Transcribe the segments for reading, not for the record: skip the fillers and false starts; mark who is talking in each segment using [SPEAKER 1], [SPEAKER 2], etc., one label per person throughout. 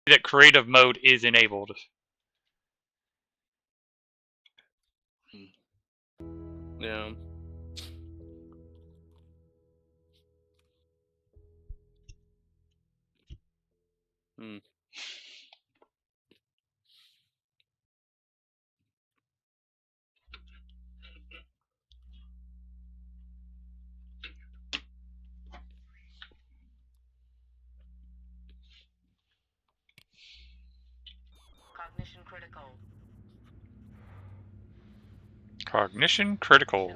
[SPEAKER 1] that creative mode is enabled.
[SPEAKER 2] Yeah. Hmm.
[SPEAKER 3] Cognition critical.
[SPEAKER 1] Cognition critical.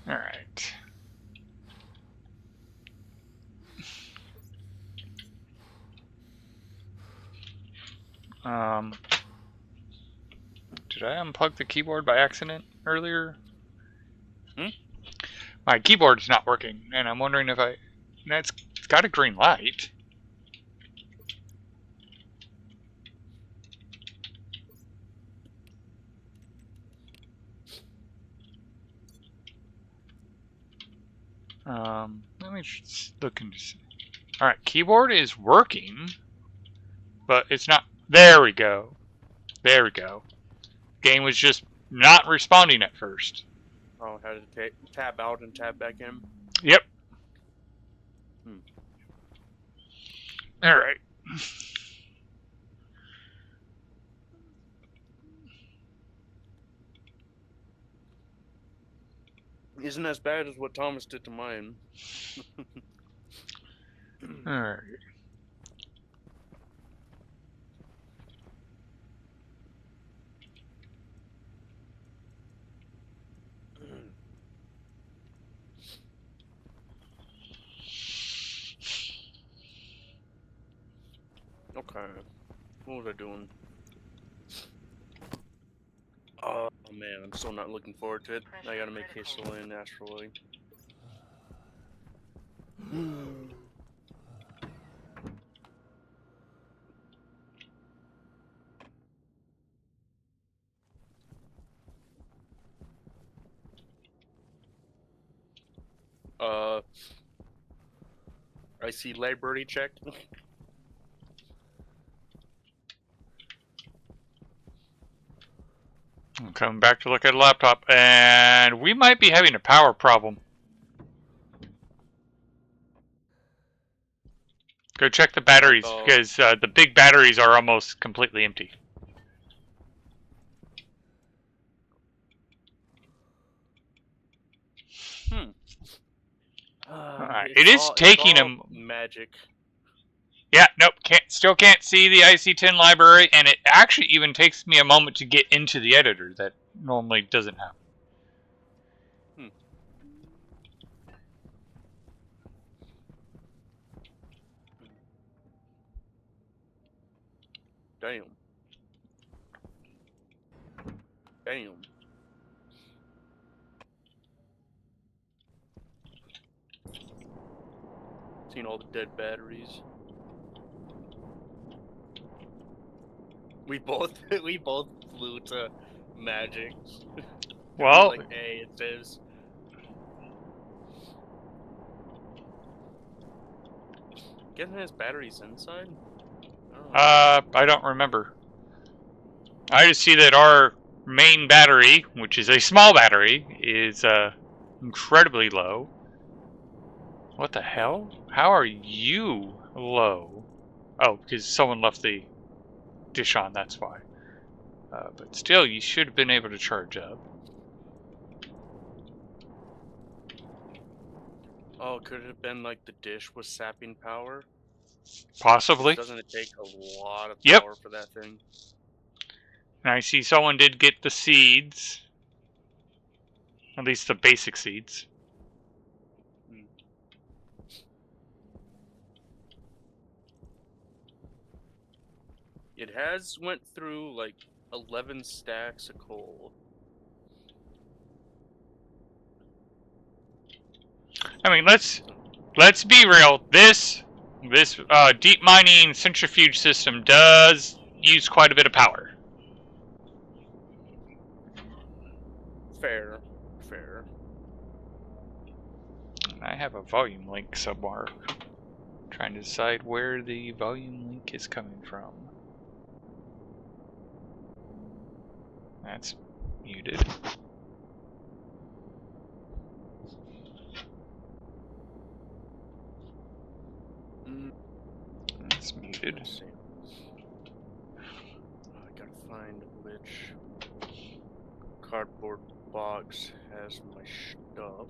[SPEAKER 1] Alright. Did I unplug the keyboard by accident earlier? My keyboard's not working, and I'm wondering if it's got a green light. Let me just look and see. Alright, keyboard is working, but it's not. There we go. There we go. Game was just not responding at first.
[SPEAKER 2] Oh, how to tab out and tab back in?
[SPEAKER 1] Yep. Alright.
[SPEAKER 2] Isn't as bad as what Thomas did to mine.
[SPEAKER 1] Alright.
[SPEAKER 2] Okay. What was I doing? Oh man, I'm still not looking forward to it. I gotta make Hazel and Asteroid. I see library check.
[SPEAKER 1] I'm coming back to look at a laptop, and we might be having a power problem. Go check the batteries, because the big batteries are almost completely empty. Alright, it is taking him
[SPEAKER 2] magic.
[SPEAKER 1] Yeah, nope, still can't see the IC10 library, and it actually even takes me a moment to get into the editor that normally doesn't happen.
[SPEAKER 2] Damn. Damn. Seen all the dead batteries. We both flew to magic.
[SPEAKER 1] Well,
[SPEAKER 2] like, hey, it says. Guess it has batteries inside?
[SPEAKER 1] I don't remember. I just see that our main battery, which is a small battery, is incredibly low. What the hell? How are you low? Oh, because someone left the dish on, that's why. But still, you should have been able to charge up.
[SPEAKER 2] Oh, could it have been like the dish was sapping power?
[SPEAKER 1] Possibly.
[SPEAKER 2] Doesn't it take a lot of
[SPEAKER 1] Yep.
[SPEAKER 2] power for that thing?
[SPEAKER 1] And I see someone did get the seeds. At least the basic seeds.
[SPEAKER 2] It has went through like 11 stacks of coal.
[SPEAKER 1] I mean, let's be real. This deep mining centrifuge system does use quite a bit of power.
[SPEAKER 2] Fair, fair.
[SPEAKER 1] And I have a volume link somewhere. Trying to decide where the volume link is coming from. That's muted. That's muted.
[SPEAKER 2] Let's see. I gotta find which cardboard box has my stuff.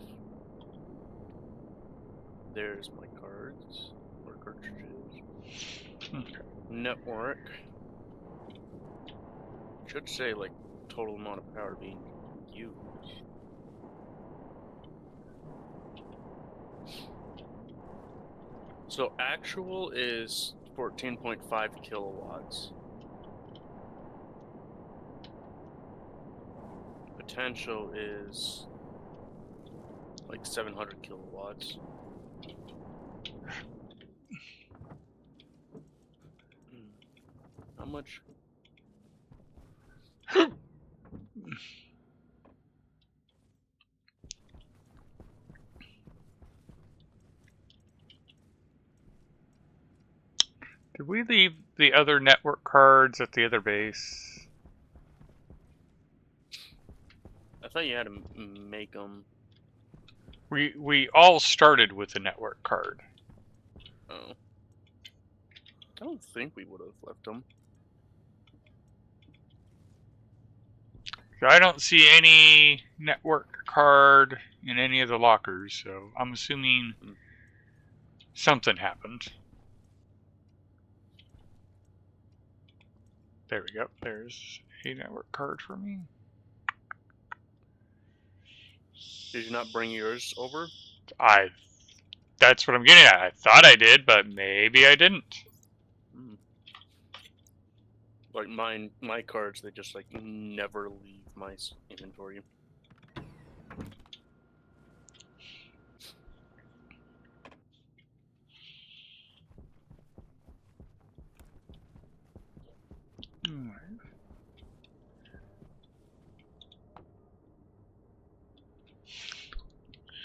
[SPEAKER 2] There's my cards or cartridges.
[SPEAKER 1] Okay.
[SPEAKER 2] Network. Should say like total amount of power being used. So actual is 14.5 kilowatts. Potential is like 700 kilowatts. How much?
[SPEAKER 1] Did we leave the other network cards at the other base?
[SPEAKER 2] I thought you had to make them.
[SPEAKER 1] We all started with the network card.
[SPEAKER 2] Oh. I don't think we would have left them.
[SPEAKER 1] I don't see any network card in any of the lockers, so I'm assuming something happened. There we go. There's a network card for me.
[SPEAKER 2] Did you not bring yours over?
[SPEAKER 1] That's what I'm getting at. I thought I did, but maybe I didn't.
[SPEAKER 2] Like my cards, they just like never leave my inventory.
[SPEAKER 1] Alright.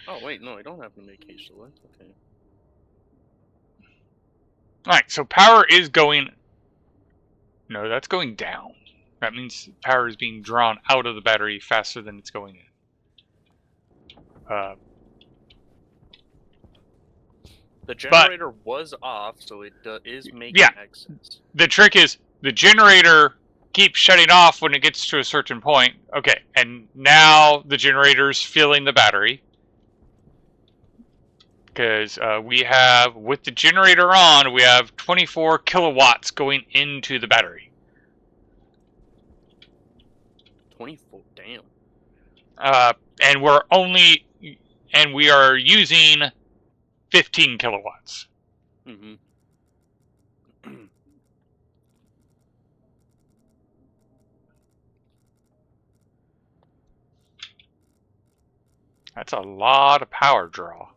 [SPEAKER 2] Oh wait, no, I don't have to make haste select. Okay.
[SPEAKER 1] Alright, so power is going... No, that's going down. That means power is being drawn out of the battery faster than it's going in.
[SPEAKER 2] The generator was off, so it is making excess.
[SPEAKER 1] The trick is the generator keeps shutting off when it gets to a certain point. Okay, and now the generator's filling the battery. Because we have, with the generator on, we have 24 kilowatts going into the battery.
[SPEAKER 2] 24, damn.
[SPEAKER 1] And we are using 15 kilowatts.
[SPEAKER 2] Mm-hmm.
[SPEAKER 1] That's a lot of power draw.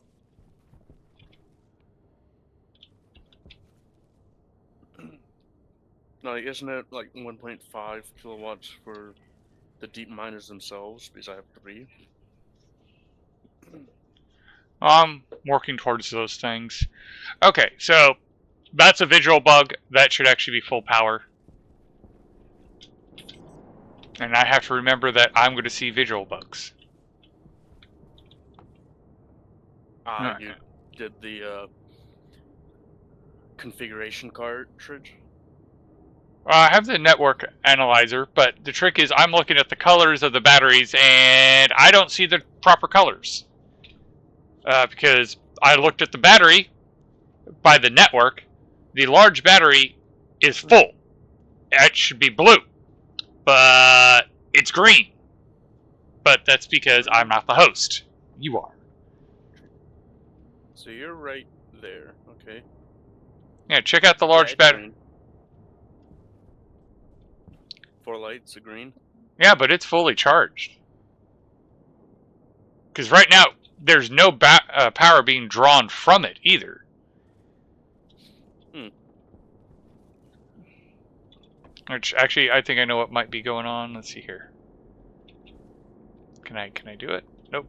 [SPEAKER 2] No, isn't it like 1.5 kilowatts for the deep miners themselves? Because I have 3.
[SPEAKER 1] I'm working towards those things. Okay, so that's a visual bug. That should actually be full power. And I have to remember that I'm going to see visual bugs.
[SPEAKER 2] You did the configuration cartridge?
[SPEAKER 1] I have the network analyzer, but the trick is I'm looking at the colors of the batteries and I don't see the proper colors. Because I looked at the battery by the network. The large battery is full. It should be blue. But it's green. But that's because I'm not the host. You are.
[SPEAKER 2] So you're right there, okay.
[SPEAKER 1] Yeah, check out the large battery.
[SPEAKER 2] 4 lights, a green.
[SPEAKER 1] Yeah, but it's fully charged. Because right now, there's no power being drawn from it either. Which, actually, I think I know what might be going on. Let's see here. Can I do it? Nope.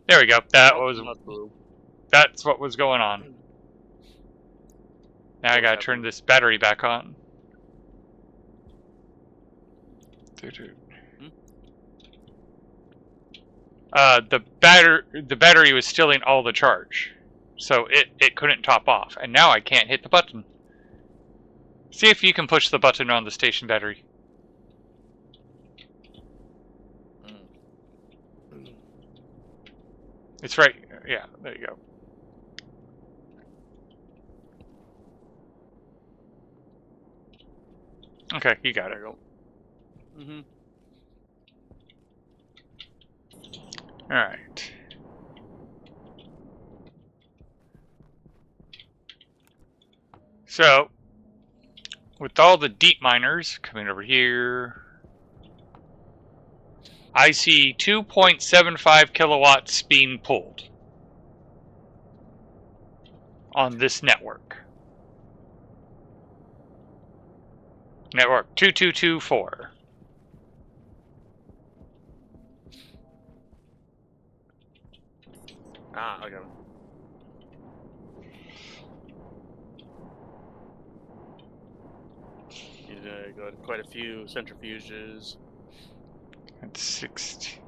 [SPEAKER 1] There we go.
[SPEAKER 2] Not
[SPEAKER 1] That's what was going on. Now I gotta turn this battery back on. The battery was stealing all the charge, so it couldn't top off, and now I can't hit the button. See if you can push the button on the station battery. It's right. Yeah, there you go. Okay, you got it.
[SPEAKER 2] Mm-hmm.
[SPEAKER 1] All right. So, with all the deep miners coming over here, I see 2.75 kilowatts being pulled on this network. Network 2224.
[SPEAKER 2] Ah, okay. He's got quite a few centrifuges.
[SPEAKER 1] That's 60.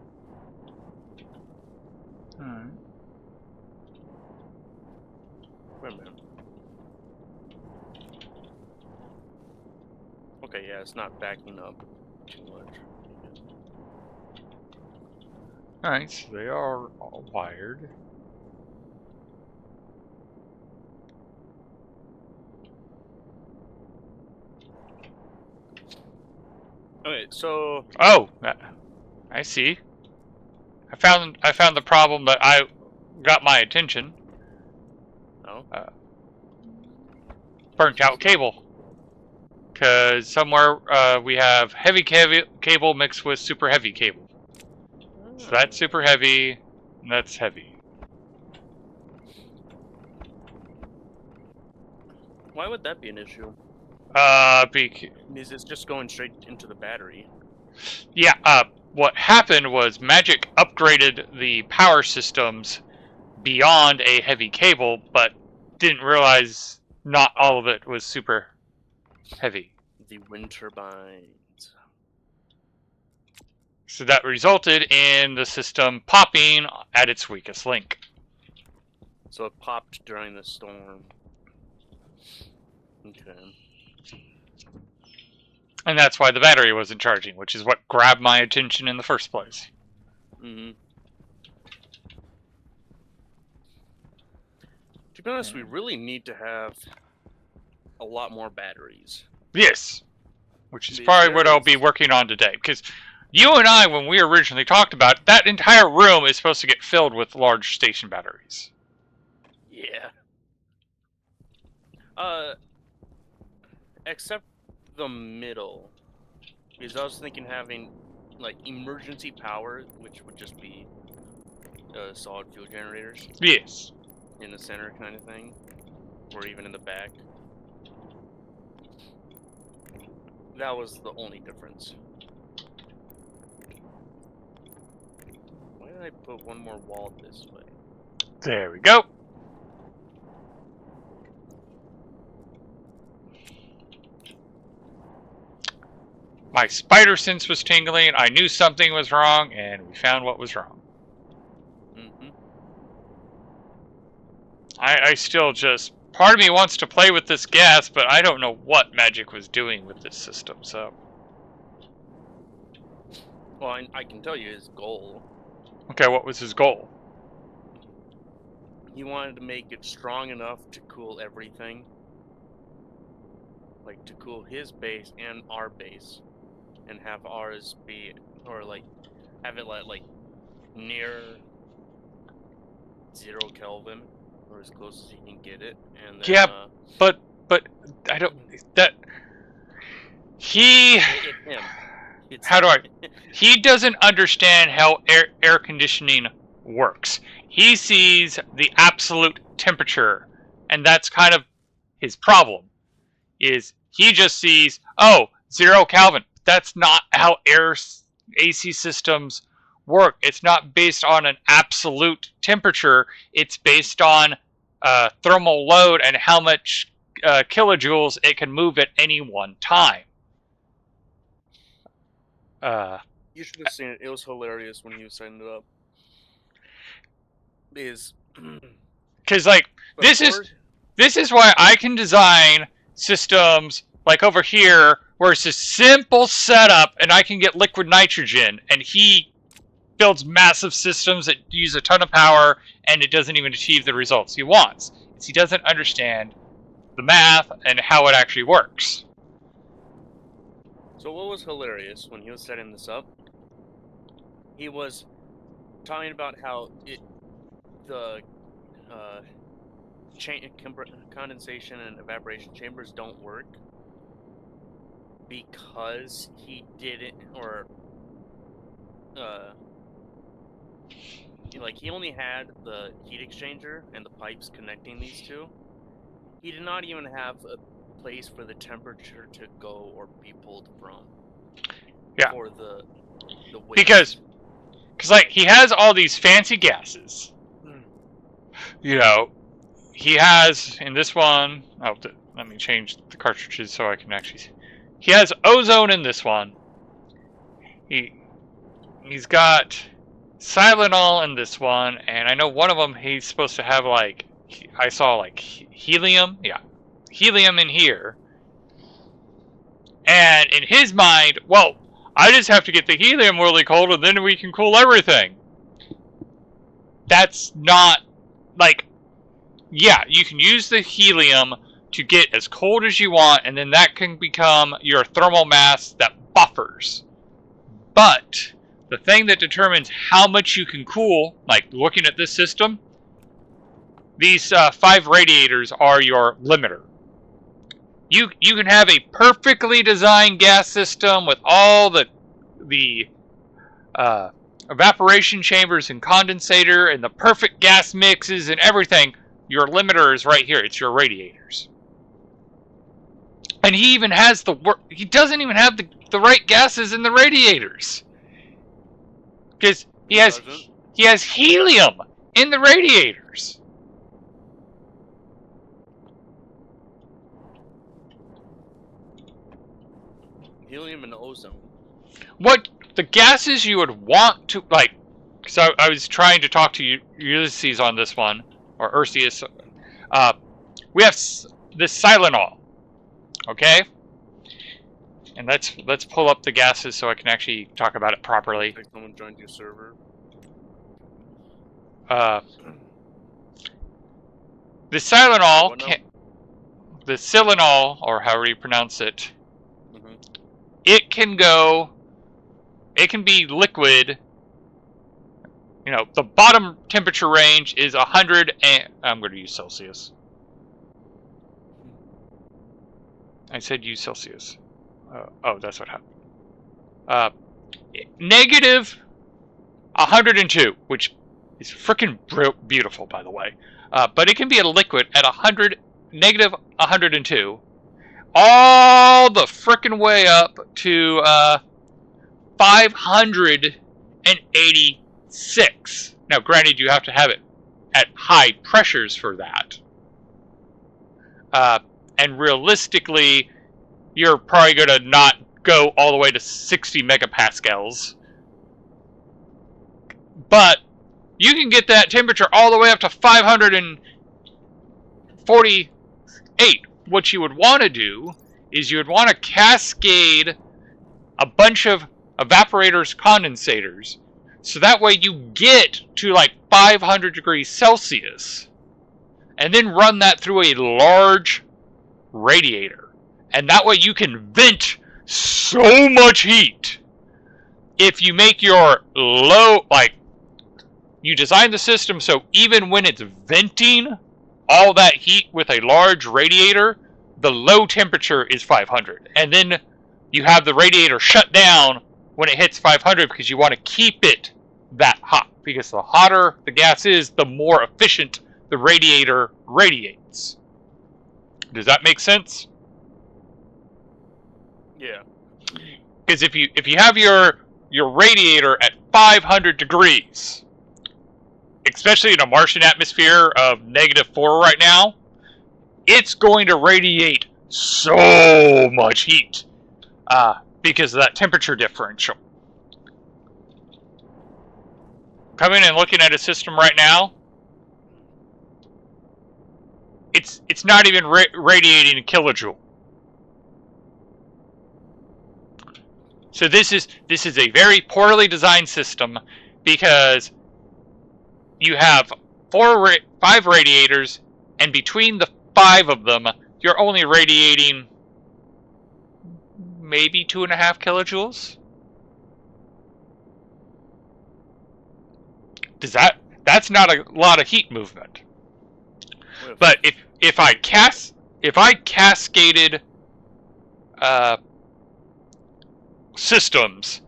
[SPEAKER 1] Alright.
[SPEAKER 2] Wait a minute. Okay, yeah, it's not backing up too much.
[SPEAKER 1] Alright, so they are all wired.
[SPEAKER 2] Okay, so
[SPEAKER 1] Oh, I see. I found the problem that I got my attention.
[SPEAKER 2] oh,
[SPEAKER 1] Burnt out cable. Because somewhere we have heavy cable mixed with super heavy cable. So that's super heavy, and that's heavy.
[SPEAKER 2] why would that be an issue?
[SPEAKER 1] Because
[SPEAKER 2] It's just going straight into the battery.
[SPEAKER 1] yeah, what happened was Magic upgraded the power systems beyond a heavy cable, but didn't realize not all of it was super heavy.
[SPEAKER 2] The wind turbines.
[SPEAKER 1] So that resulted in the system popping at its weakest link.
[SPEAKER 2] So it popped during the storm. Okay.
[SPEAKER 1] And that's why the battery wasn't charging, which is what grabbed my attention in the first place.
[SPEAKER 2] Mm-hmm. To be honest, we really need to have a lot more batteries.
[SPEAKER 1] Yes. Which is probably what I'll be working on today. Because you and I, when we originally talked about it, that entire room is supposed to get filled with large station batteries.
[SPEAKER 2] Yeah. Except the middle. Because I was thinking having, like, emergency power, which would just be solid fuel generators
[SPEAKER 1] Yes.
[SPEAKER 2] in the center kind of thing. Or even in the back. That was the only difference. Why did I put one more wall this way?
[SPEAKER 1] There we go. My spider sense was tingling. I knew something was wrong, and we found what was wrong.
[SPEAKER 2] Mm-hmm.
[SPEAKER 1] I still just... Part of me wants to play with this gas, but I don't know what Magic was doing with this system, so...
[SPEAKER 2] Well, I can tell you his goal.
[SPEAKER 1] Okay, what was his goal?
[SPEAKER 2] He wanted to make it strong enough to cool everything. Like, to cool his base and our base. And have ours be, or like, have it like near 0 Kelvin, or as close as he can get it. And then,
[SPEAKER 1] Yeah, but I don't... That... He...
[SPEAKER 2] It's him.
[SPEAKER 1] How do I... He doesn't understand how air conditioning works. He sees the absolute temperature, and that's kind of his problem. Is he just sees, oh, 0 Kelvin. That's not how AC systems work. It's not based on an absolute temperature. It's based on thermal load and how much kilojoules it can move at any one time.
[SPEAKER 2] You should have seen it. It was hilarious when he was setting it up.
[SPEAKER 1] Because like this is why I can design systems like over here where it's a simple setup and I can get liquid nitrogen, and he builds massive systems that use a ton of power and it doesn't even achieve the results he wants. He doesn't understand the math and how it actually works.
[SPEAKER 2] So what was hilarious when he was setting this up, he was talking about how the condensation and evaporation chambers don't work because he didn't, or like he only had the heat exchanger and the pipes connecting these two. He did not even have a place for the temperature to go or be pulled from.
[SPEAKER 1] Yeah.
[SPEAKER 2] For the waste.
[SPEAKER 1] Because like he has all these fancy gases. You know, he has in this one. Oh, let me change the cartridges so I can actually see. He has ozone in this one. He's got Silanol in this one, and I know one of them he's supposed to have like I saw like helium. Yeah, helium in here. And in his mind, well, I just have to get the helium really cold and then we can cool everything. That's not, like, yeah, you can use the helium to get as cold as you want, and then that can become your thermal mass that buffers. But the thing that determines how much you can cool, like looking at this system, these 5 radiators are your limiter. You can have a perfectly designed gas system with all the evaporation chambers and condensator and the perfect gas mixes and everything. Your limiter is right here. It's your radiators. And he even has he doesn't even have the right gases in the radiators. Because he has helium in the radiators.
[SPEAKER 2] Helium and ozone.
[SPEAKER 1] What the gases you would want to, like, so I was trying to talk to Ulysses on this one, or Ursius. We have this Silanol, okay? And let's pull up the gases so I can actually talk about it properly.
[SPEAKER 2] Like someone joined your server.
[SPEAKER 1] The Silanol, the Silanol, or however you pronounce it, it can be liquid. You know, the bottom temperature range is 100, and I'm going to use Celsius. I said use Celsius. Oh, that's what happened. Negative 102, which is freaking beautiful, by the way. But it can be a liquid at negative 102, all the frickin' way up to 586. Now, granted, you have to have it at high pressures for that. And realistically, you're probably going to not go all the way to 60 megapascals. But you can get that temperature all the way up to 548. What you would want to do is you would want to cascade a bunch of evaporators, condensators, so that way you get to like 500 degrees Celsius, and then run that through a large radiator. And that way you can vent so much heat. If you make your you design the system so even when it's venting all that heat with a large radiator, the low temperature is 500. And then you have the radiator shut down when it hits 500 because you want to keep it that hot. Because the hotter the gas is, the more efficient the radiator radiates. Does that make sense?
[SPEAKER 2] Yeah.
[SPEAKER 1] Because if you have your radiator at 500 degrees. Especially in a Martian atmosphere of -4 right now, it's going to radiate so much heat because of that temperature differential. Coming and looking at a system right now, it's not even radiating a kilojoule. So this is a very poorly designed system because you have 5 radiators, and between the 5 of them, you're only radiating maybe 2.5 kilojoules. That's not a lot of heat movement. But if I cascaded systems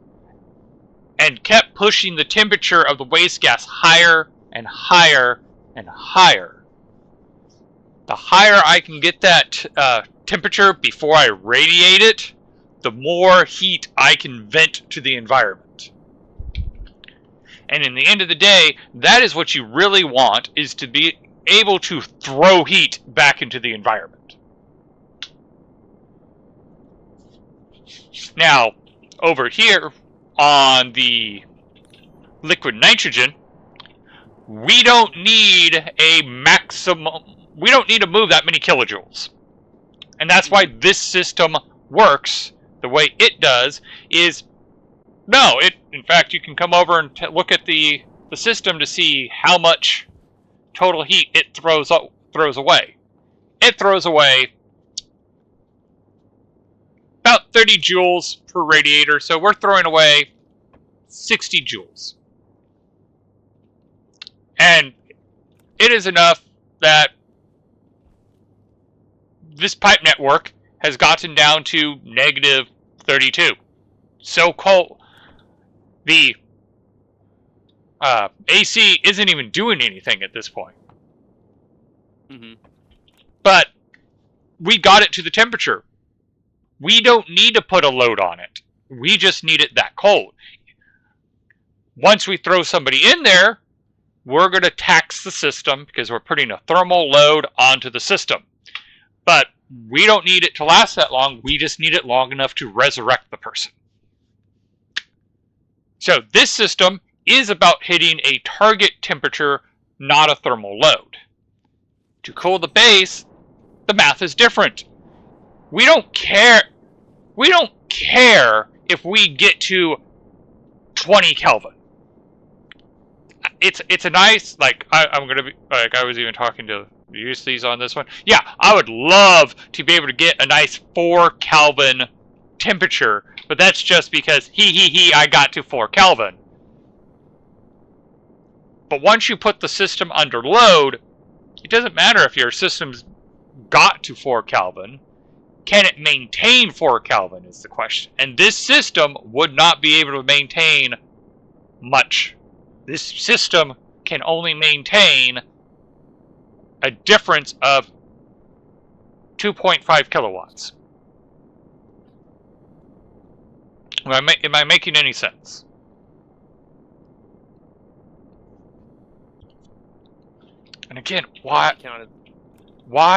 [SPEAKER 1] and kept pushing the temperature of the waste gas higher and higher and higher, the higher I can get that temperature before I radiate it, the more heat I can vent to the environment. And in the end of the day, that is what you really want, is to be able to throw heat back into the environment. Now, over here on the liquid nitrogen, we don't need a maximum, we don't need to move that many kilojoules. And that's why this system works the way it does. In fact, you can come over and look at the system to see how much total heat it throws away. It throws away about 30 joules per radiator, so we're throwing away 60 joules. And it is enough that this pipe network has gotten down to -32. So cold. The AC isn't even doing anything at this point.
[SPEAKER 2] Mm-hmm.
[SPEAKER 1] But we got it to the temperature. We don't need to put a load on it. We just need it that cold. Once we throw somebody in there, we're going to tax the system because we're putting a thermal load onto the system. But we don't need it to last that long. We just need it long enough to resurrect the person. So this system is about hitting a target temperature, not a thermal load. To cool the base, the math is different. We don't care if we get to 20 Kelvin. It's a nice, I'm gonna be, I was even talking to Ulysses on this one. Yeah, I would love to be able to get a nice 4 Kelvin temperature, but that's just because I got to 4 Kelvin. But once you put the system under load, it doesn't matter if your system's got to 4 Kelvin. Can it maintain 4 Kelvin is the question. And this system would not be able to maintain much. This system can only maintain a difference of 2.5 kilowatts. Am I making any sense? And again, why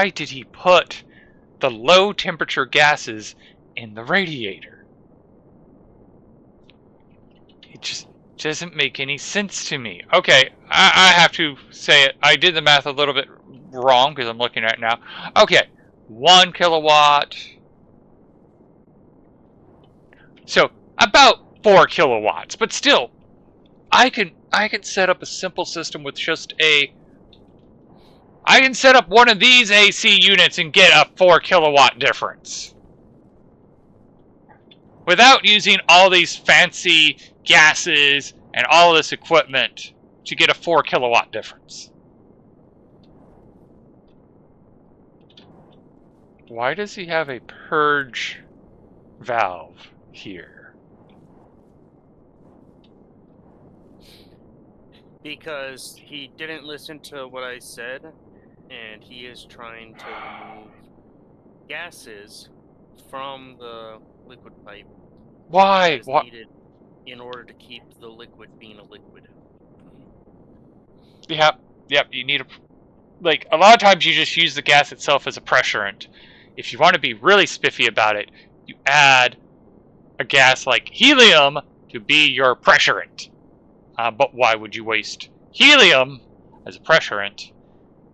[SPEAKER 1] did he put the low temperature gases in the radiator? It just doesn't make any sense to me. Okay, I have to say it. I did the math a little bit wrong because I'm looking at it now. Okay, 1 kilowatt. So about 4 kilowatts, but still, I can set up a simple system with just I can set up one of these AC units and get a 4 kilowatt difference without using all these fancy gases and all this equipment to get a 4 kilowatt difference. Why does he have a purge valve here?
[SPEAKER 2] Because he didn't listen to what I said, and he is trying to remove gases from the liquid pipe.
[SPEAKER 1] Why?
[SPEAKER 2] in order to keep the liquid being a liquid.
[SPEAKER 1] Yep. You need a lot of times you just use the gas itself as a pressurant. If you want to be really spiffy about it, you add a gas like helium to be your pressurant. But why would you waste helium as a pressurant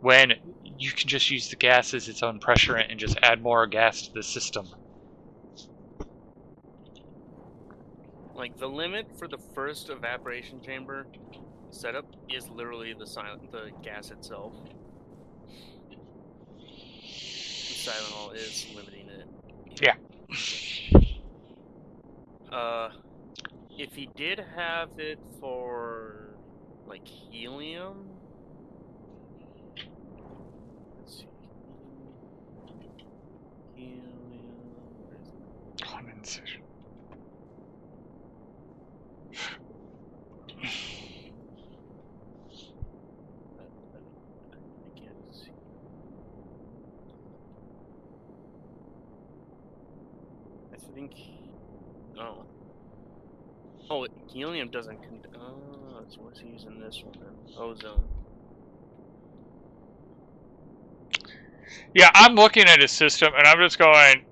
[SPEAKER 1] when you can just use the gas as its own pressurant and just add more gas to the system?
[SPEAKER 2] Like, the limit for the first evaporation chamber setup is literally the gas itself. The Silenol is limiting it.
[SPEAKER 1] Yeah.
[SPEAKER 2] If he did have it for, like, helium... Let's see. Helium...
[SPEAKER 1] Condensation.
[SPEAKER 2] I can't see. I think... Oh. Oh, helium doesn't... Oh, so what's he using this one then? Ozone.
[SPEAKER 1] Yeah, I'm looking at his system and I'm just going,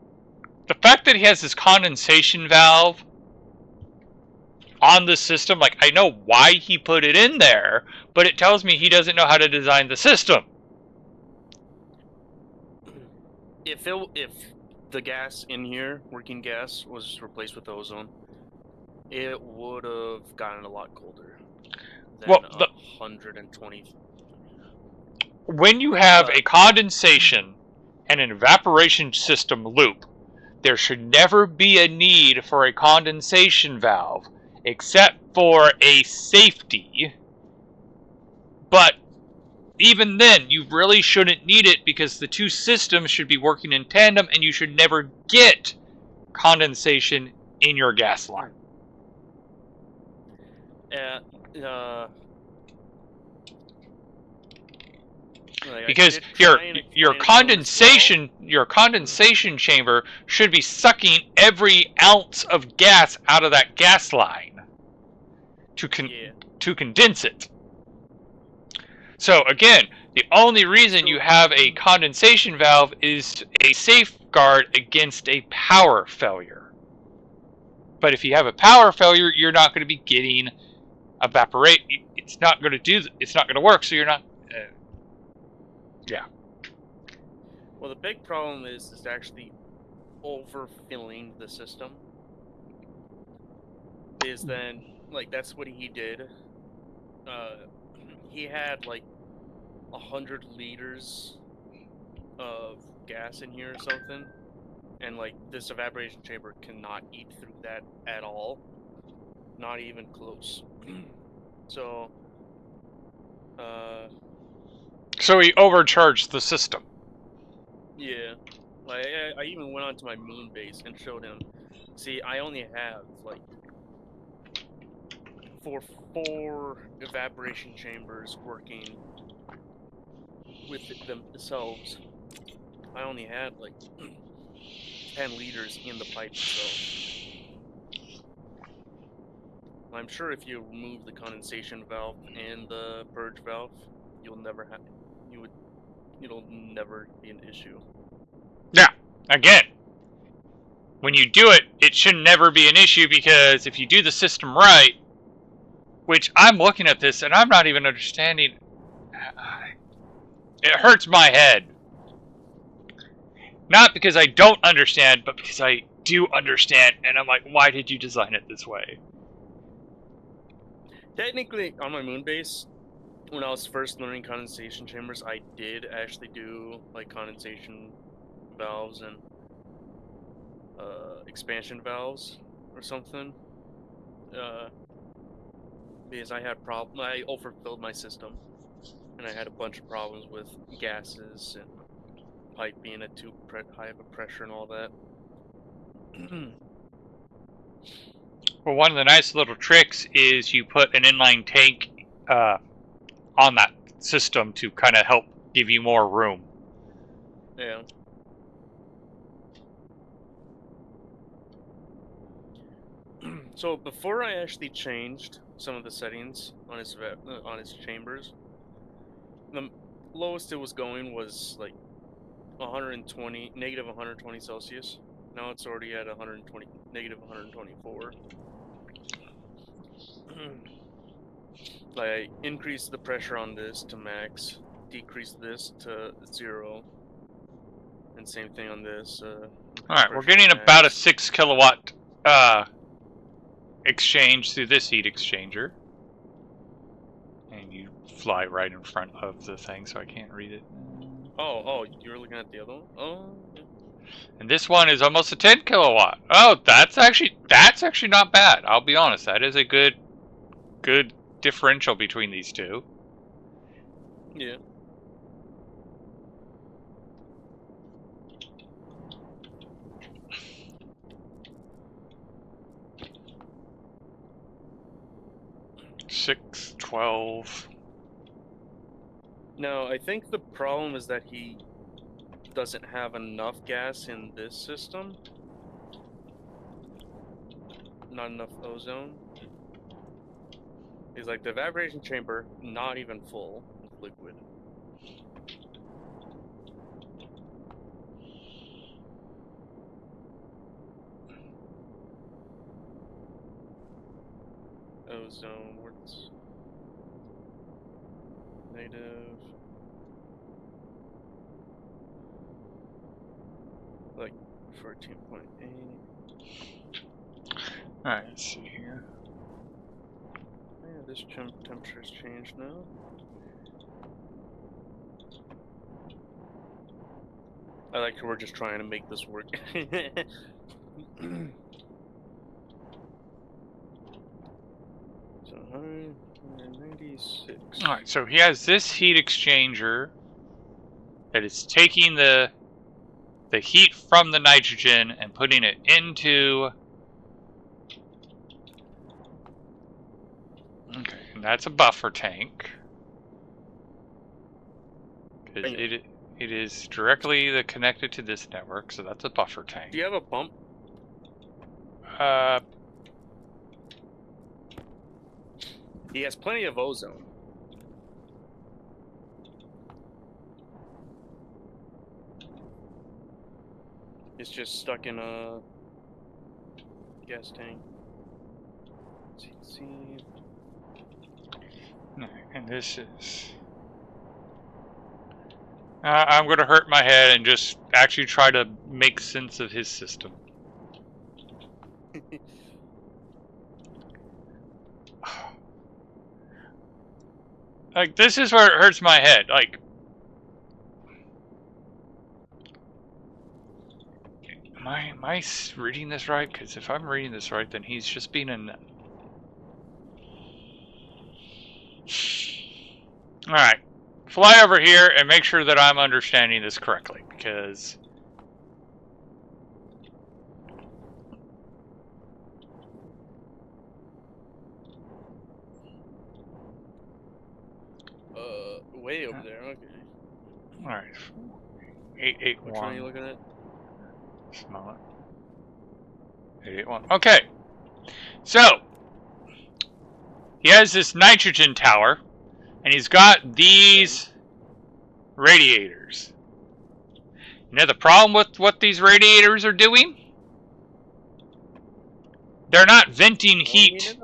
[SPEAKER 1] the fact that he has this condensation valve on the system, like, I know why he put it in there, but it tells me he doesn't know how to design the system.
[SPEAKER 2] If the gas in here, working gas, was replaced with ozone, it would have gotten a lot colder than 120.
[SPEAKER 1] When you have a condensation and an evaporation system loop, there should never be a need for a condensation valve, except for a safety. But even then, you really shouldn't need it because the two systems should be working in tandem and you should never get condensation in your gas line. Because your condensation chamber should be sucking every ounce of gas out of that gas line to condense it. So again, the only reason you have a condensation valve is a safeguard against a power failure. But if you have a power failure, you're not going to be getting evaporate. It's not going to work. So you're not. Yeah.
[SPEAKER 2] Well, the big problem is actually overfilling the system. Is then, like, that's what he did. He had like 100 liters of gas in here or something, and like this evaporation chamber cannot eat through that at all, not even close. So
[SPEAKER 1] he overcharged the system.
[SPEAKER 2] Yeah, like I even went onto my moon base and showed him. See, I only have like four evaporation chambers working with themselves. I only had like 10 liters in the pipe itself. I'm sure if you remove the condensation valve and the purge valve, it'll never be an issue.
[SPEAKER 1] Yeah, again, when you do it, it should never be an issue because if you do the system right, which I'm looking at this and I'm not even understanding, it hurts my head. Not because I don't understand, but because I do understand, and I'm like, why did you design it this way?
[SPEAKER 2] Technically, on my moon base, when I was first learning condensation chambers, I did actually do like condensation valves and expansion valves or something. Because I overfilled my system, and I had a bunch of problems with gases and pipe being at too high of a pressure and all that.
[SPEAKER 1] Well, one of the nice little tricks is you put an inline tank on that system to kind of help give you more room.
[SPEAKER 2] Yeah. So before I actually changed some of the settings on his chambers, the lowest it was going was like 120, negative 120 Celsius. Now it's already at 120, negative 124. Like, I increased the pressure on this to max, decreased this to 0, and same thing on this.
[SPEAKER 1] Alright, we're getting about a 6 kilowatt exchange through this heat exchanger. And you fly right in front of the thing, so I can't read it.
[SPEAKER 2] Oh, you were looking at the other one? Oh, yeah.
[SPEAKER 1] And this one is almost a 10 kilowatt. Oh, that's actually not bad. I'll be honest, that is a good differential between these two.
[SPEAKER 2] Yeah.
[SPEAKER 1] Six, 12.
[SPEAKER 2] No, I think the problem is that he doesn't have enough gas in this system. Not enough ozone. He's like the evaporation chamber, not even full with liquid. Ozone, what's negative? Like 14.8.
[SPEAKER 1] Alright, let's see here.
[SPEAKER 2] Yeah, this temperature's changed now. I like how we're just trying to make this work. So 196.
[SPEAKER 1] Alright, so he has this heat exchanger that is taking the heat from the nitrogen and putting it into... Okay, and that's a buffer tank. Because it is directly connected to this network, so that's a buffer tank.
[SPEAKER 2] Do you have a pump? He has plenty of ozone. It's just stuck in a gas tank. See.
[SPEAKER 1] And this is... I'm going to hurt my head and just actually try to make sense of his system. Like, this is where it hurts my head. Like, am I reading this right? Because if I'm reading this right, then he's just being an... Alright. Fly over here and make sure that I'm understanding this correctly, because...
[SPEAKER 2] Way over there, okay.
[SPEAKER 1] Alright. 881.
[SPEAKER 2] Which one are you looking at?
[SPEAKER 1] Smell it. 881. Okay. So, he has this nitrogen tower, and he's got these radiators. You know the problem with what these radiators are doing? They're not venting heat.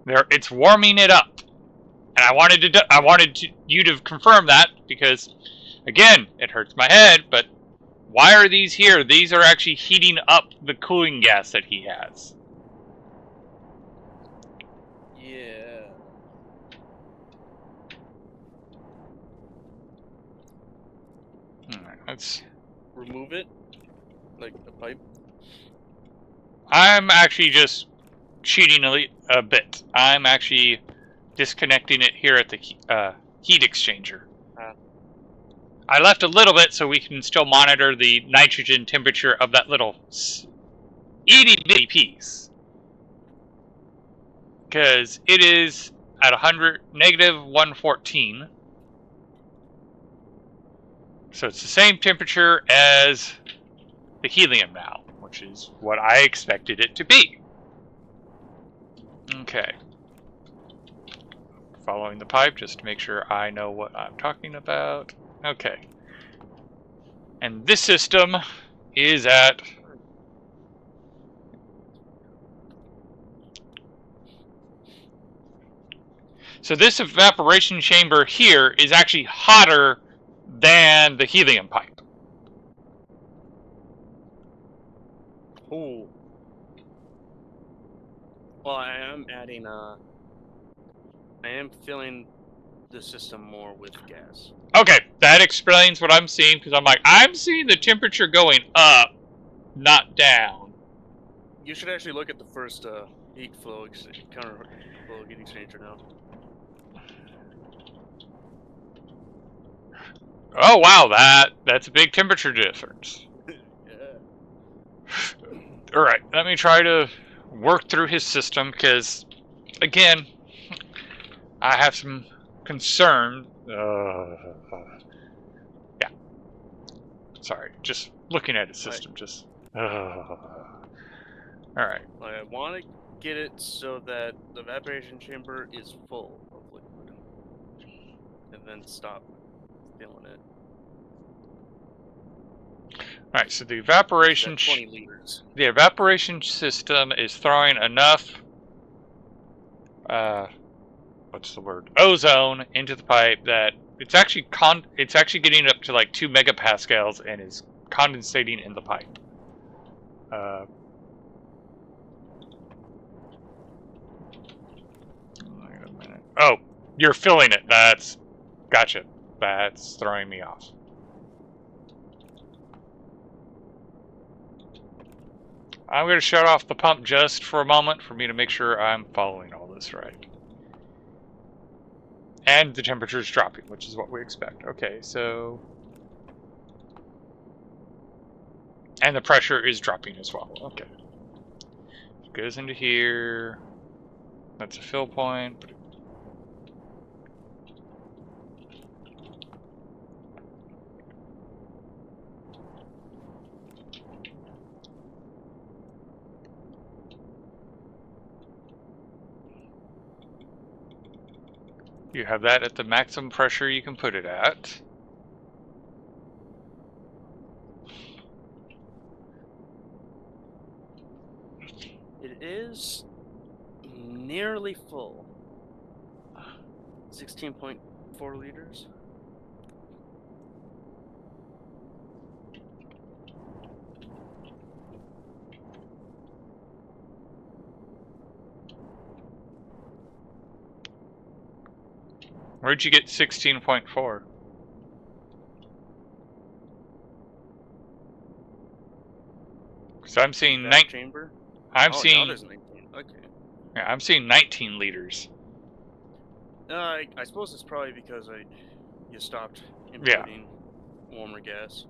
[SPEAKER 1] It's warming it up. And I wanted you to confirm that, because again, it hurts my head, but why are these here? These are actually heating up the cooling gas that he has.
[SPEAKER 2] Yeah.
[SPEAKER 1] Alright, let's
[SPEAKER 2] remove it, like the pipe.
[SPEAKER 1] I'm actually just cheating a bit. I'm actually disconnecting it here at the heat exchanger. I left a little bit so we can still monitor the nitrogen temperature of that little itty bitty piece. Because it is at negative 114. So it's the same temperature as the helium now, which is what I expected it to be. Okay. Following the pipe just to make sure I know what I'm talking about. Okay. And this system is at... So this evaporation chamber here is actually hotter than the helium pipe.
[SPEAKER 2] Ooh. Well, I am adding I am filling the system more with gas.
[SPEAKER 1] Okay, that explains what I'm seeing, because I'm seeing the temperature going up, not down.
[SPEAKER 2] You should actually look at the first heat flow counter flow heat exchanger now.
[SPEAKER 1] Oh wow, that's a big temperature difference.
[SPEAKER 2] Yeah.
[SPEAKER 1] Alright, let me try to work through his system, because, again, I have some concern. Yeah. Sorry, just looking at his system, just... Alright.
[SPEAKER 2] I want to get it so that the evaporation chamber is full of liquid, and then stop filling it.
[SPEAKER 1] Alright, so the evaporation...
[SPEAKER 2] 20 liters.
[SPEAKER 1] The evaporation system is throwing enough... what's the word? Ozone into the pipe that it's actually getting up to like 2 megapascals and is condensating in the pipe. Wait a minute. Oh, you're filling it. That's... Gotcha. That's throwing me off. I'm going to shut off the pump just for a moment for me to make sure I'm following all this right. And the temperature is dropping, which is what we expect. Okay, so... And the pressure is dropping as well. Okay. It goes into here. That's a fill point. You have that at the maximum pressure you can put it at.
[SPEAKER 2] It is nearly full. 16.4 liters.
[SPEAKER 1] Where'd you get 16.4? Because I'm seeing
[SPEAKER 2] That chamber.
[SPEAKER 1] I'm
[SPEAKER 2] Now
[SPEAKER 1] seeing
[SPEAKER 2] there's 19. Okay.
[SPEAKER 1] yeah, I'm seeing 19 liters.
[SPEAKER 2] I suppose it's probably because you stopped importing warmer gas.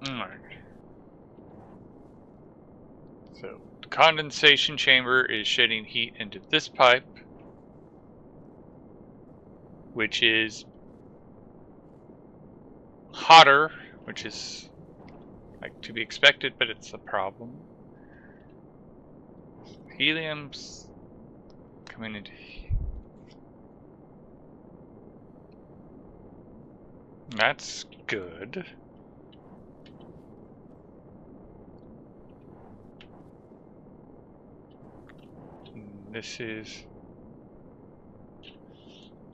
[SPEAKER 1] Alright. So the condensation chamber is shedding heat into this pipe, which is hotter, which is like to be expected, but it's a problem. Helium's coming into that's good. This is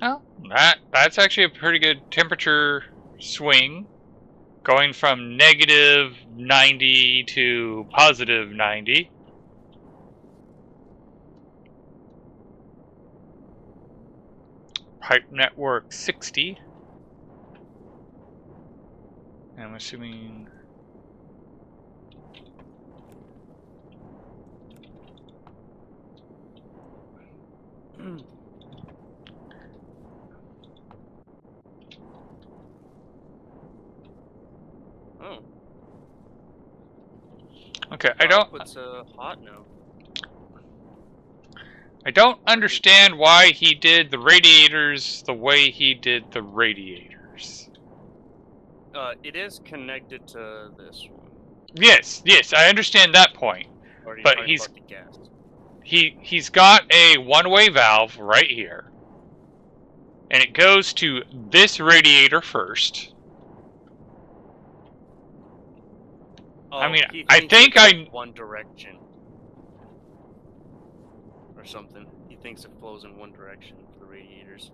[SPEAKER 1] oh, that's actually a pretty good temperature swing, going from negative 90 to positive 90. Pipe network 60. And I'm assuming
[SPEAKER 2] Oh.
[SPEAKER 1] okay, I don't
[SPEAKER 2] It's hot now.
[SPEAKER 1] I don't understand why he did the radiators the way he did the radiators.
[SPEAKER 2] It is connected to this one.
[SPEAKER 1] Yes, I understand that point.
[SPEAKER 2] Or are you
[SPEAKER 1] But
[SPEAKER 2] talking about the gas?
[SPEAKER 1] He's got a one-way valve right here. And it goes to this radiator first.
[SPEAKER 2] Oh,
[SPEAKER 1] I mean,
[SPEAKER 2] he
[SPEAKER 1] I
[SPEAKER 2] thinks
[SPEAKER 1] think
[SPEAKER 2] it's like one direction. Or something. He thinks it flows in one direction for the radiators.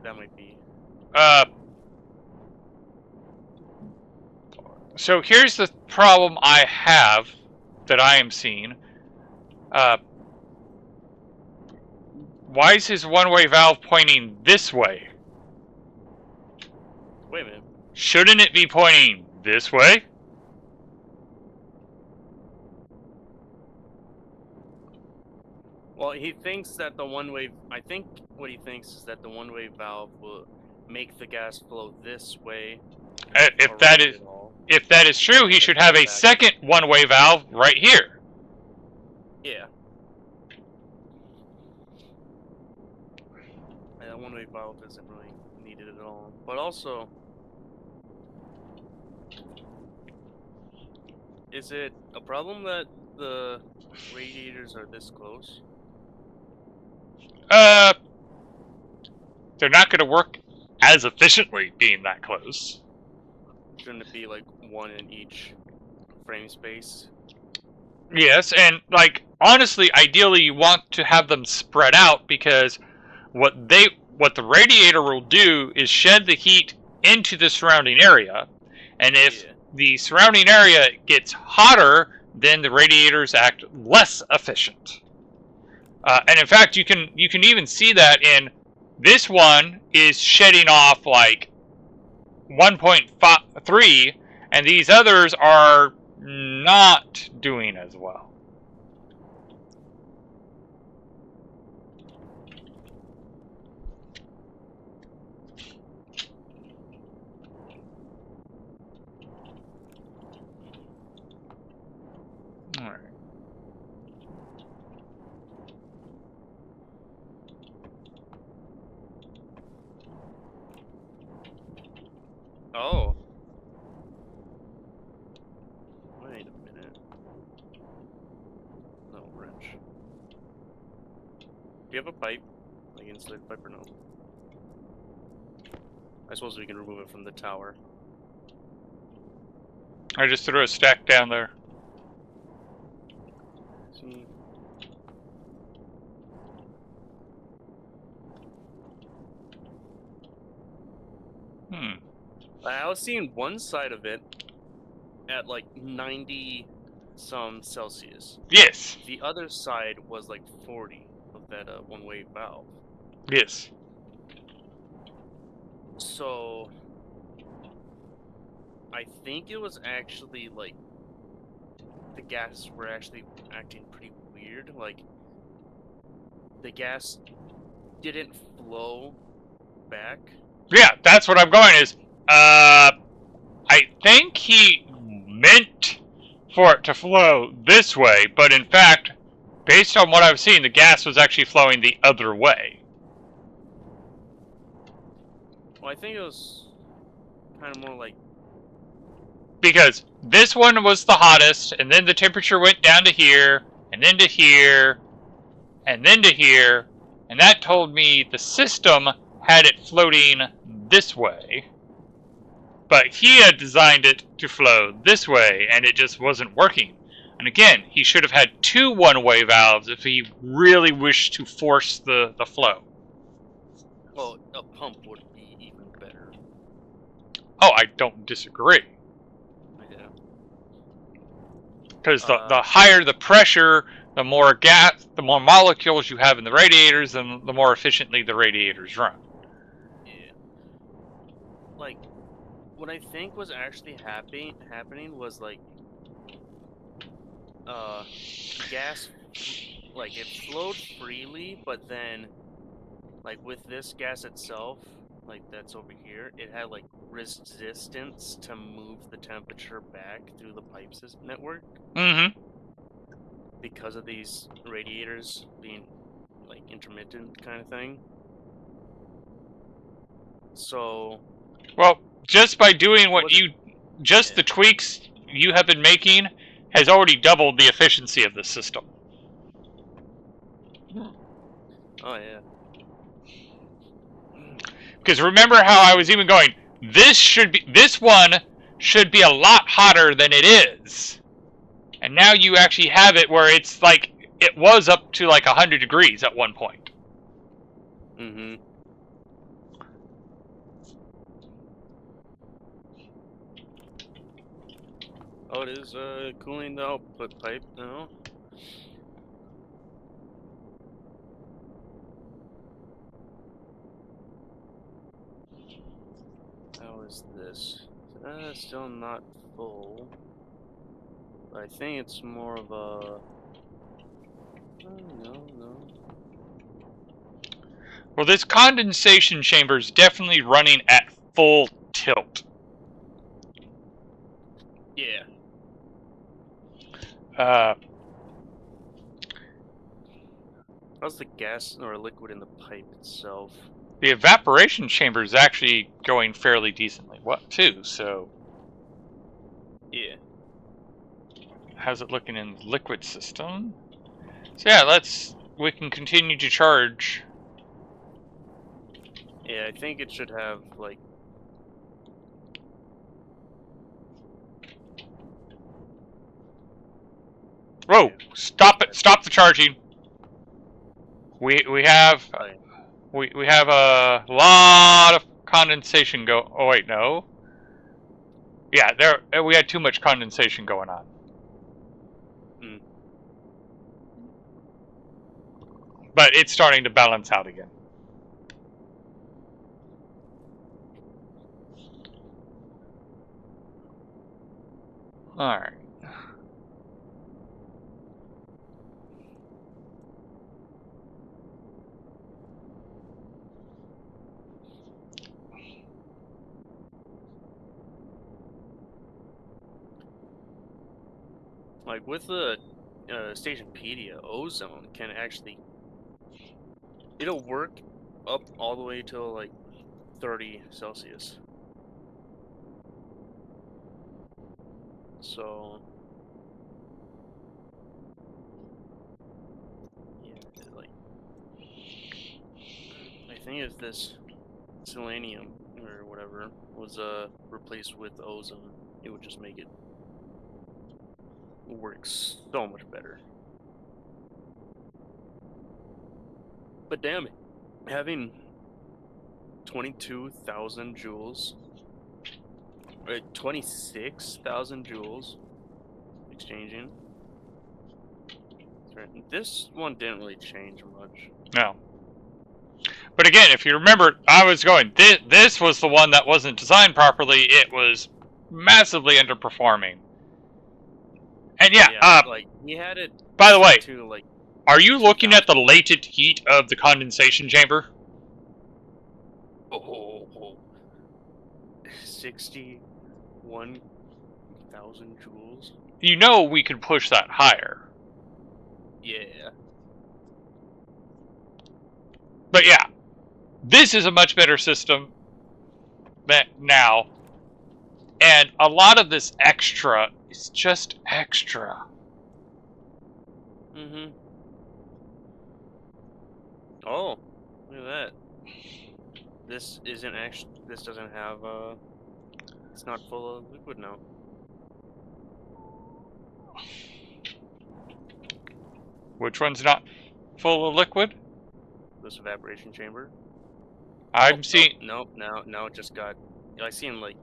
[SPEAKER 2] That might be.
[SPEAKER 1] So here's the problem I have that I am seeing. Why is his one-way valve pointing this way?
[SPEAKER 2] Wait a minute.
[SPEAKER 1] Shouldn't it be pointing this way?
[SPEAKER 2] Well, he thinks that the one-way. I think what he thinks is that the one-way valve will make the gas flow this way.
[SPEAKER 1] If that is true, he should have a second one-way valve right here.
[SPEAKER 2] Yeah. That one-way valve isn't really needed at all. But also, is it a problem that the radiators are this close?
[SPEAKER 1] They're not going to work as efficiently being that close.
[SPEAKER 2] Shouldn't it be like one in each frame space?
[SPEAKER 1] Yes, and like honestly, ideally you want to have them spread out because what the radiator will do is shed the heat into the surrounding area, and if the surrounding area gets hotter, then the radiators act less efficient. And in fact, you can even see that in this one is shedding off like 1.3, and these others are not doing as well. All right.
[SPEAKER 2] Oh. Wait a minute. No wrench. Do you have a pipe? Like insulated pipe or no? I suppose we can remove it from the tower.
[SPEAKER 1] I just threw a stack down there.
[SPEAKER 2] See. I was seeing one side of it at like 90 some Celsius.
[SPEAKER 1] Yes.
[SPEAKER 2] The other side was like 40 of that one-way valve.
[SPEAKER 1] Yes.
[SPEAKER 2] So I think it was actually like the gas were actually acting pretty weird. Like the gas didn't flow back.
[SPEAKER 1] Yeah, that's what I'm going is, I think he meant for it to flow this way, but in fact, based on what I've seen, the gas was actually flowing the other way.
[SPEAKER 2] Well, I think it was kind of more like...
[SPEAKER 1] Because this one was the hottest, and then the temperature went down to here, and then to here, and then to here, and that told me the system had it floating this way. But he had designed it to flow this way, and it just wasn't working. And again, he should have had two one-way valves if he really wished to force the flow.
[SPEAKER 2] Well, a pump would be even better.
[SPEAKER 1] Oh, I don't disagree.
[SPEAKER 2] Yeah.
[SPEAKER 1] Because the higher the pressure, the more gas, the more molecules you have in the radiators, and the more efficiently the radiators run.
[SPEAKER 2] Yeah. Like, what I think was actually happening was like, gas, like it flowed freely, but then, like with this gas itself, like that's over here, it had like resistance to move the temperature back through the pipe system network.
[SPEAKER 1] Mm-hmm.
[SPEAKER 2] because of these radiators being like intermittent kind of thing. So
[SPEAKER 1] Well, just by doing what
[SPEAKER 2] wasn't-
[SPEAKER 1] just the tweaks you have been making has already doubled the efficiency of the system.
[SPEAKER 2] oh yeah.
[SPEAKER 1] Because remember how I was even going, this one should be a lot hotter than it is. And now you actually have it where it's like, it was up to like 100 degrees at one point.
[SPEAKER 2] Mm-hmm. Oh, it is cooling the output pipe now. How is this? Still not full. But I think it's more of a. No.
[SPEAKER 1] Well, this condensation chamber is definitely running at full tilt.
[SPEAKER 2] Yeah. How's the gas or liquid in the pipe itself?
[SPEAKER 1] The evaporation chamber is actually going fairly decently, too. So,
[SPEAKER 2] Yeah.
[SPEAKER 1] how's it looking in the liquid system? So yeah, we can continue to charge.
[SPEAKER 2] Yeah, I think it should have like.
[SPEAKER 1] Whoa!
[SPEAKER 2] Okay.
[SPEAKER 1] Stop it! Stop the charging. We have
[SPEAKER 2] Oh, yeah.
[SPEAKER 1] we have a lot of condensation go. Oh wait, no. Yeah, we had too much condensation going on.
[SPEAKER 2] Mm.
[SPEAKER 1] But it's starting to balance out again. All right.
[SPEAKER 2] Like with the Stationpedia, ozone can actually. It'll work up all the way till like 30 Celsius. So. Yeah, like. I think if this selenium or whatever was replaced with ozone, it would just make it work so much better. But damn it, having 22,000 joules, or 26,000 joules exchanging. This one didn't really change much.
[SPEAKER 1] No. But again, if you remember, I was going. This was the one that wasn't designed properly. It was massively underperforming. And yeah,
[SPEAKER 2] like he had it.
[SPEAKER 1] By the way,
[SPEAKER 2] to like.
[SPEAKER 1] Are you looking at the latent heat of the condensation chamber?
[SPEAKER 2] Oh, 61,000 joules.
[SPEAKER 1] You know we could push that higher.
[SPEAKER 2] Yeah.
[SPEAKER 1] But yeah, this is a much better system now. And a lot of this extra is just extra.
[SPEAKER 2] Mm-hmm. Oh, look at that. This isn't actually. This doesn't have. It's not full of liquid now.
[SPEAKER 1] Which one's not full of liquid?
[SPEAKER 2] This evaporation chamber.
[SPEAKER 1] I'm seeing.
[SPEAKER 2] Nope. Now it just got. I seen like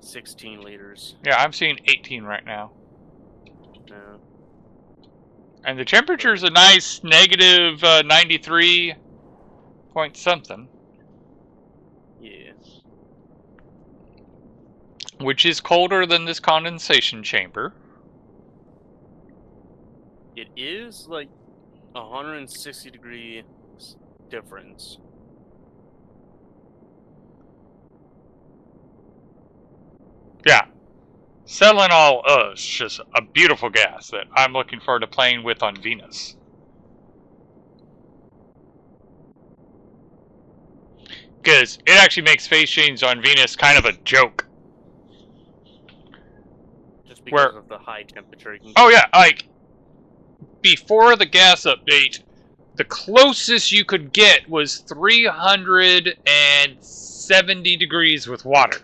[SPEAKER 2] 16 liters.
[SPEAKER 1] Yeah, I'm seeing 18 right now.
[SPEAKER 2] Yeah.
[SPEAKER 1] And the temperature's a nice negative 93 point something.
[SPEAKER 2] Yeah.
[SPEAKER 1] Which is colder than this condensation chamber.
[SPEAKER 2] It is like 160-degree difference.
[SPEAKER 1] Yeah. Selenol is just a beautiful gas that I'm looking forward to playing with on Venus. Because it actually makes phase change on Venus kind of a joke.
[SPEAKER 2] Just because
[SPEAKER 1] Where,
[SPEAKER 2] of the high temperature you can
[SPEAKER 1] oh yeah, like, before the gas update, the closest you could get was 370 degrees with water.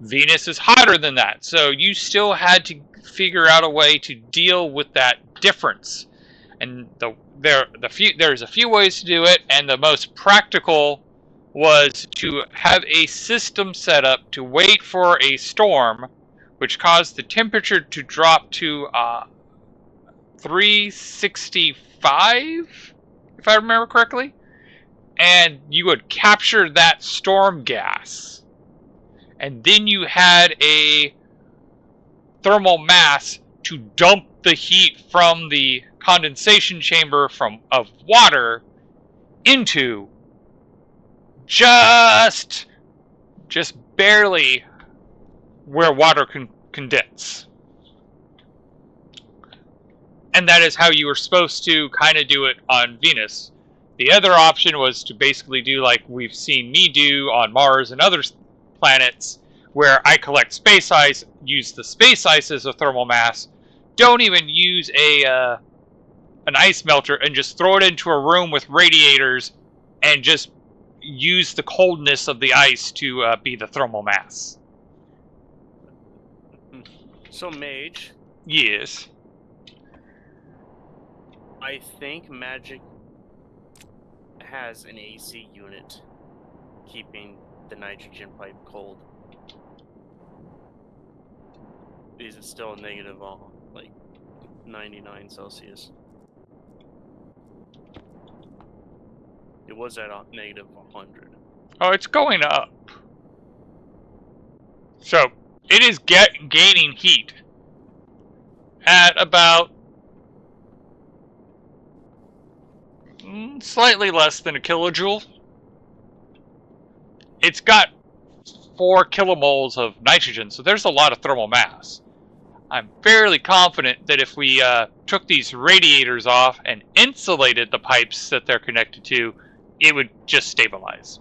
[SPEAKER 1] Venus is hotter than that, so you still had to figure out a way to deal with that difference. And there's a few ways to do it, and the most practical was to have a system set up to wait for a storm, which caused the temperature to drop to 365, if I remember correctly, and you would capture that storm gas, and then you had a thermal mass to dump the heat from the condensation chamber of water into just barely where water can condense. And that is how you were supposed to kind of do it on Venus. The other option was to basically do like we've seen me do on Mars and other planets, where I collect space ice, use the space ice as a thermal mass, don't even use an ice melter, and just throw it into a room with radiators and just use the coldness of the ice to be the thermal mass.
[SPEAKER 2] So, Mage,
[SPEAKER 1] Yes.
[SPEAKER 2] I think Magic has an AC unit keeping the nitrogen pipe cold. Is it still negative, like 99 Celsius? It was at negative 100.
[SPEAKER 1] Oh, it's going up. So, it is gaining heat at about slightly less than a kilojoule. It's got 4 kilomoles of nitrogen, so there's a lot of thermal mass. I'm fairly confident that if we took these radiators off and insulated the pipes that they're connected to, it would just stabilize.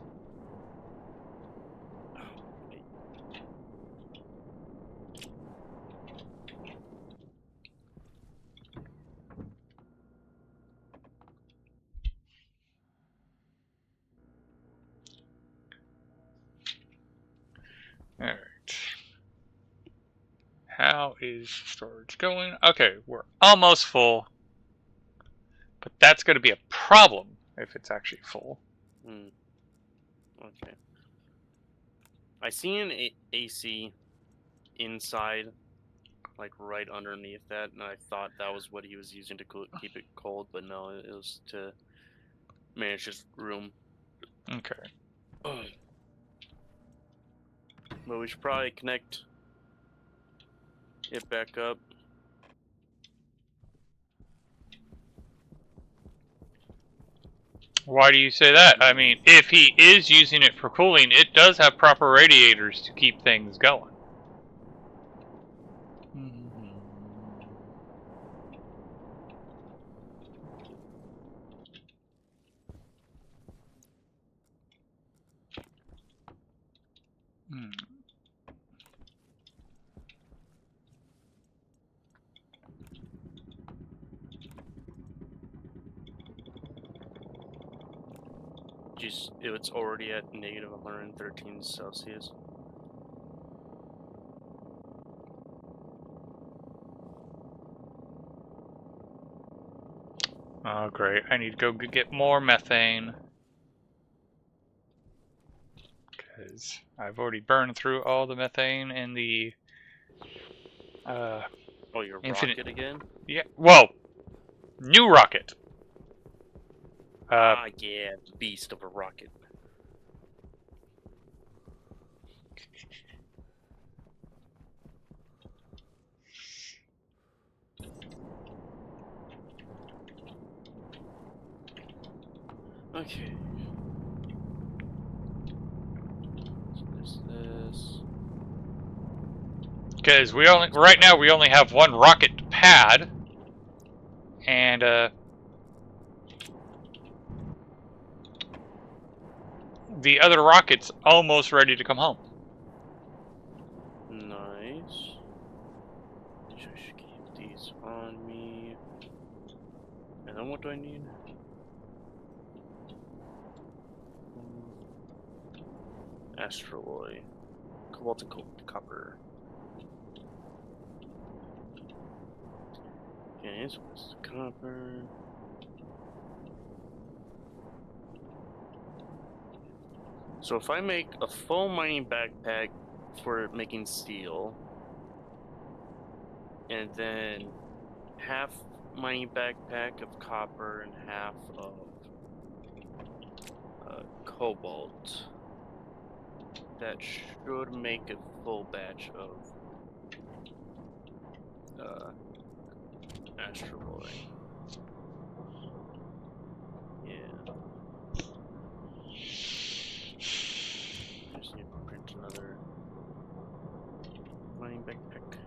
[SPEAKER 1] Alright. How is storage going? Okay, we're almost full. But that's going to be a problem if it's actually full.
[SPEAKER 2] Okay. I see an AC inside, like right underneath that, and I thought that was what he was using to keep it cold, but no, it was to manage his room.
[SPEAKER 1] Okay.
[SPEAKER 2] But we should probably connect it back up.
[SPEAKER 1] Why do you say that? I mean, if he is using it for cooling, it does have proper radiators to keep things going.
[SPEAKER 2] Just, it's already at negative 113 Celsius.
[SPEAKER 1] Oh, great. I need to go get more methane. Because I've already burned through all the methane in the...
[SPEAKER 2] Oh, your rocket again?
[SPEAKER 1] Yeah, well, new rocket.
[SPEAKER 2] Yeah, the beast of a rocket. Okay. So there's this.
[SPEAKER 1] Because right now we only have one rocket pad, and the other rocket's almost ready to come home.
[SPEAKER 2] Nice. I should keep these on me. And then what do I need? Astraloy. Cobalt and copper. Okay, so what's the copper? So if I make a full mining backpack for making steel, and then half mining backpack of copper and half of cobalt, that should make a full batch of astraloy. Yeah. I just need to print another mining backpack.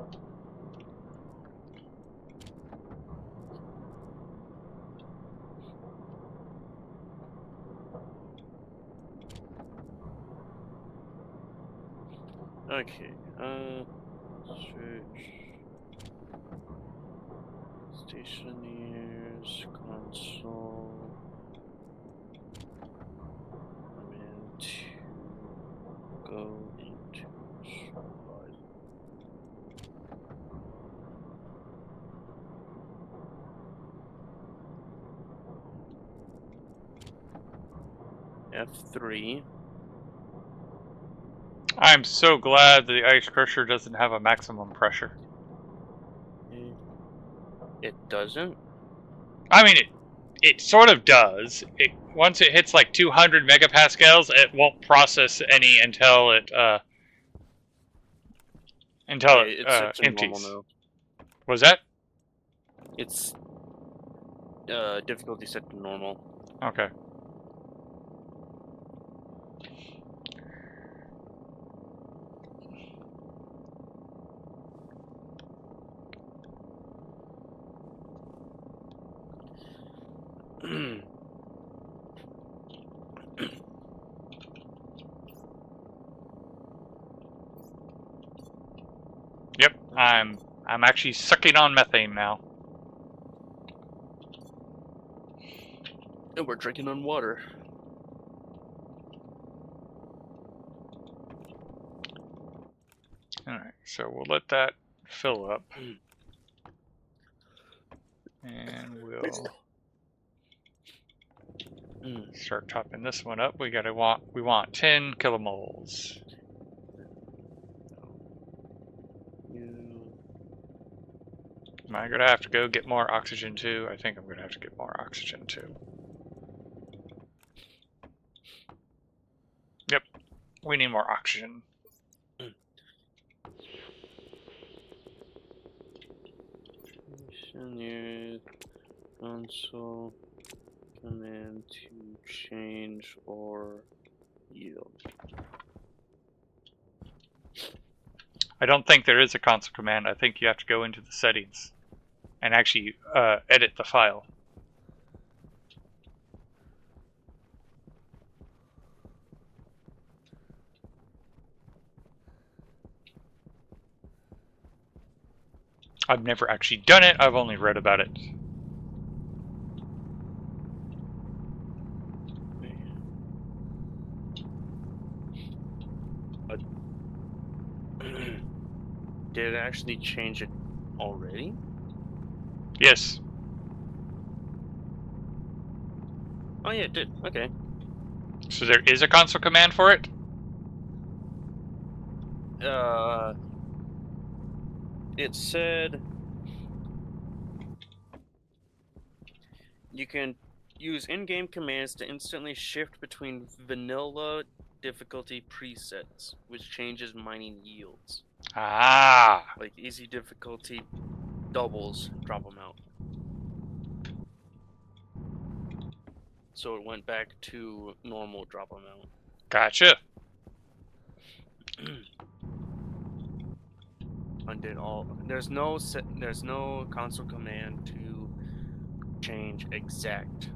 [SPEAKER 2] Okay, search Stationeers console. I'm in to go into supervisor. F3.
[SPEAKER 1] I'm so glad the ice crusher doesn't have a maximum pressure.
[SPEAKER 2] It doesn't?
[SPEAKER 1] I mean, it sort of does. Once it hits like 200 megapascals, it won't process any until it
[SPEAKER 2] It's set to normal
[SPEAKER 1] empties.
[SPEAKER 2] now.
[SPEAKER 1] Was that?
[SPEAKER 2] It's difficulty set to normal.
[SPEAKER 1] Okay. Yep, I'm actually sucking on methane now.
[SPEAKER 2] And we're drinking on water.
[SPEAKER 1] Alright, so we'll let that fill up. And we'll start topping this one up. We want 10 kilomoles. Am I gonna have to go get more oxygen too? I think I'm gonna have to get more oxygen too. Yep, we need more oxygen.
[SPEAKER 2] Stationeers console command to change or yield.
[SPEAKER 1] I don't think there is a console command. I think you have to go into the settings and actually edit the file. I've never actually done it. I've only read about it.
[SPEAKER 2] Did it actually change it already?
[SPEAKER 1] Yes.
[SPEAKER 2] Oh yeah, it did. Okay.
[SPEAKER 1] So there is a console command for it?
[SPEAKER 2] It said you can use in-game commands to instantly shift between vanilla difficulty presets, which changes mining yields.
[SPEAKER 1] Ah.
[SPEAKER 2] Like easy difficulty doubles, drop them out. So it went back to normal, drop them out.
[SPEAKER 1] Gotcha.
[SPEAKER 2] undid all. There's no console command to change exact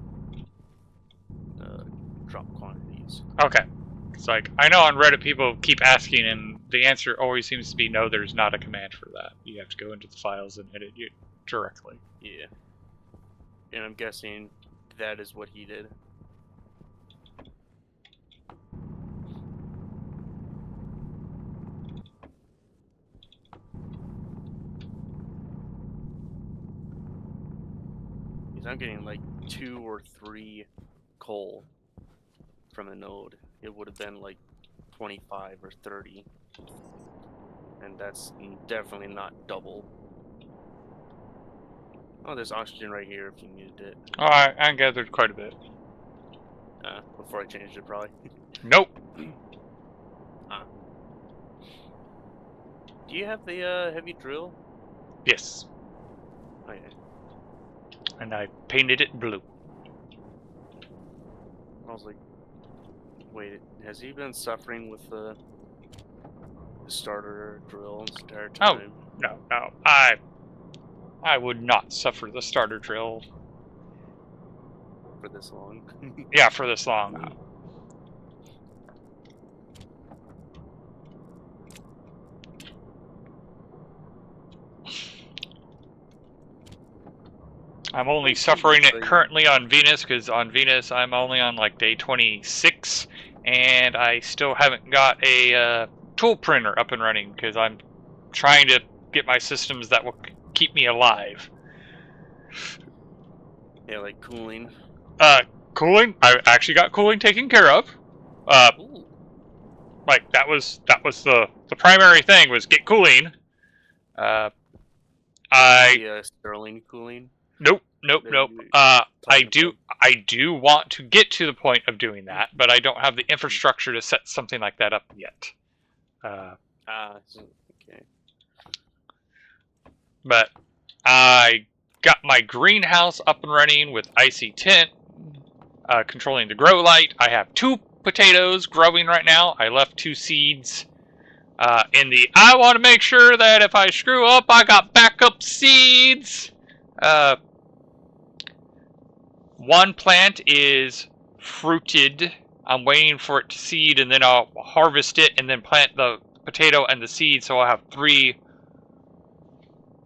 [SPEAKER 2] drop quantities.
[SPEAKER 1] Okay. It's like, I know on Reddit people keep asking, and the answer always seems to be no, there's not a command for that. You have to go into the files and edit it directly.
[SPEAKER 2] Yeah. And I'm guessing that is what he did. Because I'm getting like 2 or 3 coal from a node. It would have been like 25 or 30. And that's definitely not double. Oh, there's oxygen right here if you needed it.
[SPEAKER 1] Oh, I gathered quite a bit.
[SPEAKER 2] Before I changed it, probably.
[SPEAKER 1] Nope.
[SPEAKER 2] Do you have the heavy drill?
[SPEAKER 1] Yes.
[SPEAKER 2] Okay.
[SPEAKER 1] And I painted it blue.
[SPEAKER 2] I was like, wait, has he been suffering with the starter drill this entire time?
[SPEAKER 1] No. I would not suffer the starter drill.
[SPEAKER 2] For this long?
[SPEAKER 1] Yeah, for this long. I'm only suffering it currently on Venus, because on Venus I'm only on like day 26, and I still haven't got a tool printer up and running, because I'm trying to get my systems that will keep me alive.
[SPEAKER 2] Yeah, like cooling.
[SPEAKER 1] Cooling? I actually got cooling taken care of.
[SPEAKER 2] Ooh.
[SPEAKER 1] Like that was the primary thing, was get cooling. I
[SPEAKER 2] Sterling cooling.
[SPEAKER 1] Nope. I do want to get to the point of doing that, but I don't have the infrastructure to set something like that up yet.
[SPEAKER 2] Okay.
[SPEAKER 1] But I got my greenhouse up and running with icy tint, controlling the grow light. I have 2 potatoes growing right now. I left 2 seeds in the. I want to make sure that if I screw up, I got backup seeds. One plant is fruited. I'm waiting for it to seed, and then I'll harvest it and then plant the potato and the seed, so I'll have 3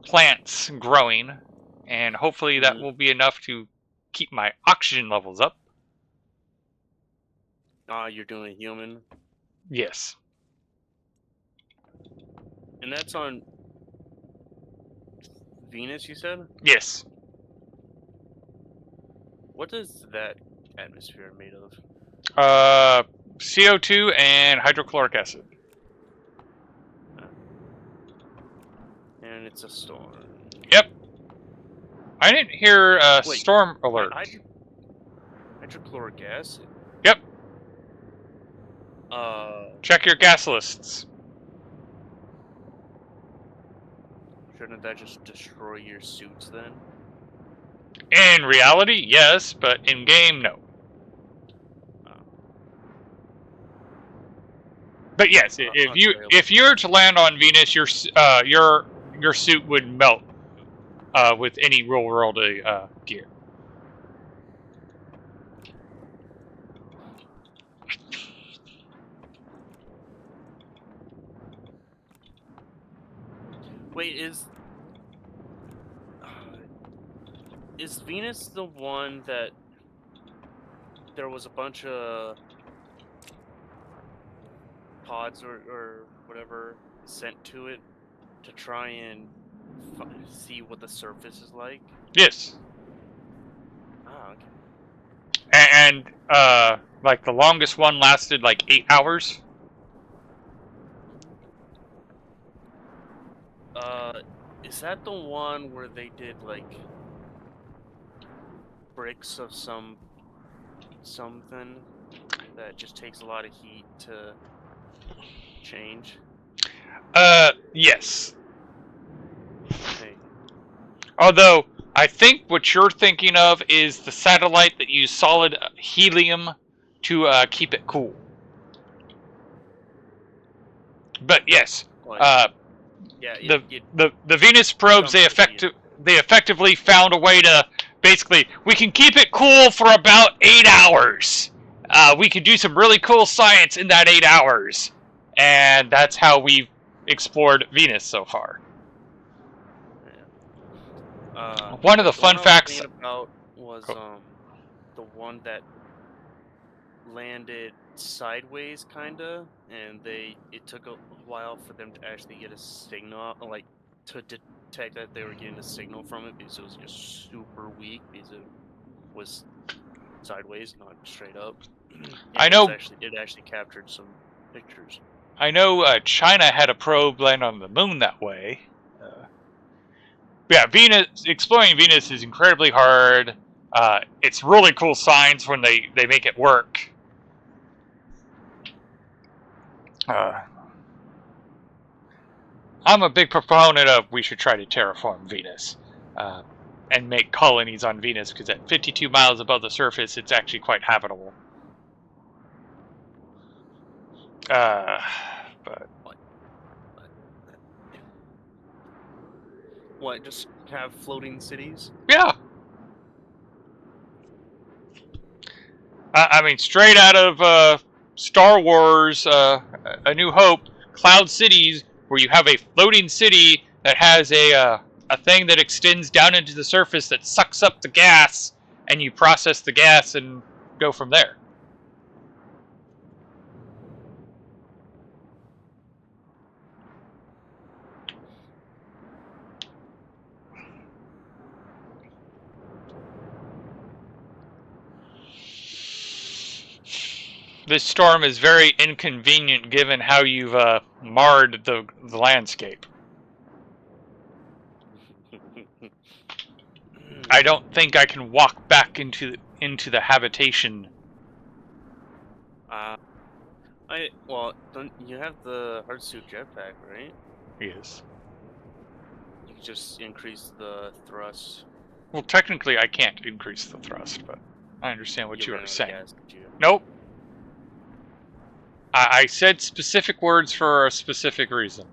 [SPEAKER 1] plants growing, and hopefully that will be enough to keep my oxygen levels up.
[SPEAKER 2] You're doing a human?
[SPEAKER 1] Yes.
[SPEAKER 2] And that's on Venus, you said?
[SPEAKER 1] Yes.
[SPEAKER 2] What is that atmosphere made of?
[SPEAKER 1] CO2 and hydrochloric acid.
[SPEAKER 2] And it's a storm.
[SPEAKER 1] Yep. I didn't hear a storm alert.
[SPEAKER 2] Hydrochloric acid?
[SPEAKER 1] Yep.
[SPEAKER 2] Check
[SPEAKER 1] your gas lists.
[SPEAKER 2] Shouldn't that just destroy your suits then?
[SPEAKER 1] In reality, yes, but in game, no. But yes, if you were to land on Venus, your suit would melt with any real world gear.
[SPEAKER 2] Wait, is Venus the one that there was a bunch of pods or whatever sent to it to try and see what the surface is like?
[SPEAKER 1] Yes.
[SPEAKER 2] Ah, okay.
[SPEAKER 1] And like the longest one lasted like 8 hours.
[SPEAKER 2] Is that the one where they did like bricks of something that just takes a lot of heat to change?
[SPEAKER 1] Yes.
[SPEAKER 2] Hey.
[SPEAKER 1] Although I think what you're thinking of is the satellite that used solid helium to keep it cool. But yes,
[SPEAKER 2] Yeah,
[SPEAKER 1] the Venus probes, they effectively found a way to basically, we can keep it cool for about 8 hours. We can do some really cool science in that 8 hours, and that's how we've explored Venus so far. One of the fun
[SPEAKER 2] one I was
[SPEAKER 1] facts
[SPEAKER 2] thinking about was the one that landed sideways, kinda, and it took a while for them to actually get a signal, like to detect that they were getting a signal from it because it was just super weak because it was sideways, not straight up.
[SPEAKER 1] I know
[SPEAKER 2] it actually captured some pictures.
[SPEAKER 1] I know China had a probe land on the moon that way. Yeah, exploring Venus is incredibly hard. It's really cool science when they make it work. I'm a big proponent of we should try to terraform Venus and make colonies on Venus, because at 52 miles above the surface, it's actually quite habitable. But
[SPEAKER 2] What? Just have floating cities?
[SPEAKER 1] yeah, I mean, straight out of Star Wars: A New Hope, Cloud Cities, where you have a floating city that has a thing that extends down into the surface that sucks up the gas, and you process the gas and go from there. This storm is very inconvenient given how you've marred the landscape. I don't think I can walk back into the habitation.
[SPEAKER 2] Well, don't you have the hardsuit jetpack, right?
[SPEAKER 1] Yes.
[SPEAKER 2] You can just increase the thrust.
[SPEAKER 1] Well, technically, I can't increase the thrust, but I understand what you
[SPEAKER 2] ran
[SPEAKER 1] are
[SPEAKER 2] out of
[SPEAKER 1] saying.
[SPEAKER 2] gas, did you?
[SPEAKER 1] Nope. I said specific words for a specific reason.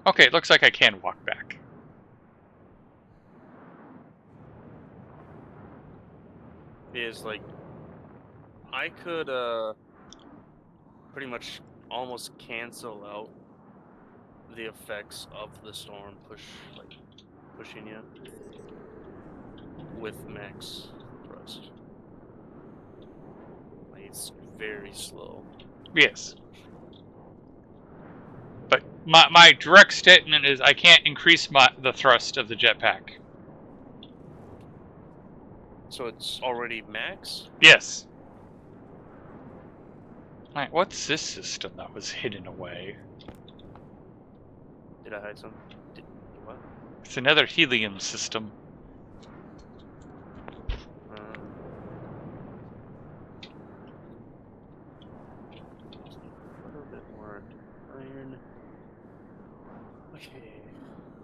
[SPEAKER 1] Okay, it looks like I can walk back.
[SPEAKER 2] Is like I could pretty much almost cancel out the effects of the storm pushing you with max thrust. Like it's very slow.
[SPEAKER 1] Yes. But my direct statement is I can't increase the thrust of the jetpack.
[SPEAKER 2] So it's already max?
[SPEAKER 1] Yes. Alright, what's this system that was hidden away?
[SPEAKER 2] Did I hide some? What?
[SPEAKER 1] It's another helium system.
[SPEAKER 2] A little bit more iron. Okay.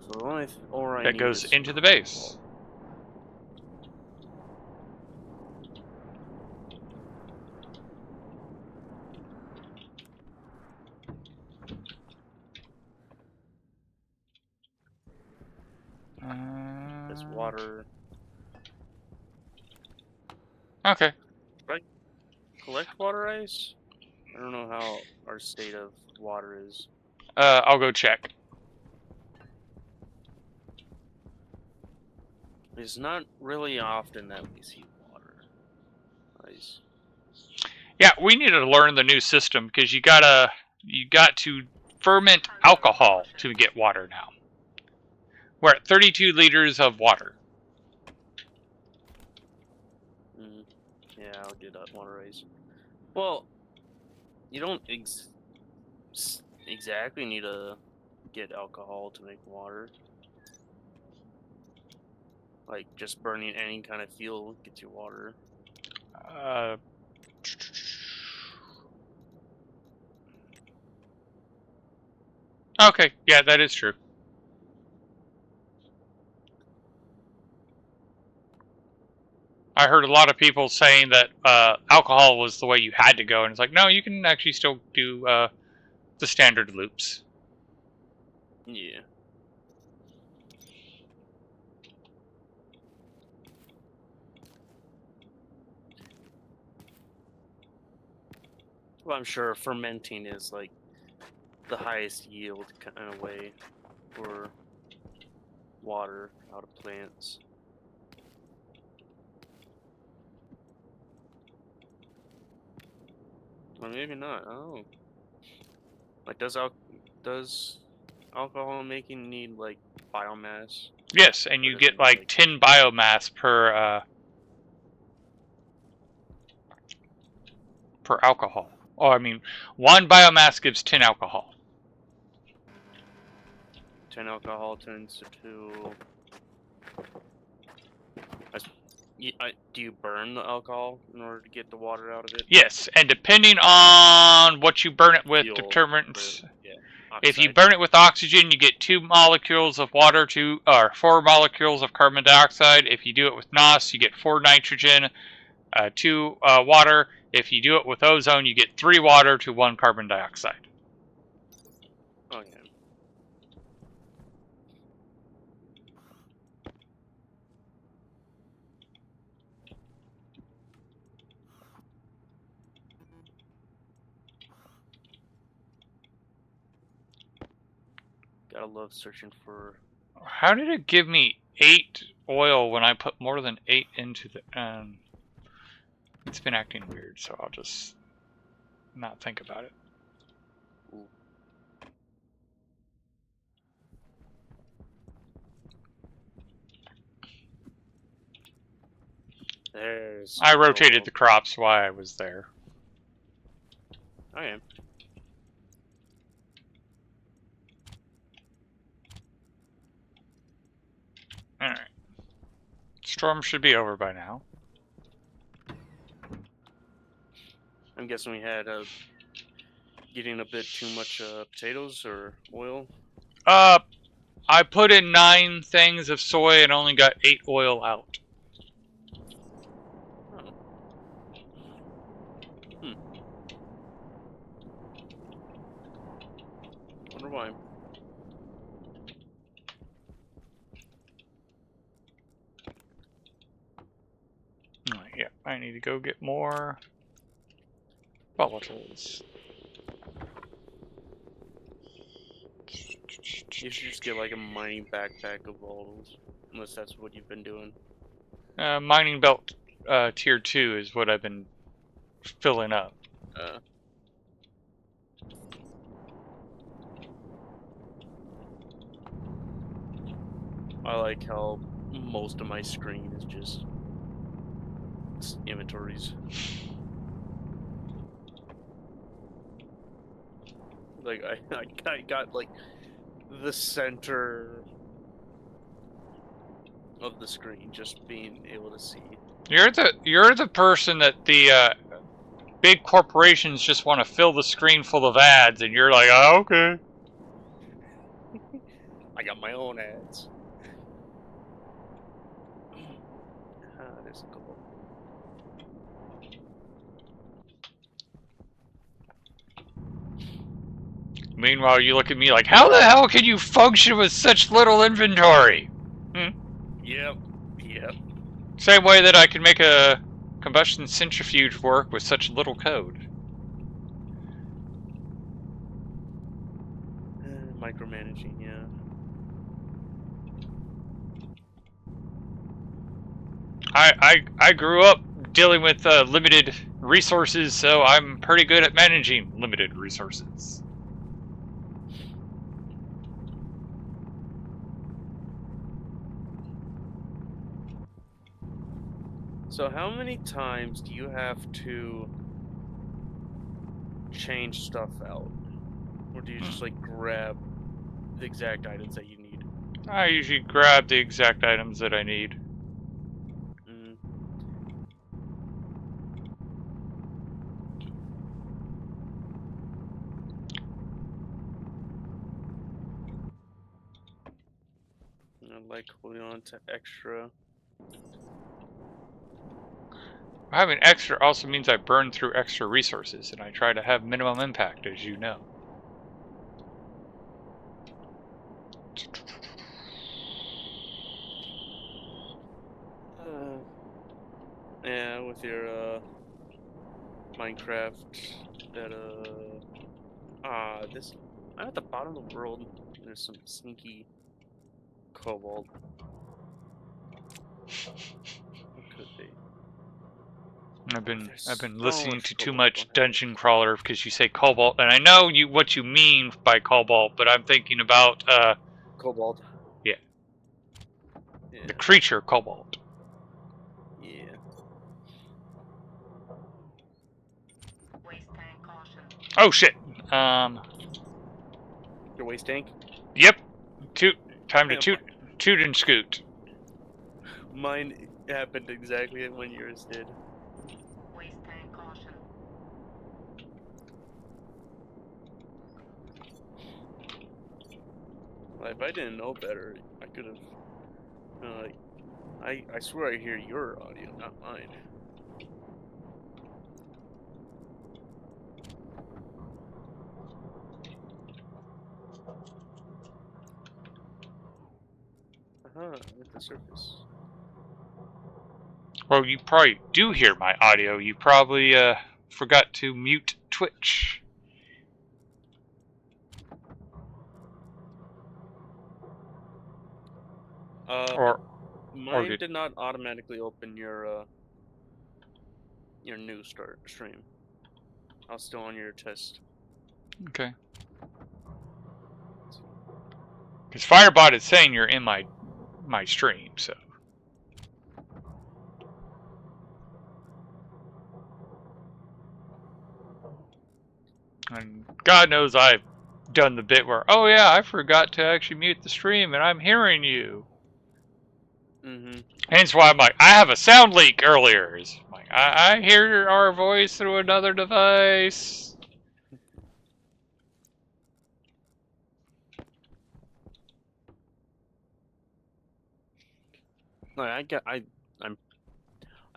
[SPEAKER 2] So the only ore I
[SPEAKER 1] That
[SPEAKER 2] need
[SPEAKER 1] goes
[SPEAKER 2] is
[SPEAKER 1] into the base.
[SPEAKER 2] There's water.
[SPEAKER 1] Okay.
[SPEAKER 2] Right? Collect water ice? I don't know how our state of water is.
[SPEAKER 1] I'll go check.
[SPEAKER 2] It's not really often that we see water ice.
[SPEAKER 1] Yeah, we need to learn the new system because you got to ferment alcohol to get water now. We're at 32 liters of water.
[SPEAKER 2] Yeah, I'll get that water ice. Well, you don't exactly need to get alcohol to make water. Like, just burning any kind of fuel gets you water.
[SPEAKER 1] Okay, yeah, that is true. I heard a lot of people saying that alcohol was the way you had to go, and it's like, no, you can actually still do the standard loops.
[SPEAKER 2] Yeah. Well, I'm sure fermenting is like the highest yield kind of way for water out of plants. Or maybe not. Oh, like does alcohol making need like biomass?
[SPEAKER 1] Yes, and
[SPEAKER 2] Or
[SPEAKER 1] you
[SPEAKER 2] does it
[SPEAKER 1] get
[SPEAKER 2] need
[SPEAKER 1] like 10 biomass per alcohol. Oh, I mean, 1 biomass gives 10 alcohol.
[SPEAKER 2] 10 alcohol turns to 2? Do you burn the alcohol in order to get the water out of it?
[SPEAKER 1] Yes, and depending on what you burn it with
[SPEAKER 2] Fuel,
[SPEAKER 1] determines.
[SPEAKER 2] yeah,
[SPEAKER 1] If you
[SPEAKER 2] oxide.
[SPEAKER 1] burn it with oxygen, you get 2 molecules of water, or 4 molecules of carbon dioxide. If you do it with NOS, you get 4 nitrogen, 2 water. If you do it with ozone, you get 3 water to 1 carbon dioxide.
[SPEAKER 2] Oh yeah. Gotta love searching for.
[SPEAKER 1] How did it give me 8 oil when I put more than 8 into the... it's been acting weird, so I'll just not think about it.
[SPEAKER 2] Ooh. There's.
[SPEAKER 1] I rotated
[SPEAKER 2] oil.
[SPEAKER 1] the crops while I was there.
[SPEAKER 2] Oh yeah.
[SPEAKER 1] Alright. Storm should be over by now.
[SPEAKER 2] I'm guessing we had getting a bit too much potatoes or oil.
[SPEAKER 1] I put in 9 things of soy and only got 8 oil out.
[SPEAKER 2] Oh. Wonder why.
[SPEAKER 1] Yeah, I need to go get more volatiles.
[SPEAKER 2] You should just get like a mining backpack of volatiles, unless that's what you've been doing.
[SPEAKER 1] Mining belt tier 2 is what I've been filling up.
[SPEAKER 2] I like how most of my screen is just inventories. Like I got like the center of the screen just being able to see.
[SPEAKER 1] You're the person that the big corporations just want to fill the screen full of ads, and you're like, oh, okay.
[SPEAKER 2] I got my own ads. There's a couple.
[SPEAKER 1] Meanwhile, you look at me like, how the hell can you function with such little inventory?
[SPEAKER 2] Yep.
[SPEAKER 1] Same way that I can make a combustion centrifuge work with such little code.
[SPEAKER 2] Micromanaging, yeah.
[SPEAKER 1] I grew up dealing with limited resources, so I'm pretty good at managing limited resources.
[SPEAKER 2] So how many times do you have to change stuff out? Or do you just like grab the exact items that you need?
[SPEAKER 1] I usually grab the exact items that I need.
[SPEAKER 2] I like holding on to extra.
[SPEAKER 1] Having extra also means I burn through extra resources, and I try to have minimum impact, as you know.
[SPEAKER 2] your Minecraft that this I'm at the bottom of the world. There's some sneaky cobalt. What could it be?
[SPEAKER 1] I've been
[SPEAKER 2] So
[SPEAKER 1] listening
[SPEAKER 2] much
[SPEAKER 1] to too
[SPEAKER 2] cobalt
[SPEAKER 1] much
[SPEAKER 2] on it.
[SPEAKER 1] Dungeon Crawler because you say cobalt, and I know what you mean by cobalt, but I'm thinking about
[SPEAKER 2] Cobalt.
[SPEAKER 1] Yeah.
[SPEAKER 2] Yeah.
[SPEAKER 1] the creature cobalt.
[SPEAKER 2] Yeah.
[SPEAKER 3] Waste tank caution.
[SPEAKER 1] Oh shit.
[SPEAKER 2] Your waste tank?
[SPEAKER 1] Yep. Time to
[SPEAKER 2] Yeah,
[SPEAKER 1] toot and scoot.
[SPEAKER 2] Mine happened exactly when yours did.
[SPEAKER 3] Waste tank caution.
[SPEAKER 2] Like, if I didn't know better, I could have. I swear I hear your audio, not mine. At the surface.
[SPEAKER 1] Well, you probably do hear my audio. You probably forgot to mute Twitch. Or
[SPEAKER 2] Mine did not automatically open your new stream. I was still on your test.
[SPEAKER 1] okay. Because Firebot is saying you're in my stream, so. And God knows I've done the bit where, oh yeah, I forgot to actually mute the stream and I'm hearing you.
[SPEAKER 2] Mm-hmm.
[SPEAKER 1] Hence why I'm like, I have a sound leak earlier. It's like, I hear our voice through another device.
[SPEAKER 2] Like I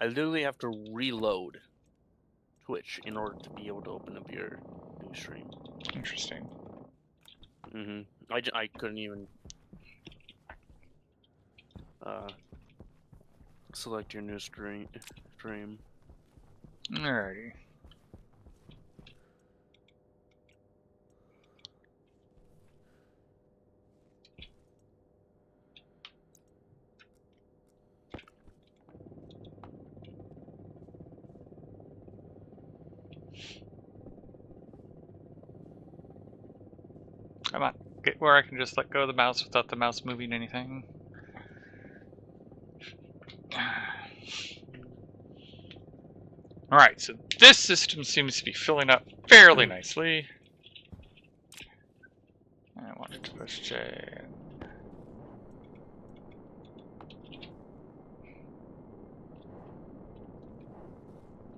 [SPEAKER 2] literally have to reload Twitch in order to be able to open up your new stream.
[SPEAKER 1] Interesting.
[SPEAKER 2] Mm-hmm. I couldn't even select your new stream.
[SPEAKER 1] Alrighty. Come on, get where I can just let go of the mouse without the mouse moving anything. Alright, so this system seems to be filling up fairly nicely. I want to question.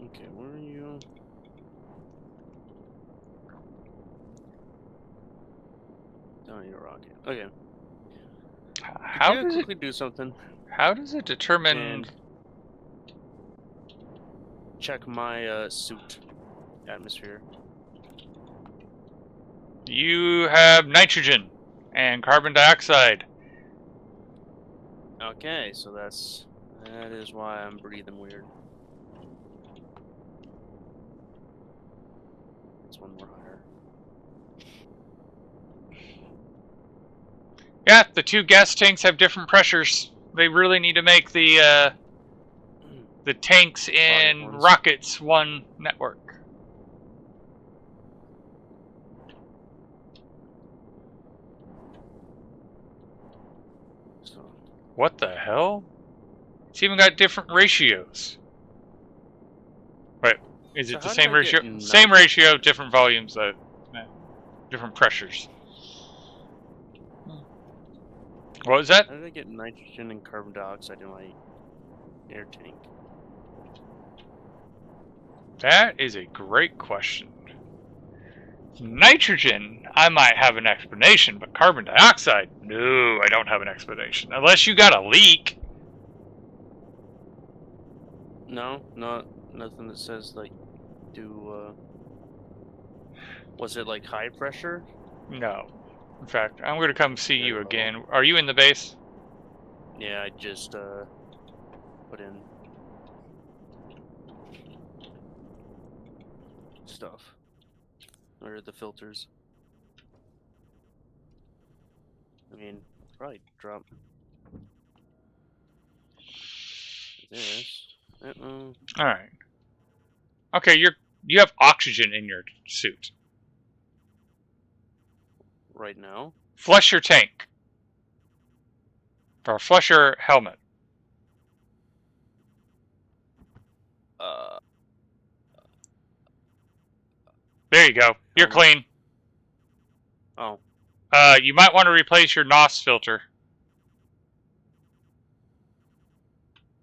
[SPEAKER 2] Okay, where are you? Oh, you're rocket. Okay.
[SPEAKER 1] How
[SPEAKER 2] Could you quickly do something?
[SPEAKER 1] How does it determine?
[SPEAKER 2] And check my suit atmosphere.
[SPEAKER 1] You have nitrogen and carbon dioxide.
[SPEAKER 2] Okay, so that is why I'm breathing weird. It's one more higher.
[SPEAKER 1] Yeah, the two gas tanks have different pressures. They really need to make the tanks in rockets one network.
[SPEAKER 2] So.
[SPEAKER 1] What the hell? It's even got different ratios. Wait, is it the same ratio? Same ratio, different volumes, different pressures. What was that?
[SPEAKER 2] How did I get nitrogen and carbon dioxide in my air tank?
[SPEAKER 1] That is a great question. Nitrogen, I might have an explanation, but carbon dioxide, no, I don't have an explanation. Unless you got a leak.
[SPEAKER 2] No, nothing that says like was it like high pressure?
[SPEAKER 1] No. In fact, I'm gonna come see you again. Are you in the base?
[SPEAKER 2] Yeah, I just put in. stuff. Or the filters. I mean, probably drop this.
[SPEAKER 1] All right. Okay, you have oxygen in your suit.
[SPEAKER 2] Right now.
[SPEAKER 1] Flush your tank. Or flush your helmet.
[SPEAKER 2] Uh,
[SPEAKER 1] There you go. You're
[SPEAKER 2] Helmet.
[SPEAKER 1] clean.
[SPEAKER 2] Oh.
[SPEAKER 1] You might want to replace your NOS filter.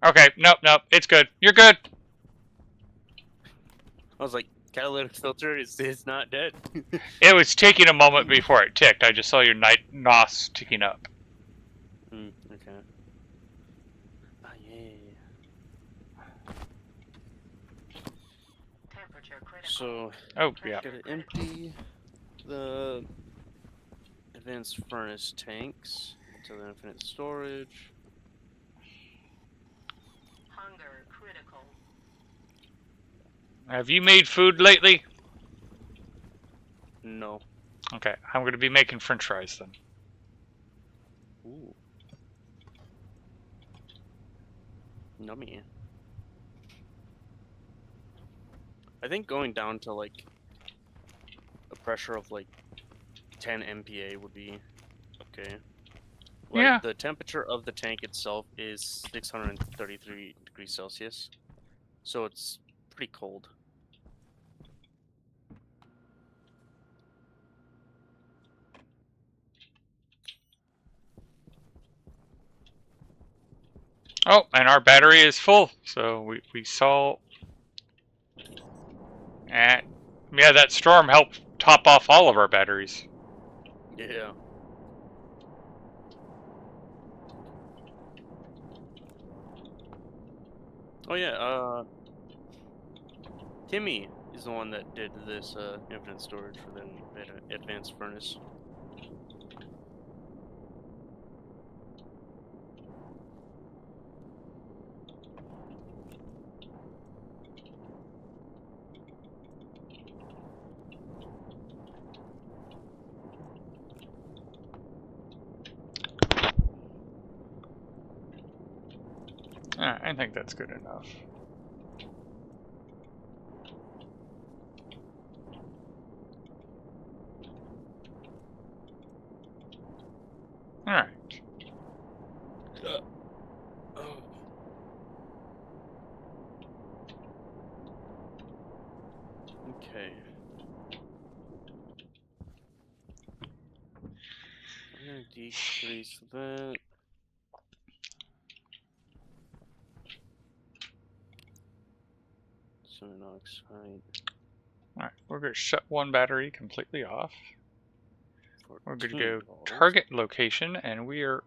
[SPEAKER 1] Okay, nope, it's good. You're good.
[SPEAKER 2] I was like, catalytic filter is not dead.
[SPEAKER 1] It was taking a moment before it ticked. I just saw your NOS ticking up.
[SPEAKER 2] Okay. Ah, yeah.
[SPEAKER 3] Temperature critical.
[SPEAKER 2] So,
[SPEAKER 1] Oh, yeah.
[SPEAKER 2] gotta empty the advanced furnace tanks to the infinite storage.
[SPEAKER 3] Hunger critical.
[SPEAKER 1] Have you made food lately?
[SPEAKER 2] No.
[SPEAKER 1] Okay, I'm going to be making french fries then.
[SPEAKER 2] Ooh. Yummy. I think going down to like a pressure of like 10 MPa would be okay. Like
[SPEAKER 1] Yeah.
[SPEAKER 2] the temperature of the tank itself is 633 degrees Celsius. So it's pretty cold.
[SPEAKER 1] Oh, and our battery is full. So we saw... And yeah, that storm helped top off all of our batteries.
[SPEAKER 2] Yeah. Oh yeah, Timmy is the one that did this infinite storage for the advanced furnace.
[SPEAKER 1] I think that's good enough. Alright.
[SPEAKER 2] Okay. I'm gonna decrease that. Cyanide oxide.
[SPEAKER 1] Alright, we're going to shut one battery completely off. We're going to go
[SPEAKER 2] $14.
[SPEAKER 1] target location, and we are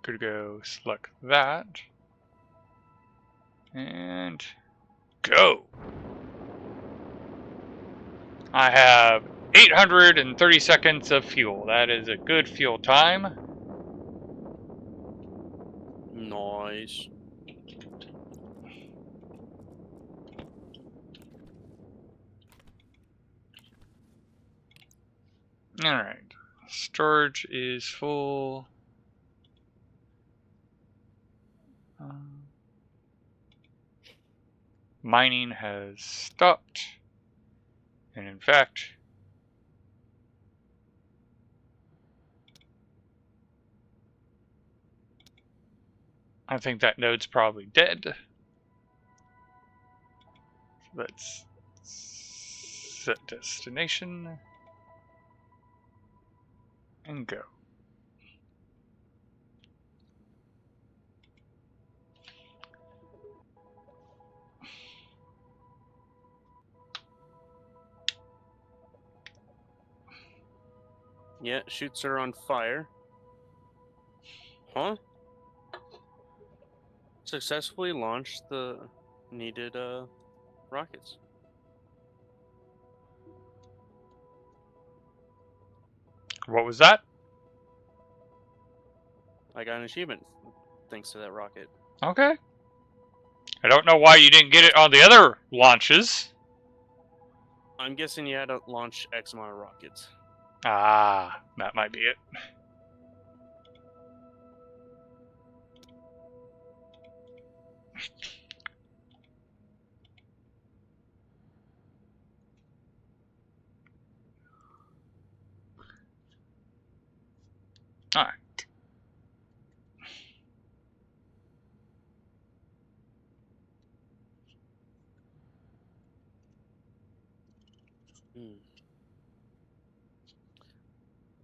[SPEAKER 1] going to go select that. And go! I have 830 seconds of fuel. That is a good fuel time.
[SPEAKER 2] Nice.
[SPEAKER 1] Alright. Storage is full. Mining has stopped. And in fact, I think that node's probably dead. Let's set destination and go.
[SPEAKER 2] Yeah, chutes are on fire. Huh? Successfully launched the needed rockets.
[SPEAKER 1] What was that?
[SPEAKER 2] I got an achievement thanks to that rocket.
[SPEAKER 1] Okay. I don't know why you didn't get it on the other launches.
[SPEAKER 2] I'm guessing you had to launch X amount of rockets.
[SPEAKER 1] Ah, that might be it. Alright.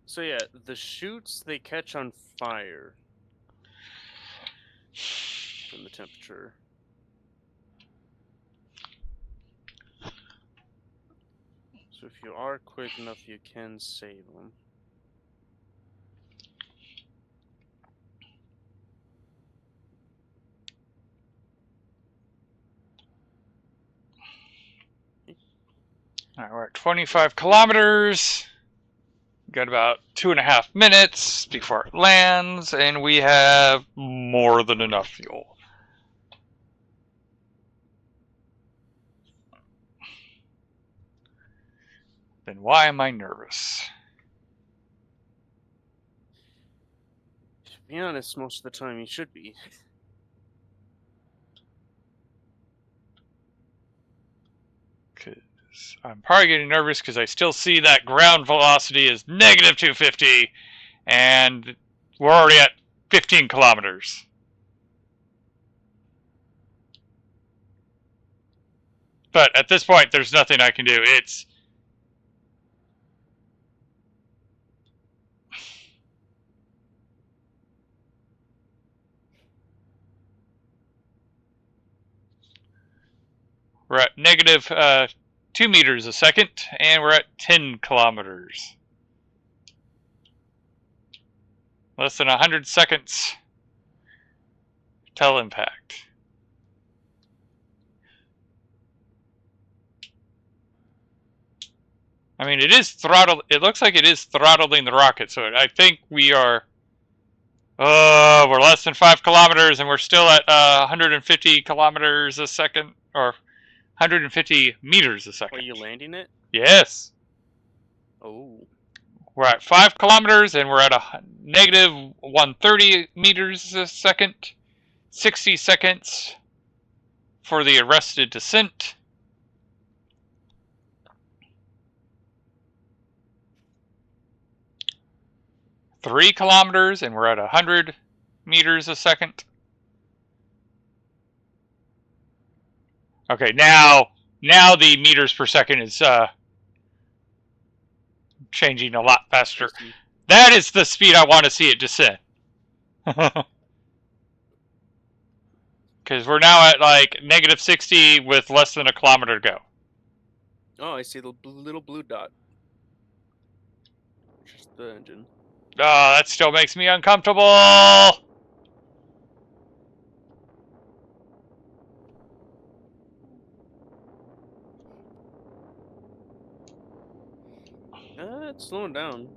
[SPEAKER 2] So yeah, the chutes they catch on fire from the temperature. So if you are quick enough, you can save them.
[SPEAKER 1] Alright, we're at 25 kilometers. Got about 2.5 minutes before it lands, and we have more than enough fuel. Then why am I nervous?
[SPEAKER 2] To be honest, most of the time you should be.
[SPEAKER 1] Because I'm probably getting nervous because I still see that ground velocity is negative 250, and we're already at 15 kilometers. But at this point, there's nothing I can do. We're at negative 2 meters a second, and we're at 10 kilometers. Less than 100 seconds till impact. I mean, it is throttled. It looks like it is throttling the rocket, so I think we are. We're less than 5 kilometers, and we're still at 150 kilometers a second, or 150 meters a second.
[SPEAKER 2] Are you landing it?
[SPEAKER 1] Yes.
[SPEAKER 2] Oh.
[SPEAKER 1] We're at 5 kilometers, and we're at a negative 130 meters a second. 60 seconds for the arrested descent. Three kilometers, and we're at 100 meters a second. Okay, now the meters per second is changing a lot faster. That is the speed I want to see it descend. Because we're now at like negative 60 with less than a kilometer to go.
[SPEAKER 2] Oh, I see the little blue dot. Just the engine.
[SPEAKER 1] Oh, that still makes me uncomfortable.
[SPEAKER 2] It's slowing down,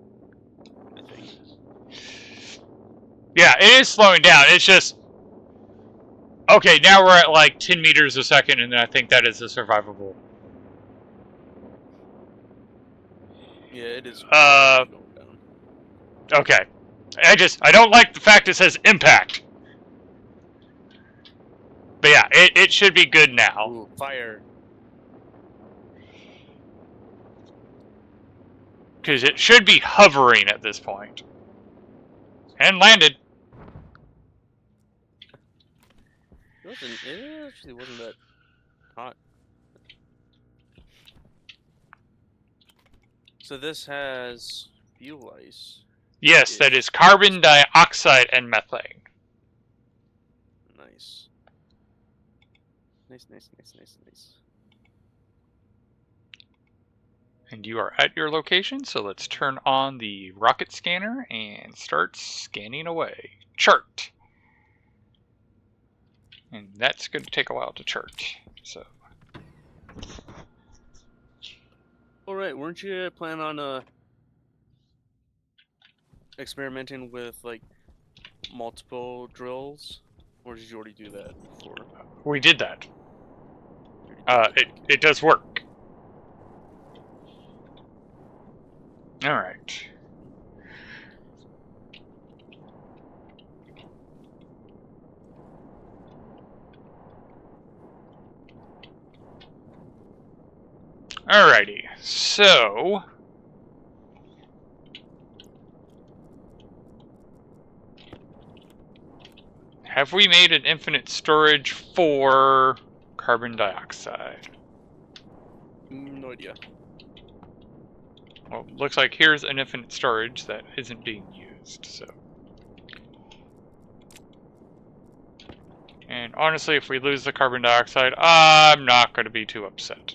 [SPEAKER 2] I think.
[SPEAKER 1] Yeah, it is slowing down. It's just... Okay, now we're at like 10 meters a second, and I think that is a survivable.
[SPEAKER 2] Yeah, it is going down.
[SPEAKER 1] Okay. I don't like the fact it says impact. But yeah, it should be good now.
[SPEAKER 2] Ooh, fire.
[SPEAKER 1] Because it should be hovering at this point. And landed.
[SPEAKER 2] It actually wasn't that hot. So this has fuel ice.
[SPEAKER 1] Yes, that is carbon dioxide and methane.
[SPEAKER 2] Nice. Nice.
[SPEAKER 1] And you are at your location, so let's turn on the rocket scanner and start scanning away. Chart. And that's going to take a while to chart. So.
[SPEAKER 2] Alright, weren't you planning on experimenting with like multiple drills? Or did you already do that before?
[SPEAKER 1] We did that. It does work. All right. Alrighty, so have we made an infinite storage for carbon dioxide?
[SPEAKER 2] No idea.
[SPEAKER 1] Well, looks like here's an infinite storage that isn't being used, so. And honestly, if we lose the carbon dioxide, I'm not going to be too upset.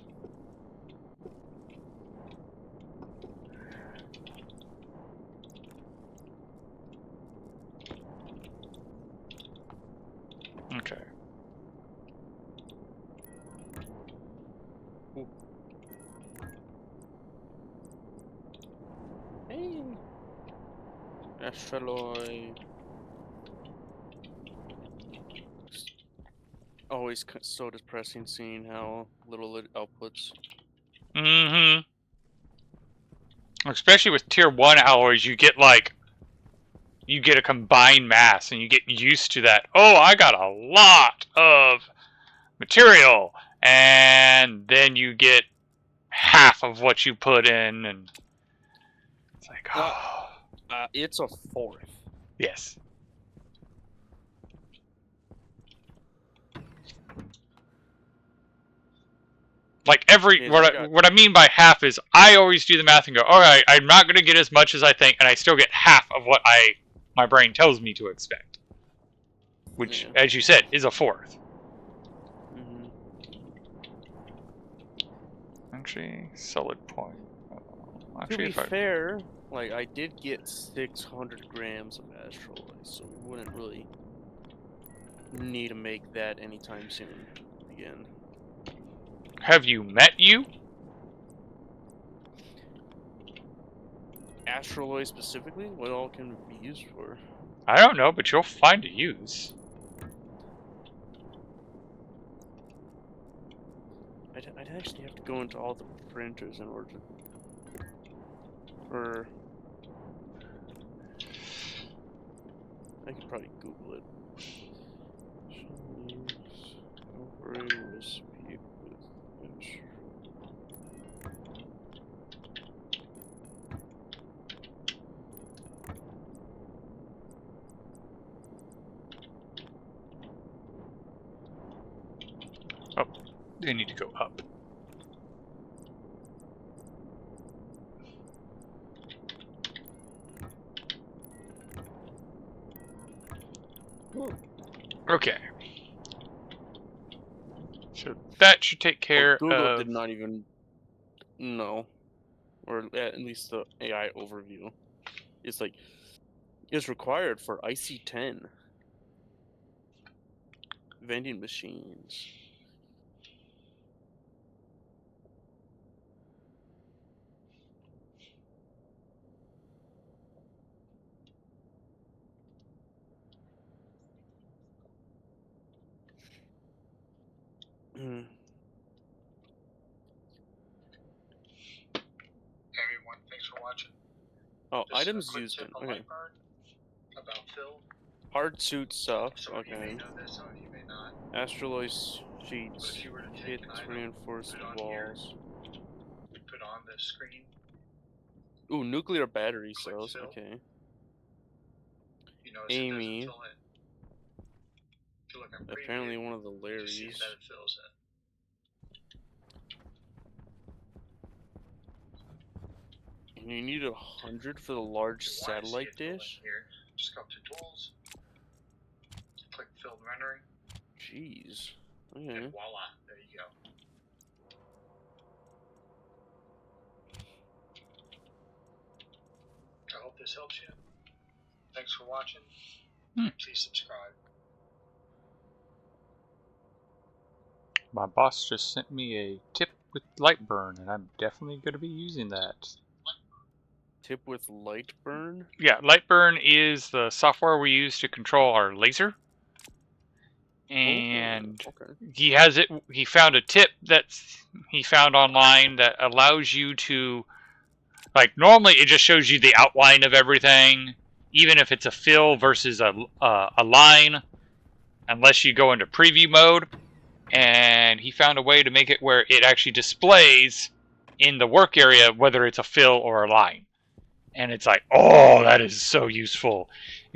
[SPEAKER 1] Okay.
[SPEAKER 2] Hey. Astraloy. Always so depressing seeing how little it outputs.
[SPEAKER 1] Mm-hmm. Especially with tier 1 alloys, you get like, you get a combined mass and you get used to that. Oh, I got a lot of material, and then you get half of what you put in, and it's like, oh.
[SPEAKER 2] It's a fourth.
[SPEAKER 1] Yes. Like what I mean by half is I always do the math and go, all right, I'm not going to get as much as I think, and I still get half of what my brain tells me to expect, which, as you said, is a fourth.
[SPEAKER 2] Mm-hmm.
[SPEAKER 1] Actually, solid point.
[SPEAKER 2] Actually, to be fair, like I did get 600 grams of astraloy, so we wouldn't really need to make that anytime soon again.
[SPEAKER 1] Have you met you?
[SPEAKER 2] Astraloy specifically? What all can it be used for?
[SPEAKER 1] I don't know, but you'll find a use.
[SPEAKER 2] I'd actually have to go into all the printers in order to... Or... I could probably Google it. Over a recipe with...
[SPEAKER 1] Oh, they need to go up. Okay. So that should take care
[SPEAKER 2] Google
[SPEAKER 1] of...
[SPEAKER 2] did not even know. Or at least the AI overview. It's like, is required for IC10 vending machines.
[SPEAKER 1] Everyone, thanks for watching.
[SPEAKER 2] Oh, just items used in. Okay.
[SPEAKER 1] About Phil.
[SPEAKER 2] Hard suit stuff.
[SPEAKER 1] Some of you may
[SPEAKER 2] Okay.
[SPEAKER 1] know this, some of you may not.
[SPEAKER 2] Astraloy sheets.
[SPEAKER 1] If you were to take
[SPEAKER 2] Hits
[SPEAKER 1] an item,
[SPEAKER 2] reinforced
[SPEAKER 1] put on
[SPEAKER 2] walls.
[SPEAKER 1] We put on the screen.
[SPEAKER 2] Ooh, nuclear battery cells. Okay.
[SPEAKER 1] You notice
[SPEAKER 2] Amy.
[SPEAKER 1] It doesn't fill in. If you look at
[SPEAKER 2] Apparently
[SPEAKER 1] preview,
[SPEAKER 2] one of the Larrys.
[SPEAKER 1] you see that it fills in.
[SPEAKER 2] And you need 100 for the large satellite dish?
[SPEAKER 1] Here, just go up to tools. Click filled rendering.
[SPEAKER 2] Jeez. Okay.
[SPEAKER 1] And voila, there you go. I hope this helps you. Thanks for watching. Please subscribe. My boss just sent me a tip with Lightburn, and I'm definitely going to be using that.
[SPEAKER 2] Tip with Lightburn?
[SPEAKER 1] Yeah, Lightburn is the software we use to control our laser. and
[SPEAKER 2] Okay.
[SPEAKER 1] he found a tip he found online that allows you to, like, normally it just shows you the outline of everything, even if it's a fill versus a line, unless you go into preview mode. And he found a way to make it where it actually displays in the work area whether it's a fill or a line. And it's like, oh, that is so useful,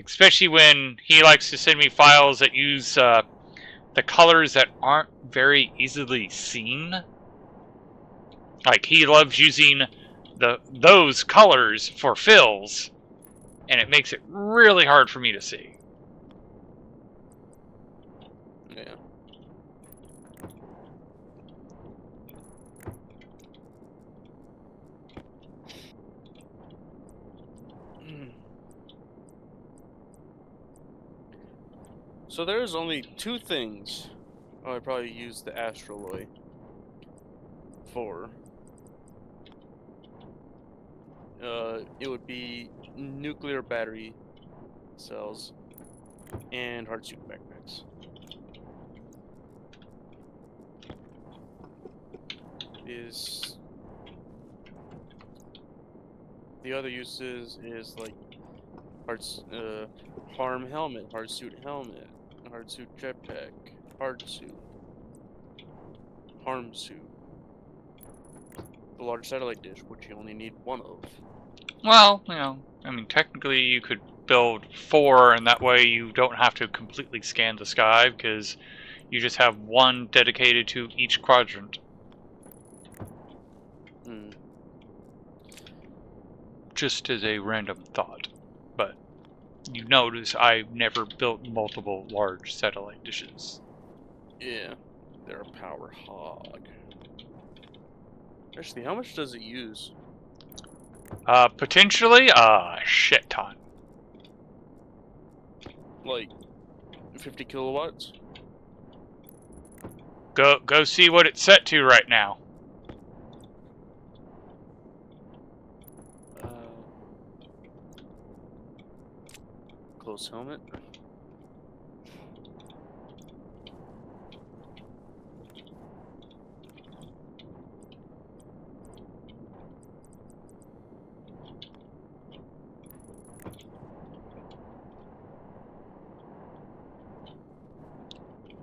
[SPEAKER 1] especially when he likes to send me files that use the colors that aren't very easily seen. Like, he loves using those colors for fills, and it makes it really hard for me to see.
[SPEAKER 2] Yeah. So there's only two things I probably use the astroloy for. It would be nuclear battery cells and hard suit backpacks. Is the other uses is like harm helmet, hard suit jetpack, hard suit, harm suit, the large satellite dish, which you only need one of.
[SPEAKER 1] Well, I mean, technically you could build 4, and that way you don't have to completely scan the sky, because you just have one dedicated to each quadrant.
[SPEAKER 2] Hmm.
[SPEAKER 1] Just as a random thought. But you notice I've never built multiple large satellite dishes.
[SPEAKER 2] Yeah, they're a power hog. Actually, how much does it use?
[SPEAKER 1] Potentially a shit ton.
[SPEAKER 2] Like 50 kilowatts?
[SPEAKER 1] Go see what it's set to right now.
[SPEAKER 2] Close helmet.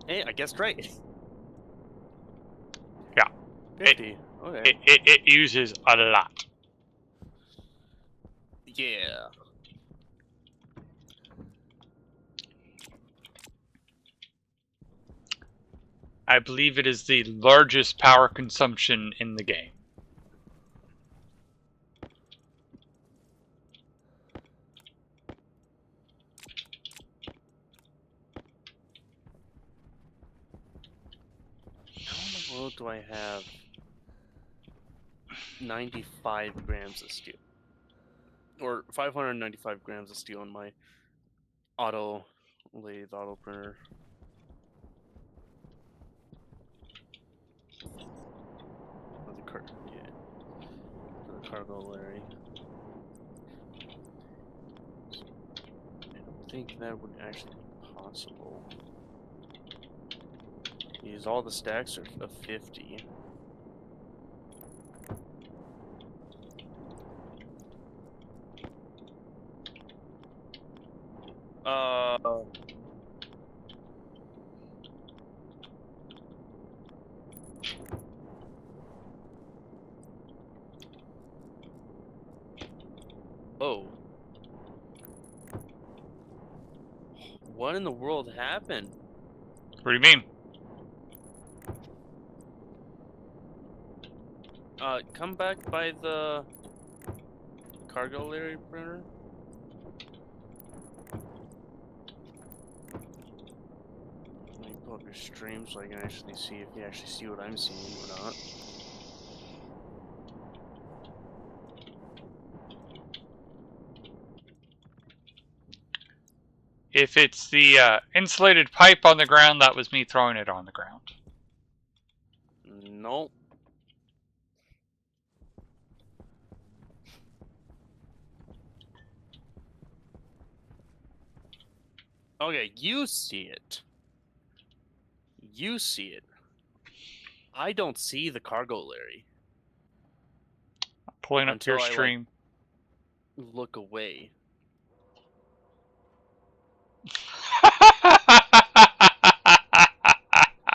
[SPEAKER 2] Hey, I guessed right.
[SPEAKER 1] Yeah.
[SPEAKER 2] 50. Okay.
[SPEAKER 1] It uses a lot.
[SPEAKER 2] Yeah.
[SPEAKER 1] I believe it is the largest power consumption in the game.
[SPEAKER 2] How in the world do I have 95 grams of steel? Or 595 grams of steel in my auto lathe auto printer. Oh, yeah. The cargo Larry. I don't think that would actually be possible. Because all the stacks are of 50. Oh. What in the world happened?
[SPEAKER 1] What do you mean?
[SPEAKER 2] Come back by the cargo Larry printer. Let me pull up your stream so I can actually see if you actually see what I'm seeing or not.
[SPEAKER 1] If it's the insulated pipe on the ground, that was me throwing it on the ground.
[SPEAKER 2] Nope. Okay, you see it. you see it. I don't see the cargo Larry
[SPEAKER 1] Pulling up your
[SPEAKER 2] until I
[SPEAKER 1] stream.
[SPEAKER 2] look away.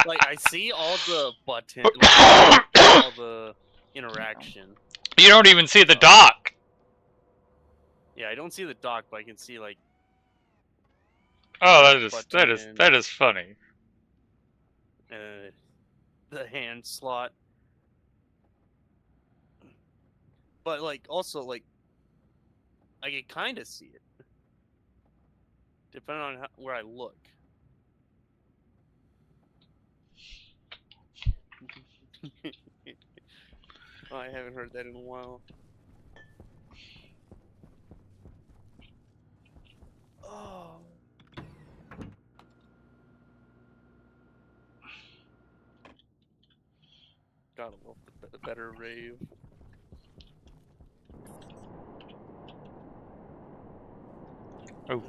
[SPEAKER 2] Like I see all the button, all the interaction.
[SPEAKER 1] You don't even see the dock.
[SPEAKER 2] Yeah, I don't see the dock, but I can see like.
[SPEAKER 1] Oh,
[SPEAKER 2] the
[SPEAKER 1] that
[SPEAKER 2] button,
[SPEAKER 1] is funny.
[SPEAKER 2] the hand slot. But like also like I can kind of see it depending on where I look. Oh, I haven't heard that in a while. Oh. Gotta love the better rave.
[SPEAKER 1] Oh.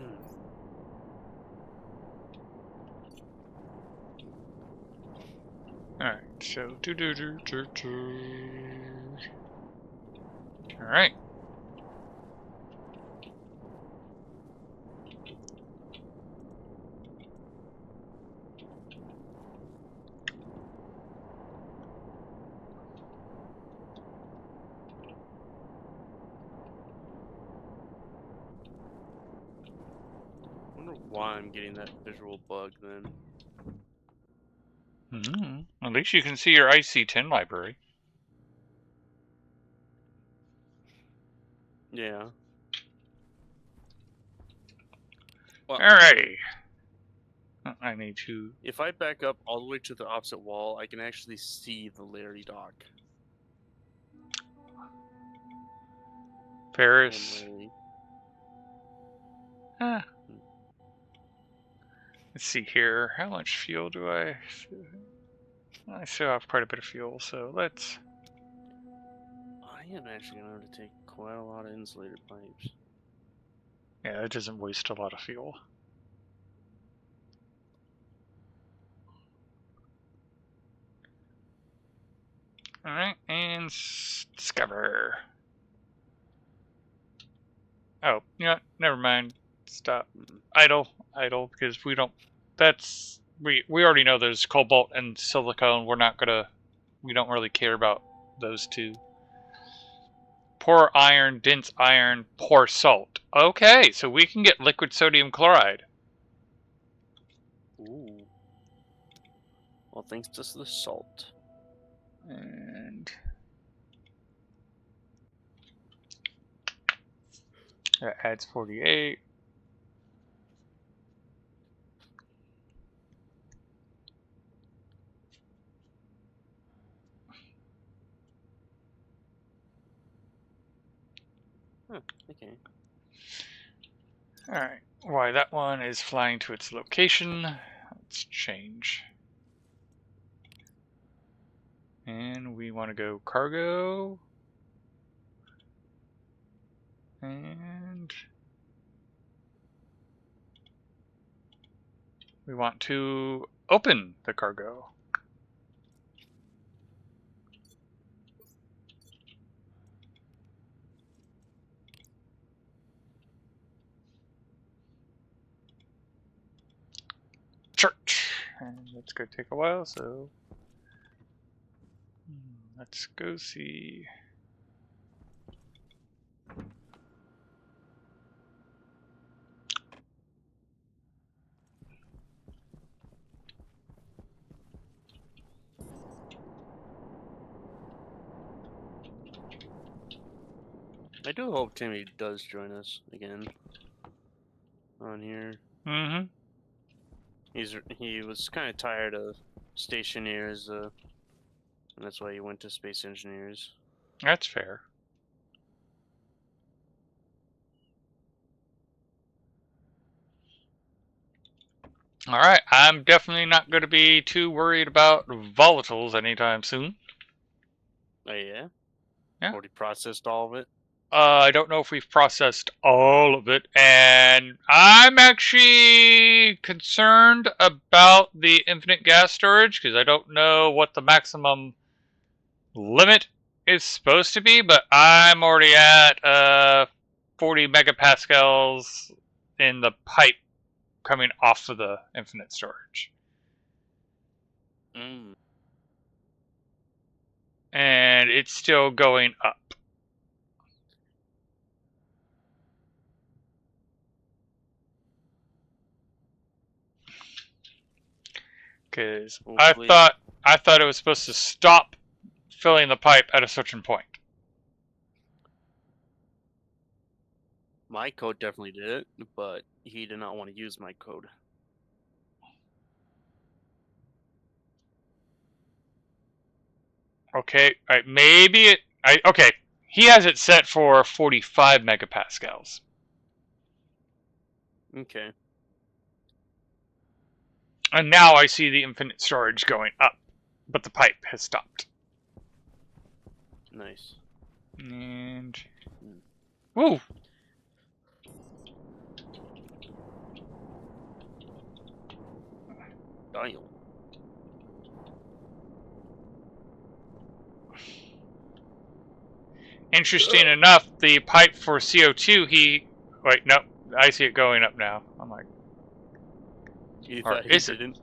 [SPEAKER 1] Alright, so Alright.
[SPEAKER 2] I wonder why I'm getting that visual bug then.
[SPEAKER 1] At least you can see your IC10 library.
[SPEAKER 2] Yeah. Well,
[SPEAKER 1] Alrighty. I need to.
[SPEAKER 2] if I back up all the way to the opposite wall, I can actually see the Larry dock.
[SPEAKER 1] Paris. Let's see here. How much fuel do I? I still have quite a bit of fuel, so let's.
[SPEAKER 2] I am actually going to have to take quite a lot of insulated pipes.
[SPEAKER 1] Yeah, it doesn't waste a lot of fuel. Alright, and discover. Oh, you know what? Never mind. Stop. Idle, because we don't. That's we already know there's cobalt and silicone. We don't really care about those two. Pour iron, dense iron, pour salt. Okay, so we can get liquid sodium chloride.
[SPEAKER 2] Ooh. Well, thanks to the salt.
[SPEAKER 1] And that adds 48.
[SPEAKER 2] Huh, okay.
[SPEAKER 1] Alright, why that one is flying to its location. Let's change. And we want to go cargo. And we want to open the cargo. Church. And that's going to take a while, so let's go see.
[SPEAKER 2] I do hope Timmy does join us again on here.
[SPEAKER 1] Mm-hmm.
[SPEAKER 2] He was kind of tired of Stationeers, and that's why he went to Space Engineers.
[SPEAKER 1] That's fair. Alright, I'm definitely not going to be too worried about volatiles anytime soon.
[SPEAKER 2] Oh yeah?
[SPEAKER 1] Yeah.
[SPEAKER 2] Already processed all of it?
[SPEAKER 1] I don't know if we've processed all of it, and I'm actually concerned about the infinite gas storage because I don't know what the maximum limit is supposed to be, but I'm already at 40 megapascals in the pipe coming off of the infinite storage.
[SPEAKER 2] Mm.
[SPEAKER 1] And it's still going up. Because
[SPEAKER 2] Hopefully,
[SPEAKER 1] I thought it was supposed to stop filling the pipe at a certain point.
[SPEAKER 2] my code definitely did it, but he did not want to use my code.
[SPEAKER 1] Okay, alright, maybe it okay. He has it set for 45 megapascals.
[SPEAKER 2] Okay.
[SPEAKER 1] And now I see the infinite storage going up, but the pipe has stopped.
[SPEAKER 2] Nice.
[SPEAKER 1] And woo!
[SPEAKER 2] Daniel.
[SPEAKER 1] Interesting enough, the pipe for CO2, wait, no, I see it going up now. I'm like,
[SPEAKER 2] You
[SPEAKER 1] or
[SPEAKER 2] thought he
[SPEAKER 1] is it?
[SPEAKER 2] didn't?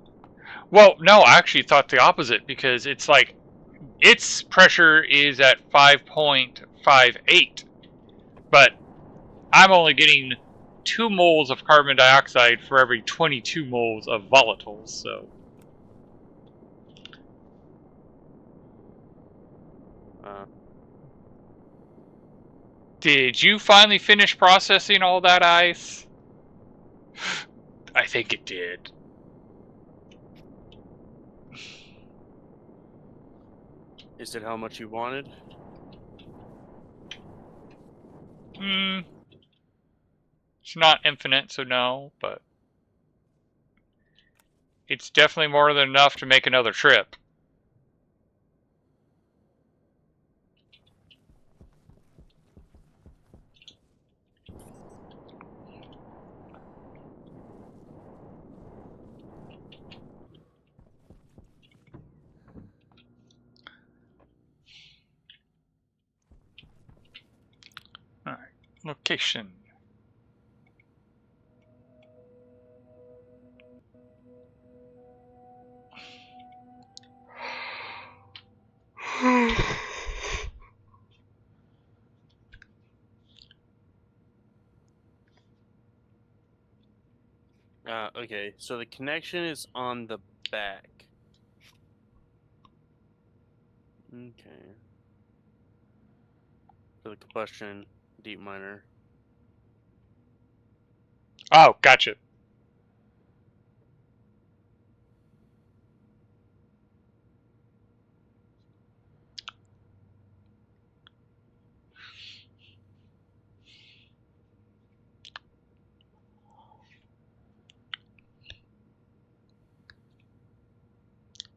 [SPEAKER 1] Well, no, I actually thought the opposite because it's like its pressure is at 5.58, but I'm only getting 2 moles of carbon dioxide for every 22 moles of volatiles, so. Did you finally finish processing all that ice? I think it did.
[SPEAKER 2] Is it how much you wanted?
[SPEAKER 1] It's not infinite, so no, but it's definitely more than enough to make another trip. Alright, location.
[SPEAKER 2] Okay, so the connection is on the back. Okay. For the combustion deep miner.
[SPEAKER 1] Oh, gotcha.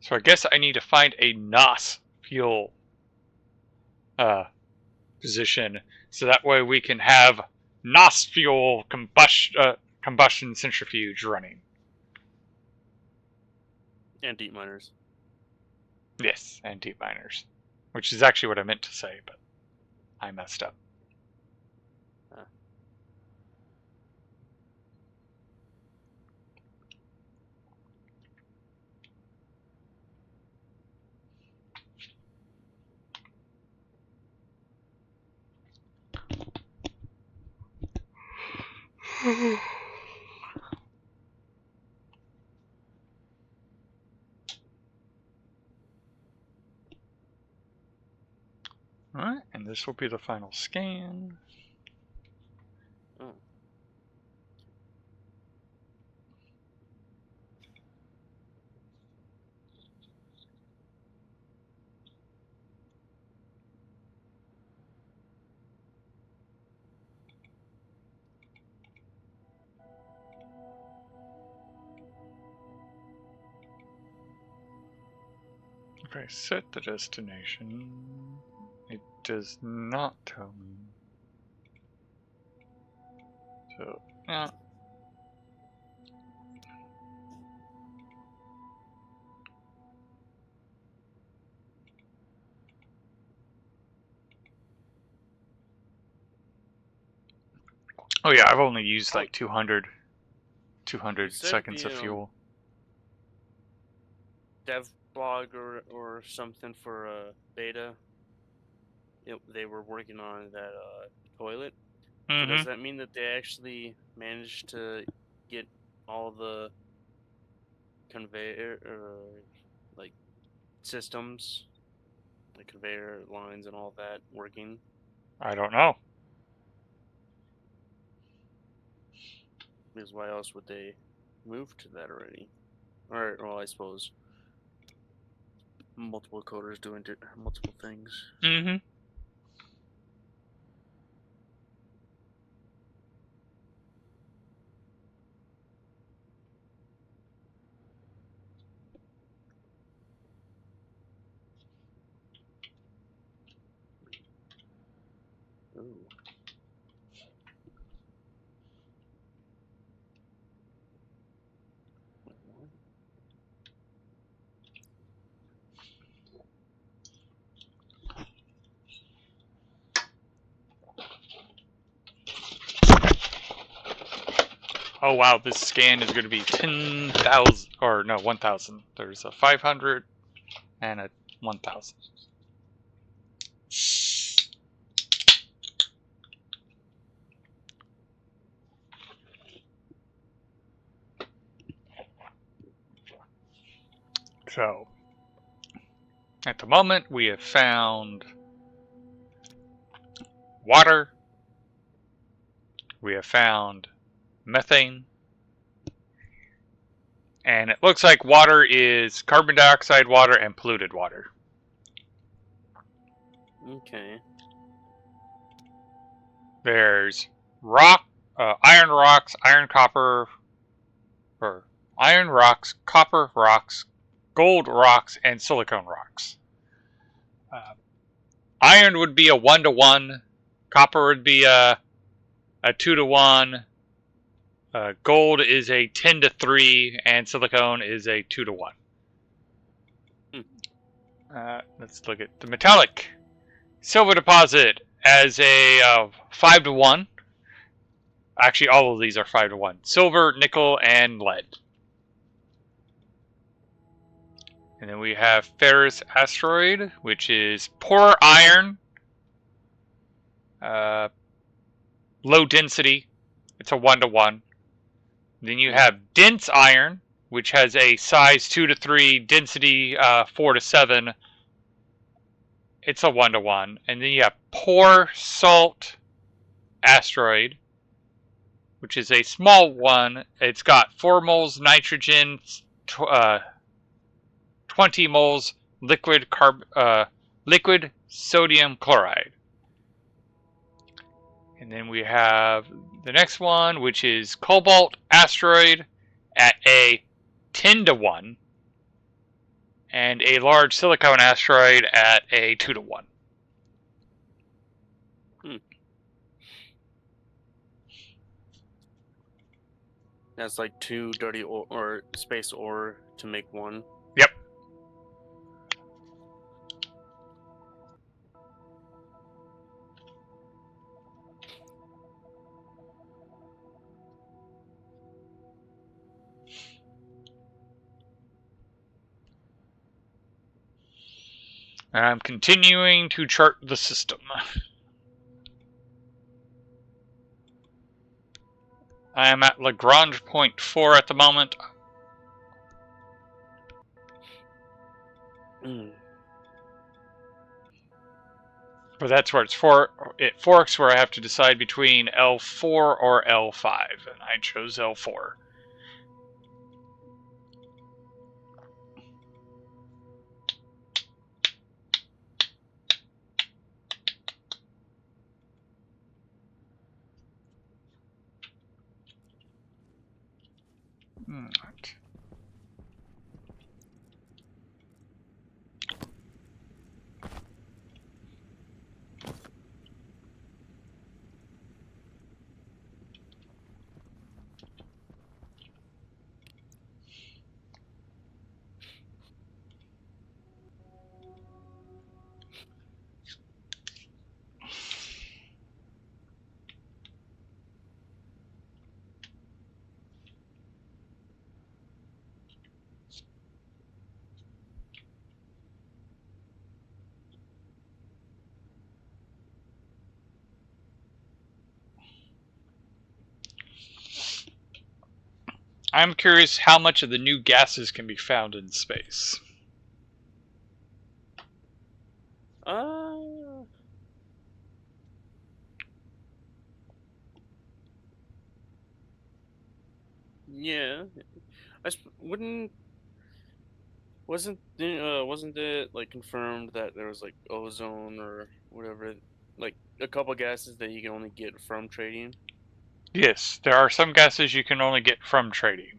[SPEAKER 1] So I guess I need to find a NOS fuel position, so that way we can have NOS fuel combustion centrifuge running.
[SPEAKER 2] And deep miners.
[SPEAKER 1] Yes, and deep miners, which is actually what I meant to say, but I messed up. Alright, and this will be the final scan.
[SPEAKER 2] Oh.
[SPEAKER 1] If I set the destination, it does not tell me. So, oh yeah, I've only used like 200
[SPEAKER 2] You said
[SPEAKER 1] seconds of
[SPEAKER 2] the
[SPEAKER 1] fuel.
[SPEAKER 2] dev blog or something for beta. They were working on that toilet. So does that mean that they actually managed to get all the conveyor like systems, the conveyor lines and all that working?
[SPEAKER 1] I don't know.
[SPEAKER 2] Because why else would they move to that already? Or well, I suppose multiple coders doing multiple things.
[SPEAKER 1] Mm-hmm.
[SPEAKER 2] Ooh.
[SPEAKER 1] Oh wow, this scan is going to be 10,000, or no, 1,000. There's a 500 and a 1,000. So, at the moment, we have found water, we have found methane, and it looks like water is carbon dioxide water and polluted water.
[SPEAKER 2] Okay.
[SPEAKER 1] There's rock, iron rocks, or iron rocks, copper rocks, gold rocks, and silicone rocks. Iron would be a 1-to-1, copper would be a 2-to-1, gold is a 10-to-3, and silicone is a 2-to-1. Let's look at the metallic. Silver deposit as a 5-to-1. Actually, all of these are 5-to-1. Silver, nickel, and lead. And then we have ferrous asteroid, which is poor iron, low density. It's a 1-to-1. Then you have dense iron, which has a size 2-to-3, density 4-to-7. It's a 1-to-1. And then you have poor salt asteroid, which is a small one. It's got 4 moles nitrogen, 20 moles liquid sodium chloride. And then we have the next one, which is cobalt asteroid at a 10-to-1, and a large silicone asteroid at a 2-to-1.
[SPEAKER 2] That's like 2 dirty or space ore to make 1.
[SPEAKER 1] Yep. And I'm continuing to chart the system. I am at Lagrange point 4 at the moment. But that's where it forks where I have to decide between L4 or L5, and I chose L4. Right. I'm curious how much of the new gases can be found in space.
[SPEAKER 2] Yeah. Wasn't it like confirmed that there was like ozone or whatever, like a couple gases that you can only get from trading?
[SPEAKER 1] Yes, there are some gases you can only get from trading.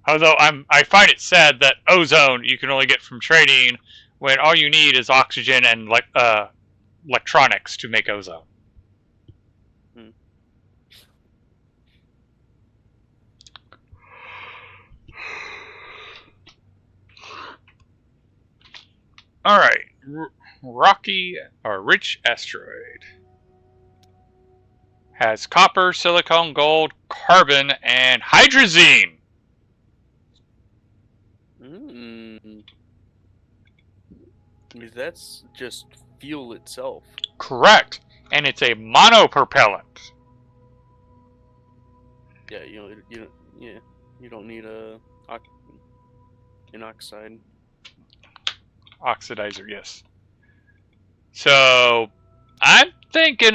[SPEAKER 1] Although I find it sad that ozone you can only get from trading when all you need is oxygen and electronics to make ozone.
[SPEAKER 2] Hmm.
[SPEAKER 1] All right, rocky or rich asteroid has copper, silicon, gold, carbon, and hydrazine.
[SPEAKER 2] Mm. That's just fuel itself.
[SPEAKER 1] Correct, and it's a monopropellant.
[SPEAKER 2] Yeah, you don't need an oxide.
[SPEAKER 1] Oxidizer, yes. So I'm thinking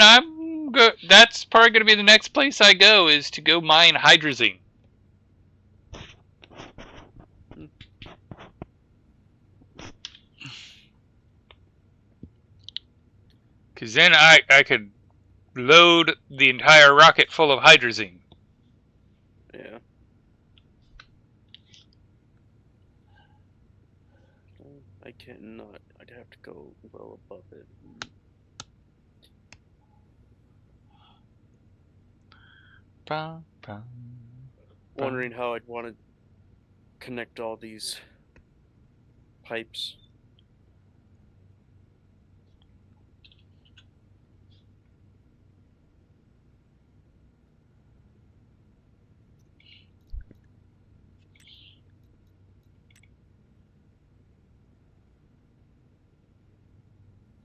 [SPEAKER 1] that's probably going to be the next place I go is to go mine hydrazine.
[SPEAKER 2] Hmm.
[SPEAKER 1] Because then I could load the entire rocket full of hydrazine.
[SPEAKER 2] Yeah. I cannot. I'd have to go well above it.
[SPEAKER 1] Bum, bum,
[SPEAKER 2] Wondering how I'd want to connect all these pipes.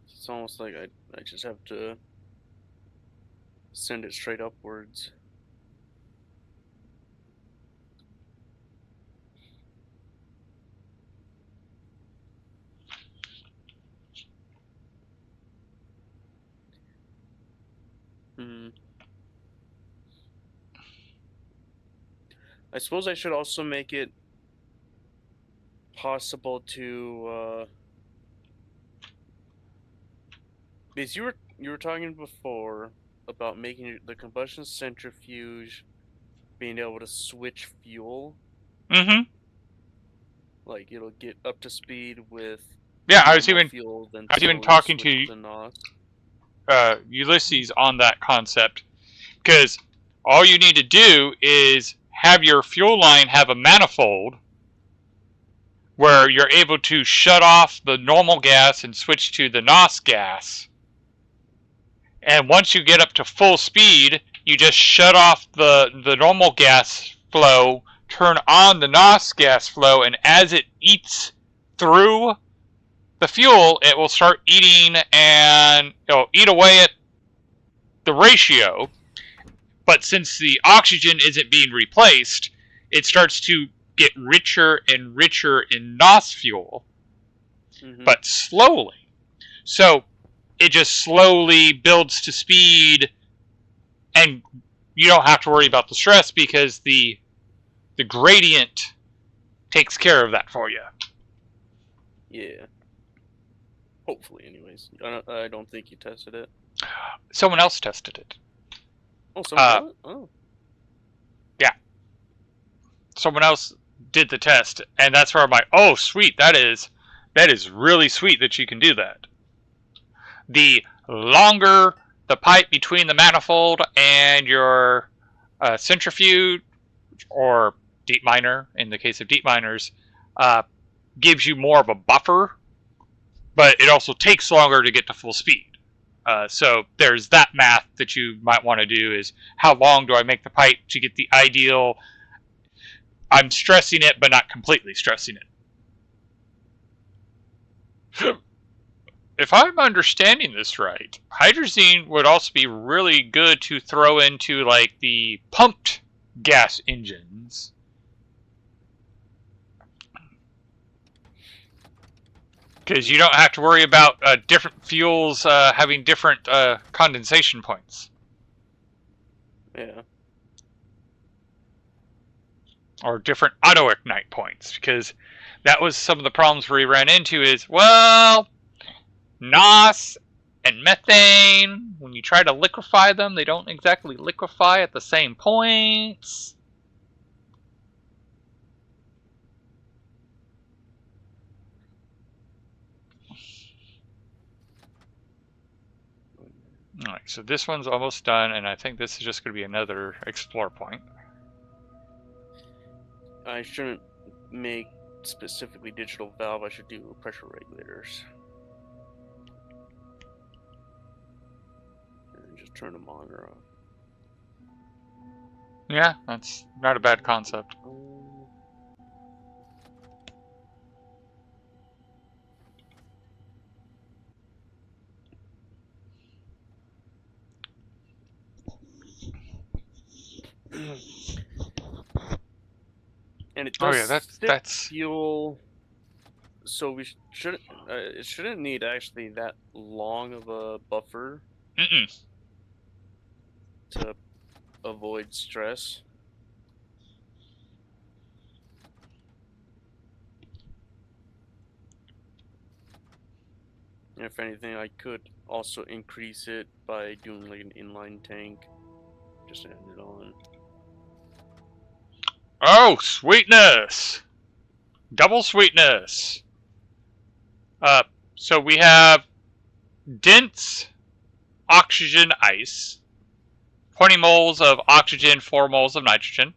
[SPEAKER 2] It's almost like I just have to send it straight upwards. Hmm. I suppose I should also make it possible to because you were talking before about making the combustion centrifuge being able to switch fuel,
[SPEAKER 1] Mm-hmm.
[SPEAKER 2] like it'll get up to speed with
[SPEAKER 1] Yeah,
[SPEAKER 2] normal fuel, then
[SPEAKER 1] I was even
[SPEAKER 2] slowly
[SPEAKER 1] talking
[SPEAKER 2] switch
[SPEAKER 1] to
[SPEAKER 2] to NOS.
[SPEAKER 1] Ulysses on that concept because all you need to do is have your fuel line have a manifold where you're able to shut off the normal gas and switch to the NOS gas. And once you get up to full speed, you just shut off the normal gas flow, turn on the NOS gas flow, and as it eats through the fuel, it will start eating and it'll eat away at the ratio. But since the oxygen isn't being replaced, it starts to get richer and richer in NOS fuel,
[SPEAKER 2] Mm-hmm.
[SPEAKER 1] but slowly. So it just slowly builds to speed, and you don't have to worry about the stress because the gradient takes care of that for you.
[SPEAKER 2] Yeah. Hopefully, anyways. I don't think you tested it.
[SPEAKER 1] Someone else tested it.
[SPEAKER 2] Oh, someone
[SPEAKER 1] Uh,
[SPEAKER 2] else? Oh.
[SPEAKER 1] yeah, someone else did the test, and that's where I'm like, oh, sweet, that is really sweet that you can do that. The longer the pipe between the manifold and your centrifuge or deep miner, in the case of deep miners, uh, gives you more of a buffer, but it also takes longer to get to full speed. So there's that math that you might want to do is how long do I make the pipe to get the ideal. I'm stressing it, but not completely stressing it. if I'm understanding this right, hydrazine would also be really good to throw into like the pumped gas engines. Because you don't have to worry about different fuels having different condensation points.
[SPEAKER 2] Yeah.
[SPEAKER 1] Or different auto-ignite points. Because that was some of the problems we ran into is, well, NOS and methane, when you try to liquefy them, they don't exactly liquefy at the same points. Alright, so this one's almost done, and I think this is just going to be another explore point.
[SPEAKER 2] I shouldn't make specifically digital valve. I should do pressure regulators. And just turn them on or off.
[SPEAKER 1] Yeah, that's not a bad concept.
[SPEAKER 2] And it
[SPEAKER 1] Oh
[SPEAKER 2] does
[SPEAKER 1] yeah, that's
[SPEAKER 2] feel. So we shouldn't. It shouldn't need actually that long of a buffer to avoid stress. And if anything, I could also increase it by doing like an inline tank. Just to end it on.
[SPEAKER 1] Oh, sweetness! Double sweetness! So we have dense oxygen ice, 20 moles of oxygen, 4 moles of nitrogen.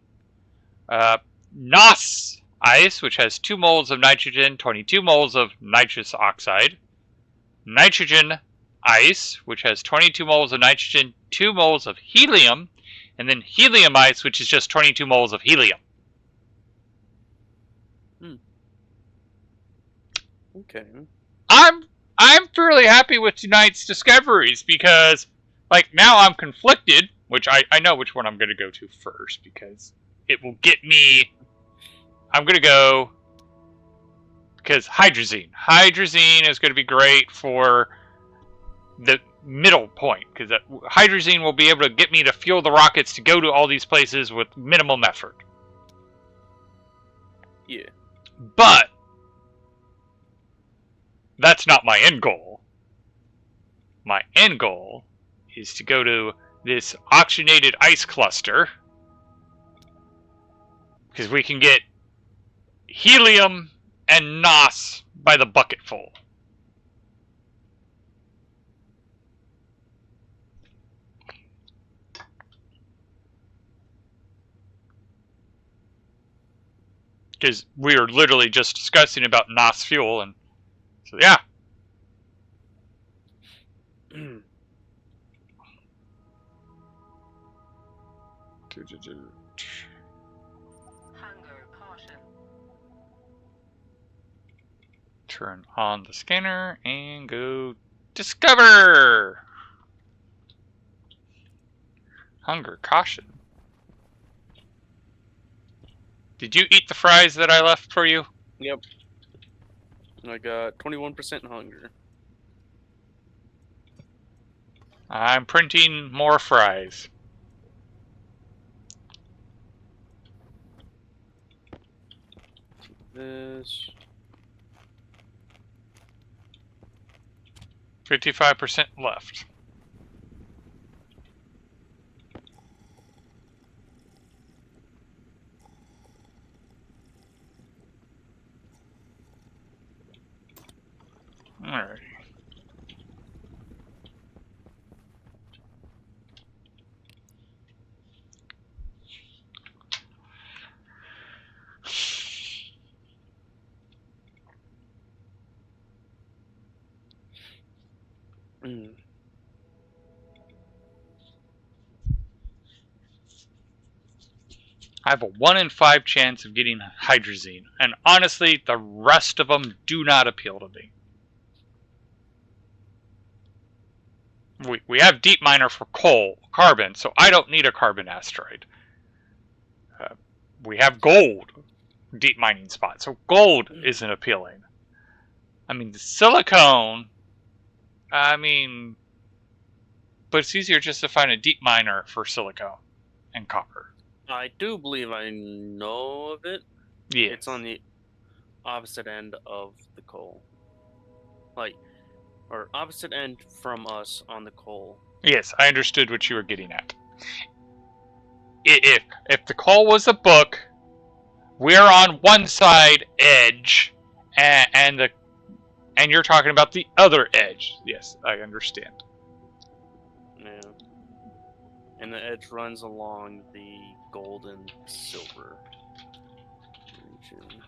[SPEAKER 1] NOS ice, which has 2 moles of nitrogen, 22 moles of nitrous oxide. Nitrogen ice, which has 22 moles of nitrogen, 2 moles of helium, and then helium ice, which is just 22 moles of helium.
[SPEAKER 2] Okay.
[SPEAKER 1] I'm fairly happy with tonight's discoveries because, like, now I'm conflicted, which I know which one I'm going to go to first because it will get me. I'm going to go because hydrazine. Hydrazine is going to be great for the middle point because hydrazine will be able to get me to fuel the rockets to go to all these places with minimum effort.
[SPEAKER 2] Yeah.
[SPEAKER 1] But that's not my end goal. My end goal is to go to this oxygenated ice cluster because we can get helium and NOS by the bucketful. Because we were literally just discussing about NOS fuel, and so yeah.
[SPEAKER 3] Hunger caution.
[SPEAKER 1] Turn on the scanner and go discover. Hunger caution. Did you eat the fries that I left for you?
[SPEAKER 2] Yep. I got 21% hunger.
[SPEAKER 1] I'm printing more fries.
[SPEAKER 2] This.
[SPEAKER 1] 55% left. Alright. I have a 1 in 5 chance of getting hydrazine, and honestly, the rest of them do not appeal to me. We have deep miner for coal, carbon, so I don't need a carbon asteroid. We have gold deep mining spot, so gold isn't appealing. I mean, the silicone, I mean, but it's easier just to find a deep miner for silicone and copper.
[SPEAKER 2] I do believe I know of it.
[SPEAKER 1] Yes.
[SPEAKER 2] It's on the opposite end of the coal. Like, or opposite end from us on the coal.
[SPEAKER 1] Yes, I understood what you were getting at. If the coal was a book, we're on one side edge, and you're talking about the other edge. Yes, I understand.
[SPEAKER 2] Yeah. And the edge runs along the gold and silver region.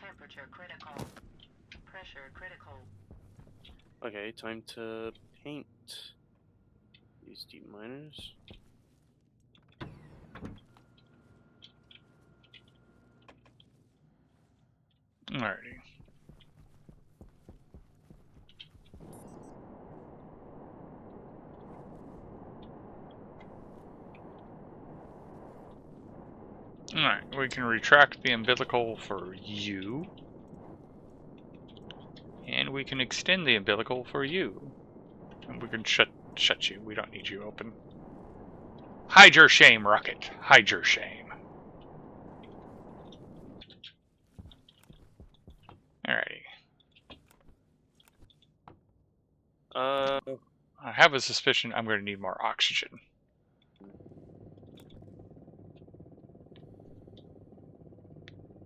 [SPEAKER 3] Temperature critical. Pressure critical.
[SPEAKER 2] Okay, time to paint these deep miners.
[SPEAKER 1] Alrighty. Alright, we can retract the umbilical for you. And we can extend the umbilical for you. And we can shut you. We don't need you open. Hide your shame, Rocket. Hide your shame. Alrighty. I have a suspicion I'm going to need more oxygen.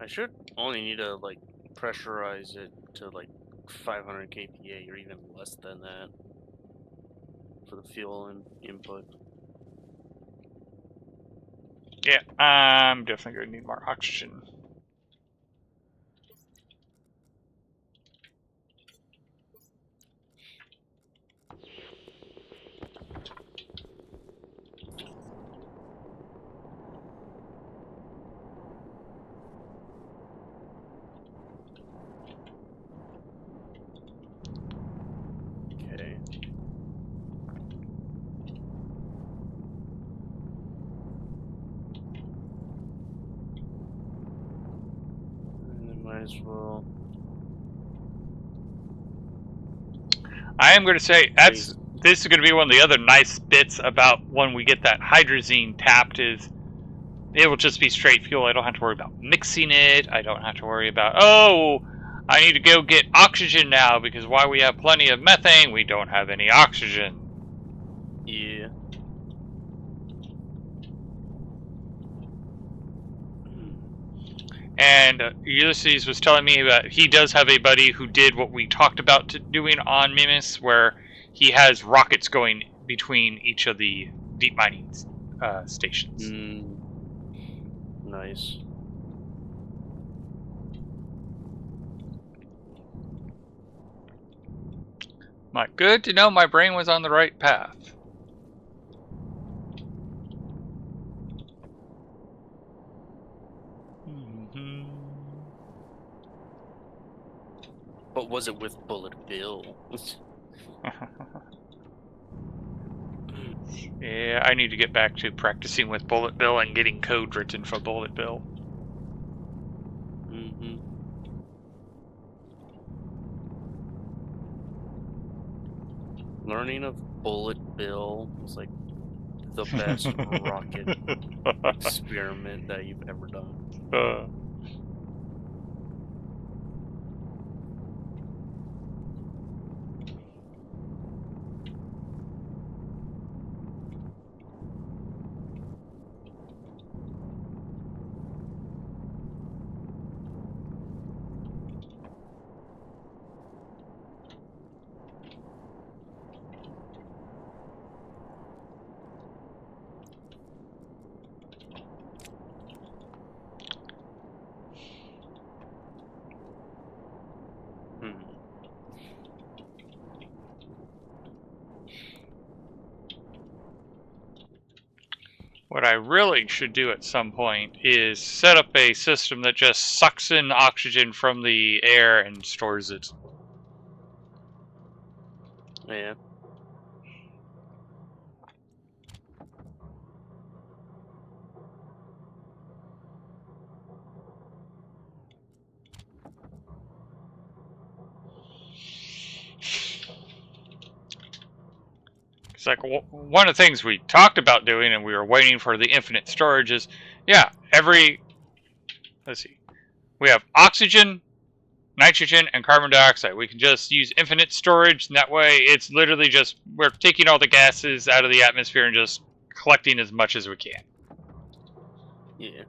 [SPEAKER 2] I should only need to like pressurize it to like 500 kPa or even less than that for the fuel and input.
[SPEAKER 1] Yeah, I'm definitely going to need more oxygen.
[SPEAKER 2] Okay. And then might as well.
[SPEAKER 1] I am going to say this is going to be one of the other nice bits about when we get that hydrazine tapped is it will just be straight fuel. I don't have to worry about mixing it. I don't have to worry about, oh, I need to go get oxygen now because while we have plenty of methane, we don't have any oxygen.
[SPEAKER 2] Yeah.
[SPEAKER 1] And Ulysses was telling me that he does have a buddy who did what we talked about doing on Mimus, where he has rockets going between each of the deep mining stations.
[SPEAKER 2] Nice.
[SPEAKER 1] Good to know my brain was on the right path.
[SPEAKER 2] But was it with Bullet Bill?
[SPEAKER 1] Yeah, I need to get back to practicing with Bullet Bill and getting code written for Bullet Bill.
[SPEAKER 2] Learning of Bullet Bill was like the best rocket experiment that you've ever done.
[SPEAKER 1] What I really should do at some point is set up a system that just sucks in oxygen from the air and stores it.
[SPEAKER 2] Yeah.
[SPEAKER 1] It's like one of the things we talked about doing, and we were waiting for the infinite storage. Is let's see, we have oxygen, nitrogen, and carbon dioxide. We can just use infinite storage, and that way it's literally just we're taking all the gases out of the atmosphere and just collecting as much as we can.
[SPEAKER 2] Yeah.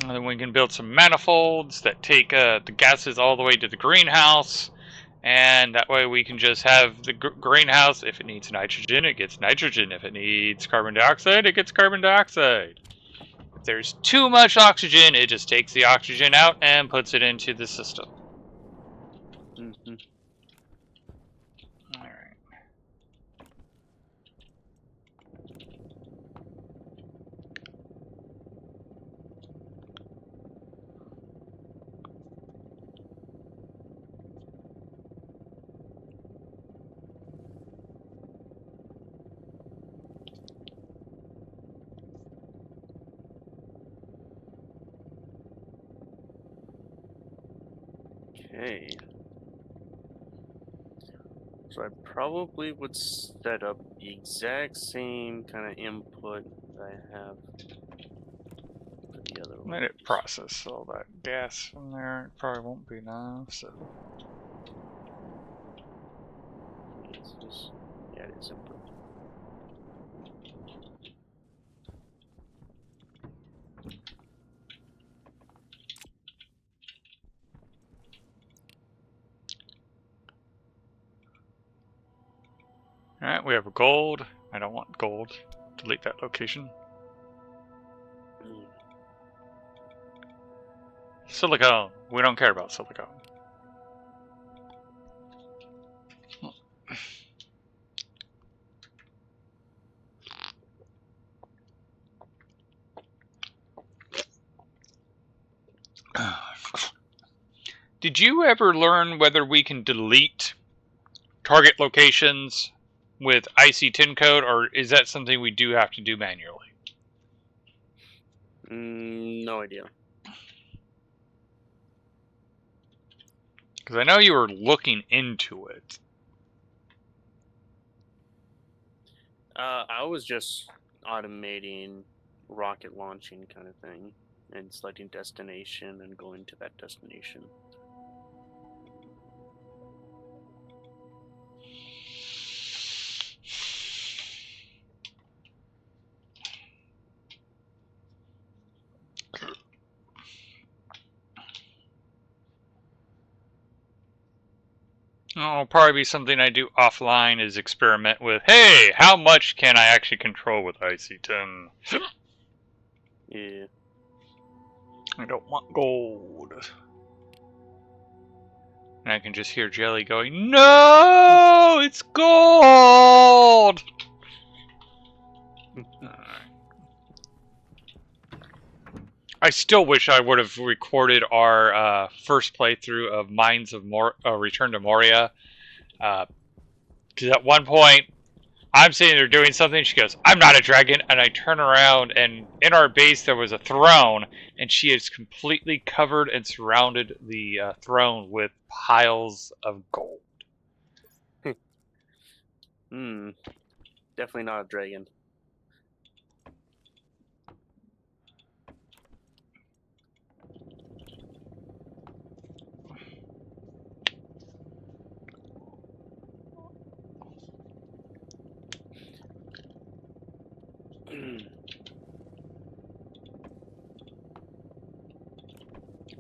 [SPEAKER 1] And then we can build some manifolds that take the gases all the way to the greenhouse. And that way we can just have the greenhouse, if it needs nitrogen, it gets nitrogen. If it needs carbon dioxide, it gets carbon dioxide. If there's too much oxygen, it just takes the oxygen out and puts it into the system.
[SPEAKER 2] Mm-hmm.
[SPEAKER 1] Alright.
[SPEAKER 2] Okay. So I probably would set up the exact same kind of input that I have for the other one.
[SPEAKER 1] Let it process all that gas from there. It probably won't be enough, so.
[SPEAKER 2] Yeah, it is input.
[SPEAKER 1] Alright, we have a gold. I don't want gold. Delete that location. Silicone. We don't care about silicone. Did you ever learn whether we can delete target locations with IC10 code, or is that something we do have to do manually?
[SPEAKER 2] No idea.
[SPEAKER 1] Because I know you were looking into it.
[SPEAKER 2] I was just automating rocket launching kind of thing and selecting destination and going to that destination.
[SPEAKER 1] Oh, it'll probably be something I do offline is experiment with, hey, how much can I actually control with IC10?
[SPEAKER 2] Yeah.
[SPEAKER 1] I don't want gold. And I can just hear Jelly going, no, it's gold! I still wish I would have recorded our first playthrough of Mines of Return to Moria. Because at one point, I'm sitting there doing something, she goes, I'm not a dragon, and I turn around, and in our base there was a throne, and she has completely covered and surrounded the throne with piles of gold.
[SPEAKER 2] Definitely not a dragon.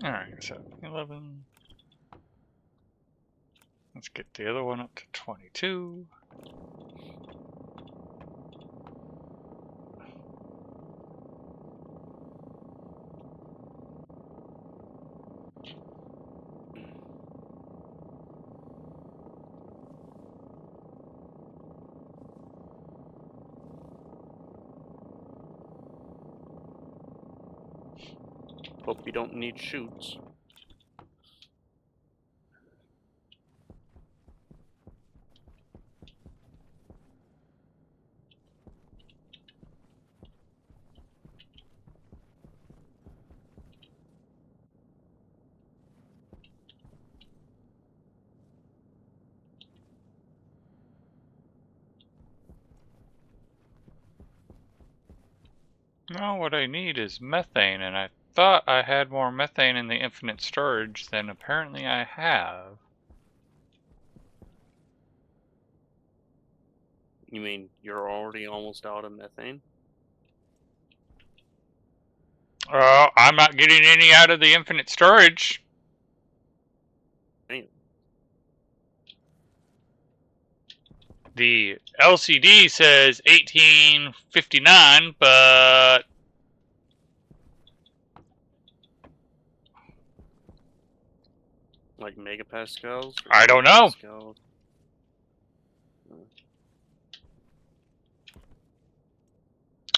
[SPEAKER 1] Alright, so 11. Let's get the other one up to 22.
[SPEAKER 2] Hope you don't need chutes.
[SPEAKER 1] No, what I need is methane, and I thought I had more methane in the infinite storage than apparently I have.
[SPEAKER 2] You mean you're already almost out of methane?
[SPEAKER 1] I'm not getting any out of the infinite storage.
[SPEAKER 2] Damn.
[SPEAKER 1] The LCD says 1859, but
[SPEAKER 2] Like megapascals? Or
[SPEAKER 1] I don't know.
[SPEAKER 2] kilopascals?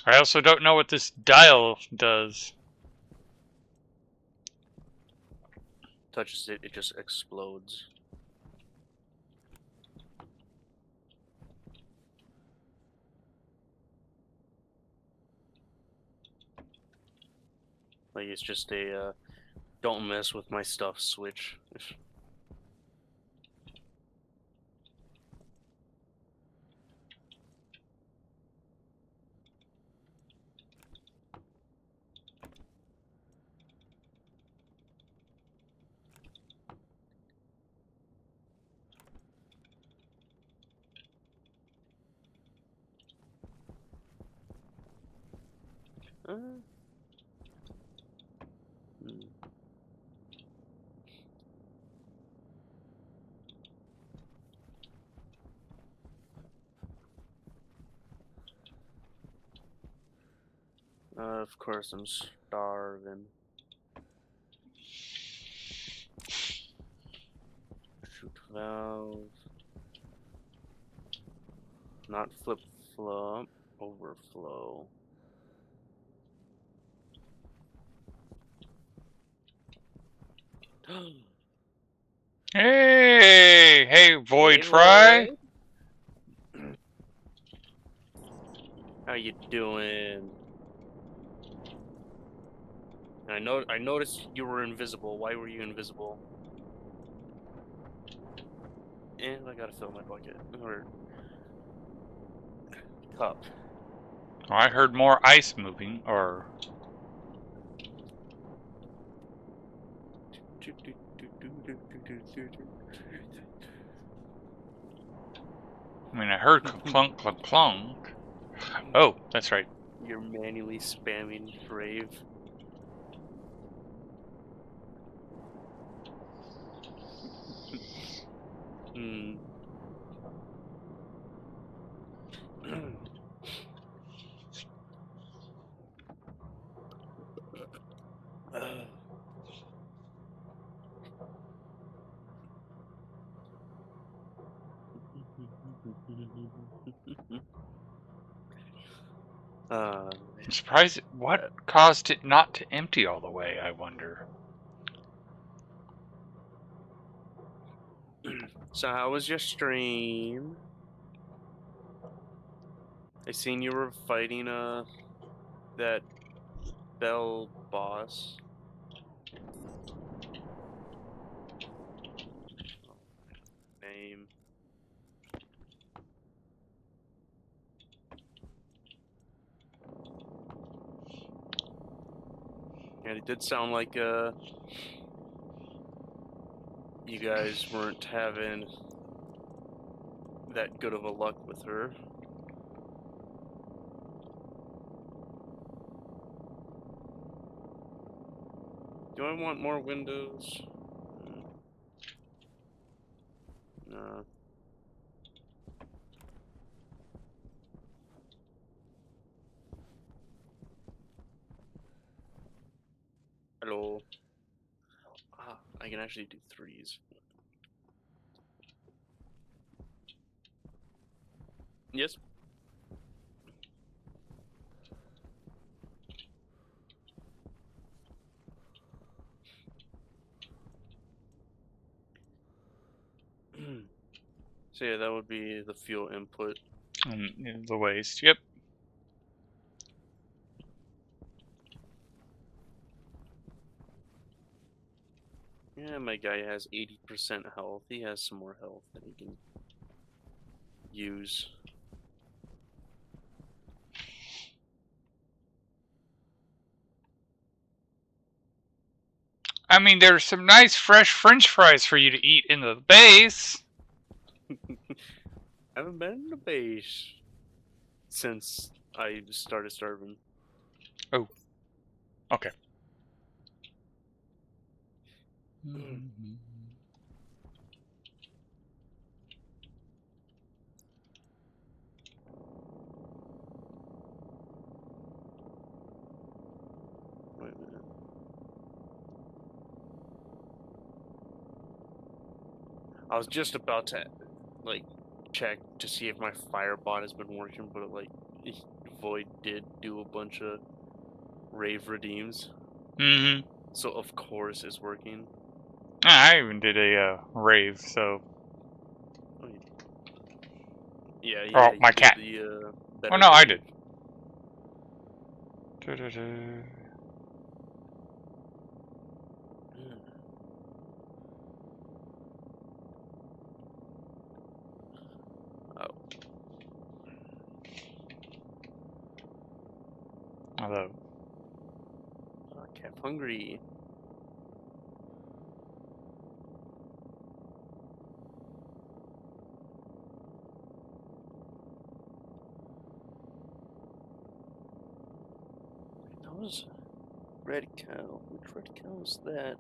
[SPEAKER 1] I also don't know what this dial does.
[SPEAKER 2] Touches it, it just explodes. Like it's just a don't mess with my stuff switch. Hmm. Of course I'm starving. Shoot valve. Not flip flop. Overflow.
[SPEAKER 1] Hey, Void
[SPEAKER 2] Hey,
[SPEAKER 1] Fry.
[SPEAKER 2] Void. How you doing? I noticed you were invisible. Why were you invisible? And I gotta fill my bucket or cup.
[SPEAKER 1] Oh, I heard more ice moving, or I mean, I heard clunk, clunk, clunk. Oh, that's right.
[SPEAKER 2] You're manually spamming Brave. Hmm. uh,
[SPEAKER 1] I'm surprised. What caused it not to empty all the way, I wonder?
[SPEAKER 2] so how was your stream? I seen you were fighting that Bell boss. Name. And it did sound like you guys weren't having that good of a luck with her. Do I want more windows? No. Hello. Ah, I can actually do threes. Yes. So yeah, that would be the fuel input.
[SPEAKER 1] And the waste. Yep.
[SPEAKER 2] Yeah, my guy has 80% health. He has some more health that he can use.
[SPEAKER 1] I mean, there's some nice fresh French fries for you to eat in the base.
[SPEAKER 2] I haven't been in the base since I started starving.
[SPEAKER 1] Oh. Okay.
[SPEAKER 2] Wait a minute. I was just about to like check to see if my firebot has been working, but like Void did do a bunch of rave redeems,
[SPEAKER 1] Mm-hmm.
[SPEAKER 2] so of course it's working.
[SPEAKER 1] I even did a rave, so.
[SPEAKER 2] Yeah,
[SPEAKER 1] Oh,
[SPEAKER 2] you
[SPEAKER 1] my
[SPEAKER 2] did
[SPEAKER 1] cat.
[SPEAKER 2] the
[SPEAKER 1] Oh
[SPEAKER 2] better
[SPEAKER 1] no, I
[SPEAKER 2] rave.
[SPEAKER 1] did.
[SPEAKER 2] Oh,
[SPEAKER 1] Although,
[SPEAKER 2] cat hungry. That was red cow. Which red cow was that?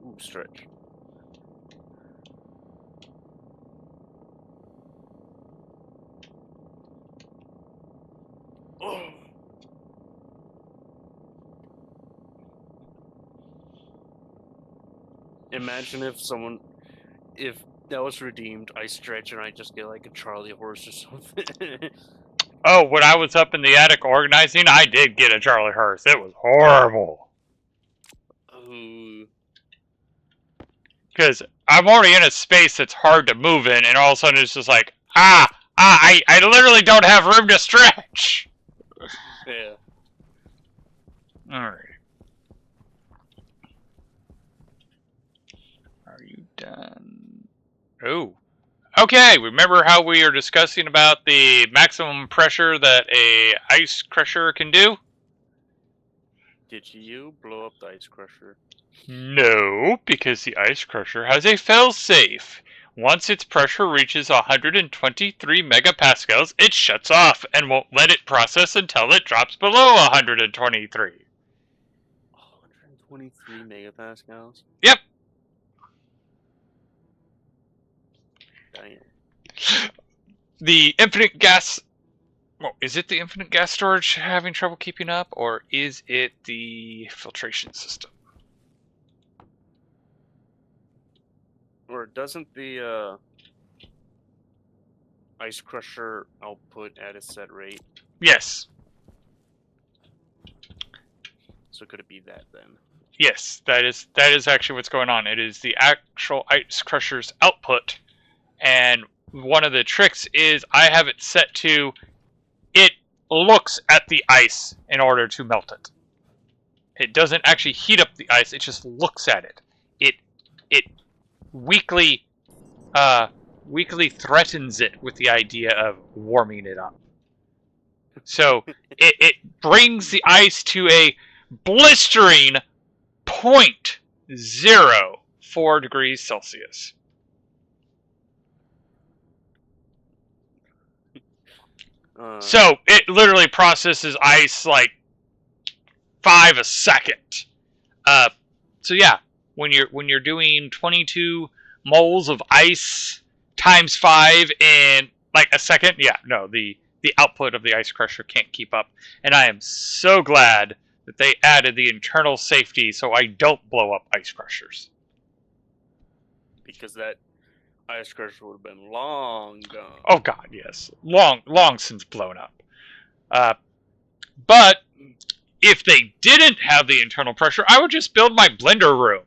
[SPEAKER 2] Ooh, stretch. Oh. Imagine if that was redeemed, I stretch and I just get like a Charlie horse or something.
[SPEAKER 1] oh, when I was up in the attic organizing, I did get a Charlie horse. It was horrible.
[SPEAKER 2] Ooh.
[SPEAKER 1] Because I'm already in a space that's hard to move in, and all of a sudden it's just like, I literally don't have room to stretch.
[SPEAKER 2] Yeah.
[SPEAKER 1] Alright. Are you done? Oh. Okay, remember how we were discussing about the maximum pressure that a ice crusher can do?
[SPEAKER 2] Did you blow up the ice crusher?
[SPEAKER 1] No, because the ice crusher has a failsafe. Once its pressure reaches 123 megapascals, it shuts off and won't let it process until it drops below 123.
[SPEAKER 2] 123 megapascals?
[SPEAKER 1] Yep.
[SPEAKER 2] Damn.
[SPEAKER 1] The infinite gas. Well, is it the infinite gas storage having trouble keeping up, or is it the filtration system?
[SPEAKER 2] Or doesn't the ice crusher output at a set rate?
[SPEAKER 1] Yes.
[SPEAKER 2] So could it be that then?
[SPEAKER 1] Yes, that is actually what's going on. It is the actual ice crusher's output, and one of the tricks is I have it set to it looks at the ice in order to melt it. It doesn't actually heat up the ice; it just looks at it. It weakly weakly threatens it with the idea of warming it up. So it brings the ice to a blistering 0.04 degrees Celsius. So it literally processes ice like 5 a second. So yeah, when you're doing 22 moles of ice times 5 in like a second, yeah, no, the output of the ice crusher can't keep up. And I am so glad that they added the internal safety so I don't blow up ice crushers.
[SPEAKER 2] Because that ice crusher would have been long gone.
[SPEAKER 1] Oh god, yes, long since blown up. But if they didn't have the internal pressure, I would just build my blender room.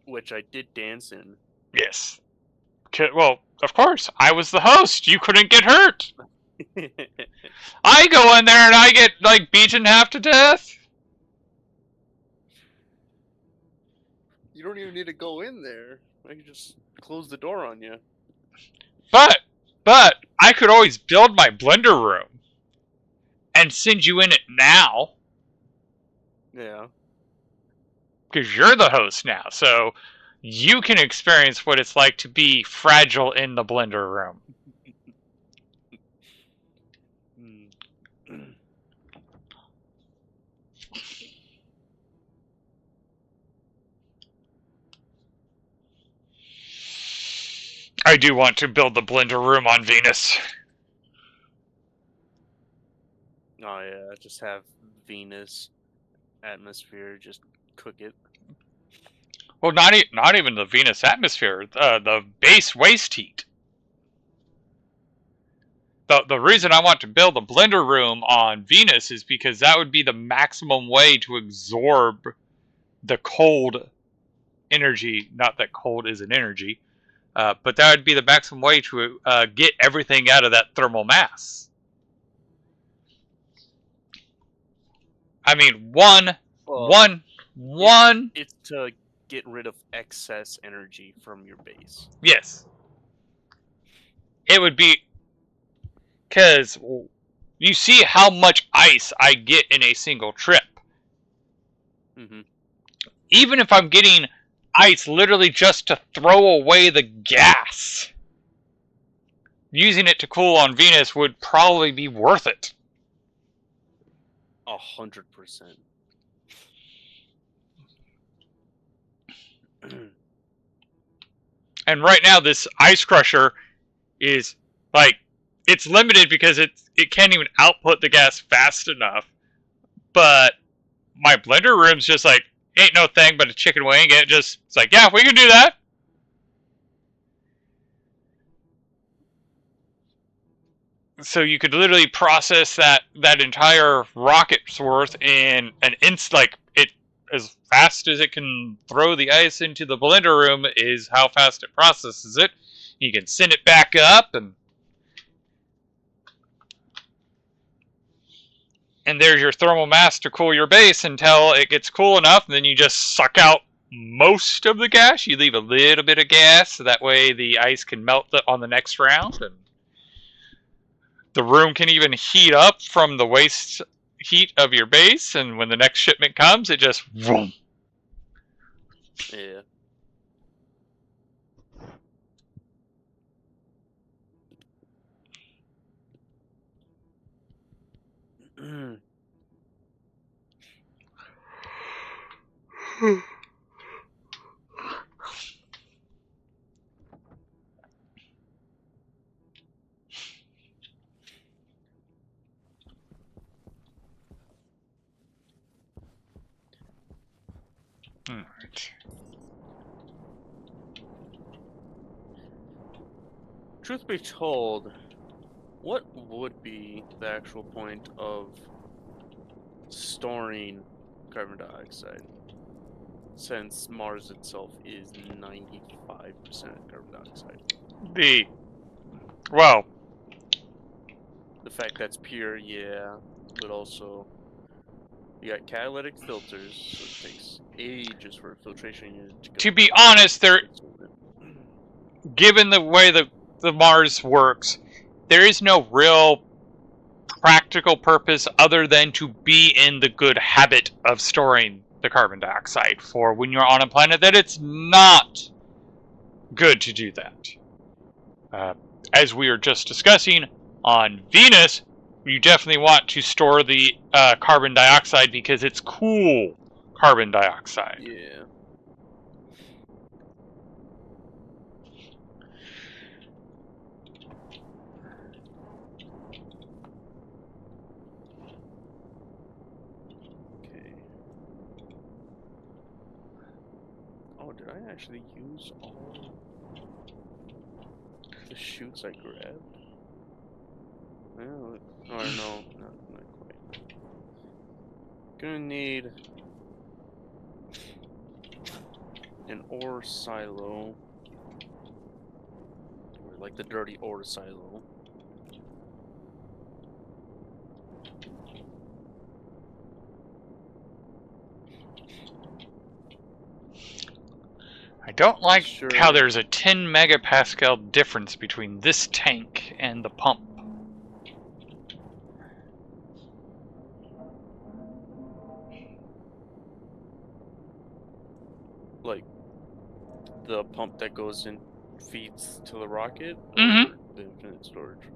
[SPEAKER 2] which I did dance in.
[SPEAKER 1] Yes. Well, of course, I was the host. You couldn't get hurt. I go in there and I get, like, beaten half to death.
[SPEAKER 2] You don't even need to go in there. I can just close the door on you.
[SPEAKER 1] But, I could always build my blender room and send you in it now.
[SPEAKER 2] Yeah.
[SPEAKER 1] Because you're the host now, so you can experience what it's like to be fragile in the blender room. I do want to build the blender room on Venus.
[SPEAKER 2] Oh yeah, just have Venus atmosphere, just cook it.
[SPEAKER 1] Well, not even the Venus atmosphere, the base waste heat. The reason I want to build a blender room on Venus is because that would be the maximum way to absorb the cold energy. Not that cold is an energy, but that would be the maximum way to get everything out of that thermal mass. I mean,
[SPEAKER 2] It's to get rid of excess energy from your base.
[SPEAKER 1] Yes. It would be because you see how much ice I get in a single trip.
[SPEAKER 2] Mm-hmm.
[SPEAKER 1] Even if I'm getting ice literally just to throw away the gas, using it to cool on Venus would probably be worth it.
[SPEAKER 2] 100%.
[SPEAKER 1] And right now, this ice crusher is like, it's limited because it can't even output the gas fast enough. But my blender room's just like, ain't no thing but a chicken wing. It's like, yeah, we can do that. So you could literally process that entire rocket's worth in an like it as fast as it can throw the ice into the blender room is how fast it processes it. You can send it back up and there's your thermal mass to cool your base until it gets cool enough, and then you just suck out most of the gas. You leave a little bit of gas so that way the ice can melt on the next round, and the room can even heat up from the waste heat of your base, and when the next shipment comes, it just vroom.
[SPEAKER 2] Yeah.
[SPEAKER 1] Alright.
[SPEAKER 2] Truth be told, what would be the actual point of storing carbon dioxide, since Mars itself is 95% carbon dioxide?
[SPEAKER 1] Well,
[SPEAKER 2] The fact that's pure, yeah, but also you got catalytic filters, so it takes ages for a filtration unit to go.
[SPEAKER 1] to be honest, given the way the Mars works, there is no real practical purpose other than to be in the good habit of storing the carbon dioxide for when you're on a planet that it's not good to do that. As we were just discussing, on Venus, you definitely want to store the carbon dioxide because it's cool carbon dioxide.
[SPEAKER 2] Yeah. Okay. Oh, did I actually use all the chutes I grabbed? Well, or no, not quite. Gonna need An ore silo. Or like the dirty ore silo.
[SPEAKER 1] I don't like
[SPEAKER 2] Sure.
[SPEAKER 1] how there's a 10 megapascal difference between this tank and the pump.
[SPEAKER 2] Like the pump that goes in feeds to the rocket
[SPEAKER 1] Mhm.
[SPEAKER 2] or the infinite storage.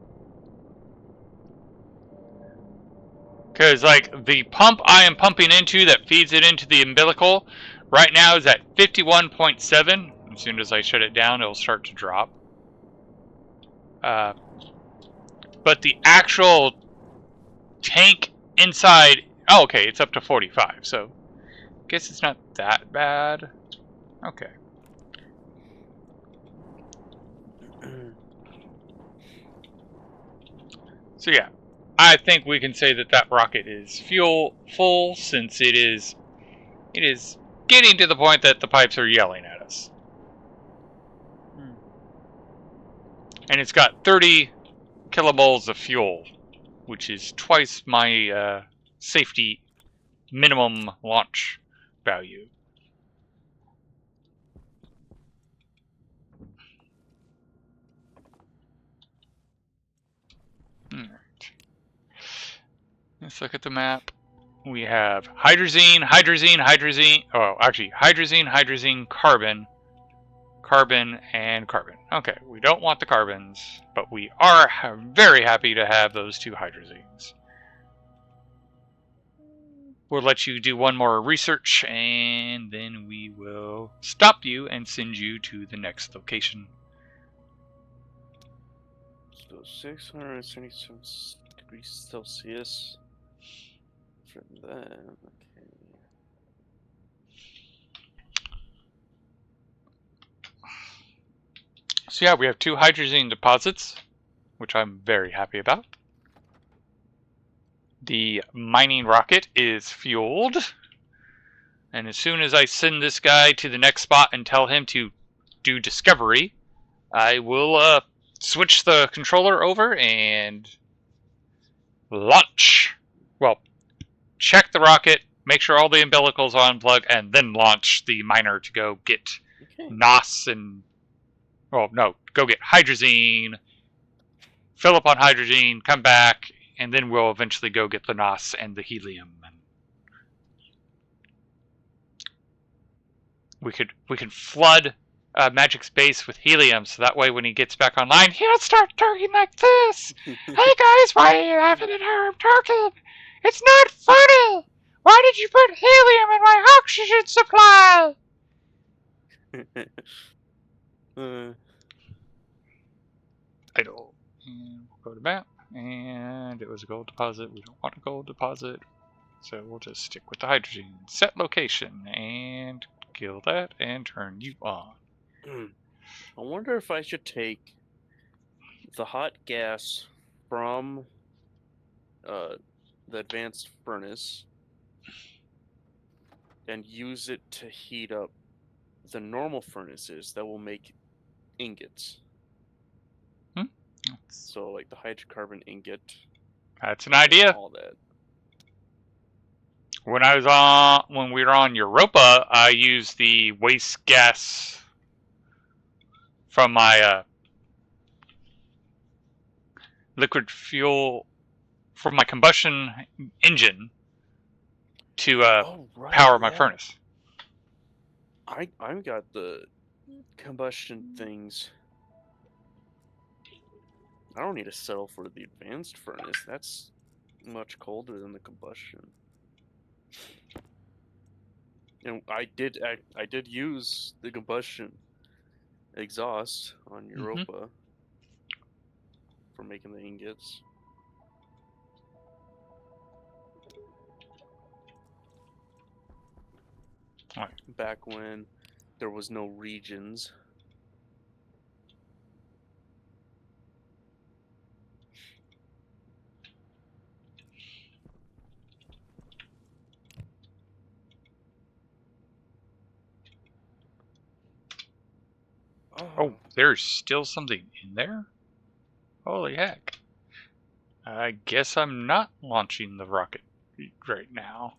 [SPEAKER 1] Because, like, the pump I am pumping into that feeds it into the umbilical right now is at 51.7. As soon as I shut it down, it'll start to drop. But the actual tank inside... Oh, okay, it's up to 45, so... I guess it's not that bad. Okay. So yeah, I think we can say that that rocket is fuel full since it is getting to the point that the pipes are yelling at us. And it's got 30 kilomoles of fuel, which is twice my safety minimum launch value. Alright. Let's look at the map. We have hydrazine, hydrazine, hydrazine. Oh, actually, hydrazine, hydrazine, carbon, carbon, and carbon. Okay, we don't want the carbons, but we are very happy to have those two hydrazines. We'll let you do one more research, and then we will stop you and send you to the next location.
[SPEAKER 2] So 677 degrees Celsius for that. Okay.
[SPEAKER 1] So yeah, we have two hydrazine deposits, which I'm very happy about. The mining rocket is fueled. And as soon as I send this guy to the next spot and tell him to do discovery, I will switch the controller over and launch. Well, check the rocket, make sure all the umbilicals are unplugged, and then launch the miner to go get NOS and... Well, no, go get hydrazine, fill up on hydrazine, come back, and then we'll eventually go get the NOS and the helium. And we could flood Magic Space with helium, so that way when he gets back online, he'll start talking like this. Hey guys, why are you laughing at how I'm talking? It's not funny. Why did you put helium in my oxygen supply? Idle. And we'll go to map. And it was a gold deposit. We don't want a gold deposit. So we'll just stick with the hydrogen. Set location. And kill that and turn you on.
[SPEAKER 2] I wonder if I should take the hot gas from the advanced furnace and use it to heat up the normal furnaces that will make ingots. So like the hydrocarbon ingot.
[SPEAKER 1] That's an idea.
[SPEAKER 2] All that.
[SPEAKER 1] When we were on Europa, I used the waste gas from my liquid fuel from my combustion engine to power my furnace.
[SPEAKER 2] I've got the combustion things. I don't need to settle for the advanced furnace. That's much colder than the combustion. And I did use the combustion exhaust on Europa for making the ingots.
[SPEAKER 1] Right.
[SPEAKER 2] Back when there was no regions.
[SPEAKER 1] Oh, there's still something in there? Holy heck. I guess I'm not launching the rocket right now.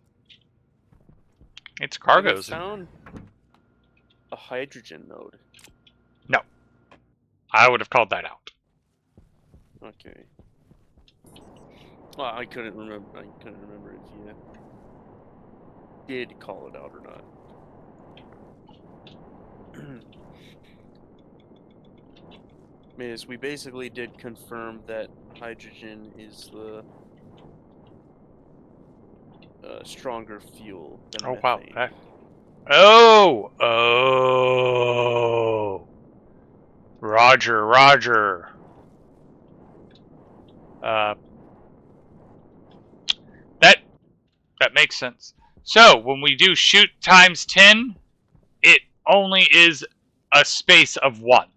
[SPEAKER 1] It's
[SPEAKER 2] I have
[SPEAKER 1] cargo's in there.
[SPEAKER 2] found a hydrogen node.
[SPEAKER 1] No. I would have called that out.
[SPEAKER 2] Okay. Well, I couldn't remember. I couldn't remember if you did call it out or not. Miss, we basically did confirm that hydrogen is the stronger fuel than
[SPEAKER 1] Oh, wow.
[SPEAKER 2] methane.
[SPEAKER 1] Oh! Oh! Roger, roger. That makes sense. So, when we do shoot times 10, it only is a space of 1.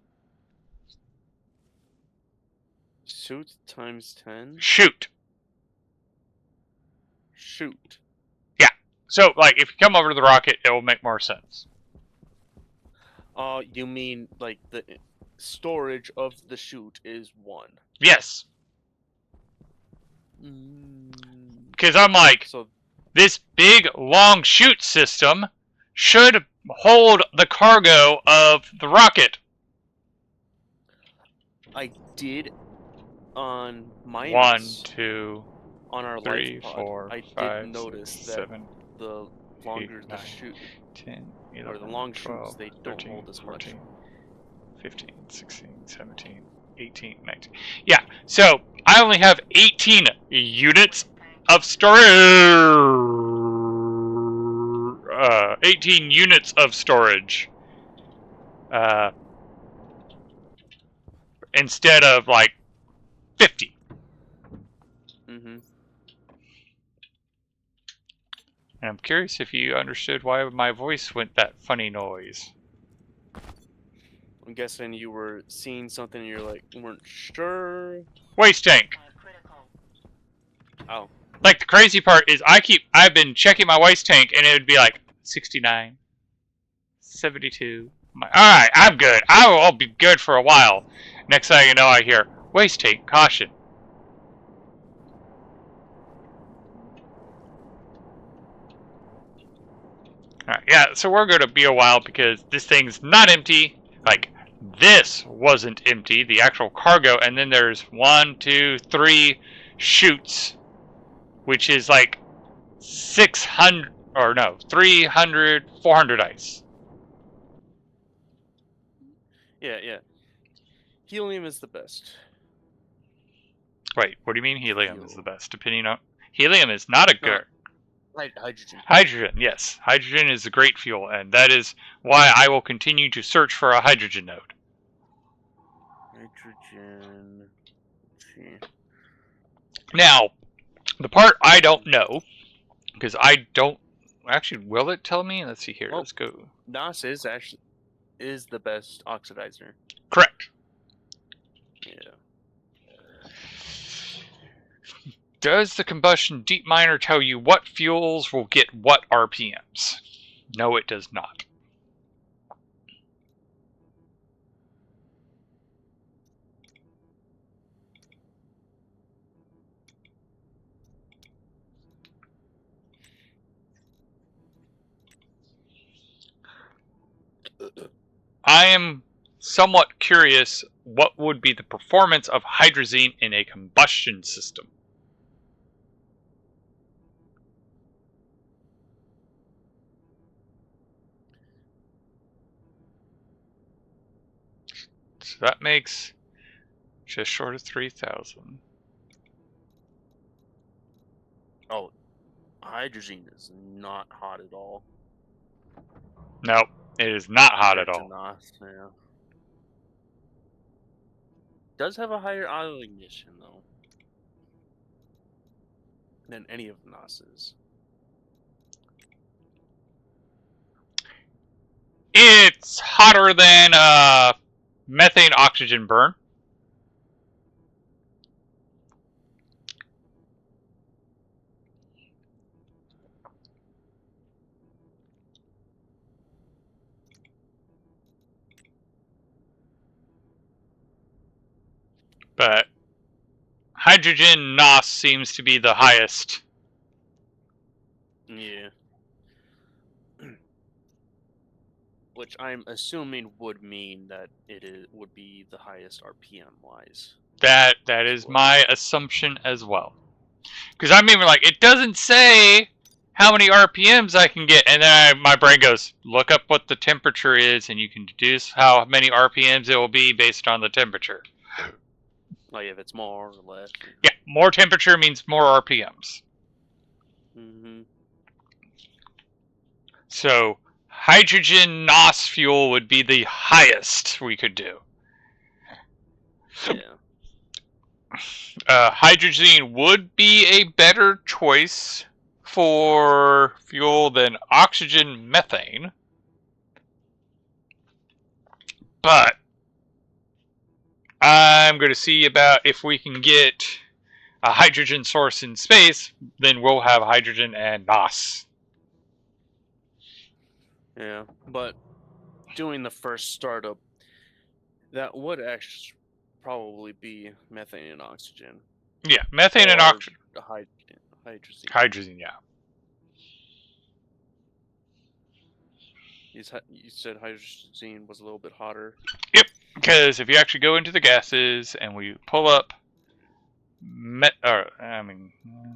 [SPEAKER 2] Shoot times 10?
[SPEAKER 1] Shoot.
[SPEAKER 2] Shoot.
[SPEAKER 1] Yeah. So, like, if you come over to the rocket, it will make more sense.
[SPEAKER 2] You mean like the storage of the chute is 1?
[SPEAKER 1] Yes.
[SPEAKER 2] Mm,
[SPEAKER 1] Because I'm like,
[SPEAKER 2] so
[SPEAKER 1] this big, long chute system should hold the cargo of the rocket.
[SPEAKER 2] I did on
[SPEAKER 1] One,
[SPEAKER 2] minus
[SPEAKER 1] 2,
[SPEAKER 2] on our
[SPEAKER 1] 3,
[SPEAKER 2] life pod.
[SPEAKER 1] 4,
[SPEAKER 2] I
[SPEAKER 1] 5,
[SPEAKER 2] did notice
[SPEAKER 1] 6,
[SPEAKER 2] that
[SPEAKER 1] 7,
[SPEAKER 2] the longer
[SPEAKER 1] 8,
[SPEAKER 2] the
[SPEAKER 1] 9,
[SPEAKER 2] chute
[SPEAKER 1] 10,
[SPEAKER 2] or
[SPEAKER 1] 11,
[SPEAKER 2] the long
[SPEAKER 1] 12,
[SPEAKER 2] chutes, they don't
[SPEAKER 1] 13,
[SPEAKER 2] hold as
[SPEAKER 1] 14,
[SPEAKER 2] much.
[SPEAKER 1] 15, 16, 17, 18, 19. Yeah, so I only have 18 units of storage. 18 units of storage. Instead of like 50.
[SPEAKER 2] Mm-hmm.
[SPEAKER 1] And I'm curious if you understood why my voice went that funny noise.
[SPEAKER 2] I'm guessing you were seeing something and you're like, weren't sure.
[SPEAKER 1] Waste tank.
[SPEAKER 3] Critical.
[SPEAKER 2] Oh.
[SPEAKER 1] Like the crazy part is I've been checking my waste tank and it would be like 69, 72. Alright, I'm good. I'll be good for a while. Next thing you know, I hear, waste tank, caution. Alright, yeah, so we're going to be a while because this thing's not empty. Like, this wasn't empty, the actual cargo, and then there's 1, 2, 3 chutes, which is like 600, or no, 300, 400 ice.
[SPEAKER 2] Yeah, yeah. Helium is the best.
[SPEAKER 1] Wait, what do you mean helium is
[SPEAKER 2] Fuel.
[SPEAKER 1] the best? Depending on... Helium is not a good...
[SPEAKER 2] Hydrogen.
[SPEAKER 1] Hydrogen, yes. Hydrogen is a great fuel, and that is why I will continue to search for a hydrogen node.
[SPEAKER 2] Hydrogen. Let's see.
[SPEAKER 1] Now, the part I don't know, because I don't... Actually, will it tell me? Let's see here.
[SPEAKER 2] Oh.
[SPEAKER 1] Let's go.
[SPEAKER 2] NOS is the best oxidizer.
[SPEAKER 1] Correct.
[SPEAKER 2] Yeah.
[SPEAKER 1] Does the combustion deep miner tell you what fuels will get what RPMs? No, it does not. I am somewhat curious what would be the performance of hydrazine in a combustion system. So that makes just short of 3,000.
[SPEAKER 2] Oh, hydrogen is not hot at all.
[SPEAKER 1] Nope, it is not hot at
[SPEAKER 2] Compared to
[SPEAKER 1] all.
[SPEAKER 2] NOS, yeah. Does have a higher oil ignition though than any of NOS's.
[SPEAKER 1] It's hotter than methane oxygen burn. But hydrogen NOS seems to be the highest.
[SPEAKER 2] Yeah. Which I'm assuming would mean that would be the highest RPM wise.
[SPEAKER 1] That
[SPEAKER 2] as
[SPEAKER 1] is
[SPEAKER 2] well.
[SPEAKER 1] my assumption as well. Because I'm even like, it doesn't say how many RPMs I can get, and then my brain goes, look up what the temperature is, and you can deduce how many RPMs it will be based on the temperature.
[SPEAKER 2] Like if it's more or less.
[SPEAKER 1] Yeah, more temperature means more RPMs.
[SPEAKER 2] Mm-hmm.
[SPEAKER 1] So hydrogen NOS fuel would be the highest we could do.
[SPEAKER 2] Yeah.
[SPEAKER 1] Hydrogen would be a better choice for fuel than oxygen methane. But I'm going to see about if we can get a hydrogen source in space, then we'll have hydrogen and NOS.
[SPEAKER 2] Yeah. But doing the first startup, that would actually probably be methane and oxygen.
[SPEAKER 1] Yeah, methane and
[SPEAKER 2] Or
[SPEAKER 1] oxygen.
[SPEAKER 2] the hydrogen.
[SPEAKER 1] Hydrogen, yeah.
[SPEAKER 2] You said hydrogen was a little bit hotter.
[SPEAKER 1] Yep, because if you actually go into the gases and we pull up let's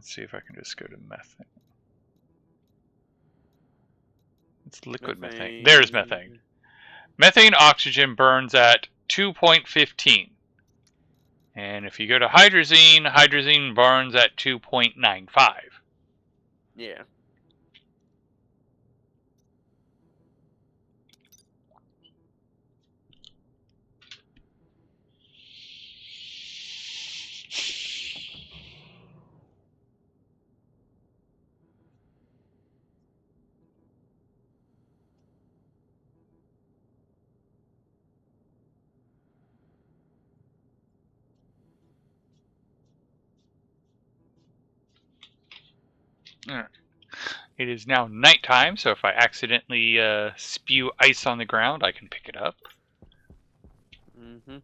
[SPEAKER 1] see if I can just go to methane. It's liquid methane. There's methane. Methane oxygen burns at 2.15. And if you go to hydrazine, hydrazine burns at 2.95.
[SPEAKER 2] Yeah.
[SPEAKER 1] It is now nighttime, so if I accidentally spew ice on the ground, I can pick it up.
[SPEAKER 2] Mm-hmm.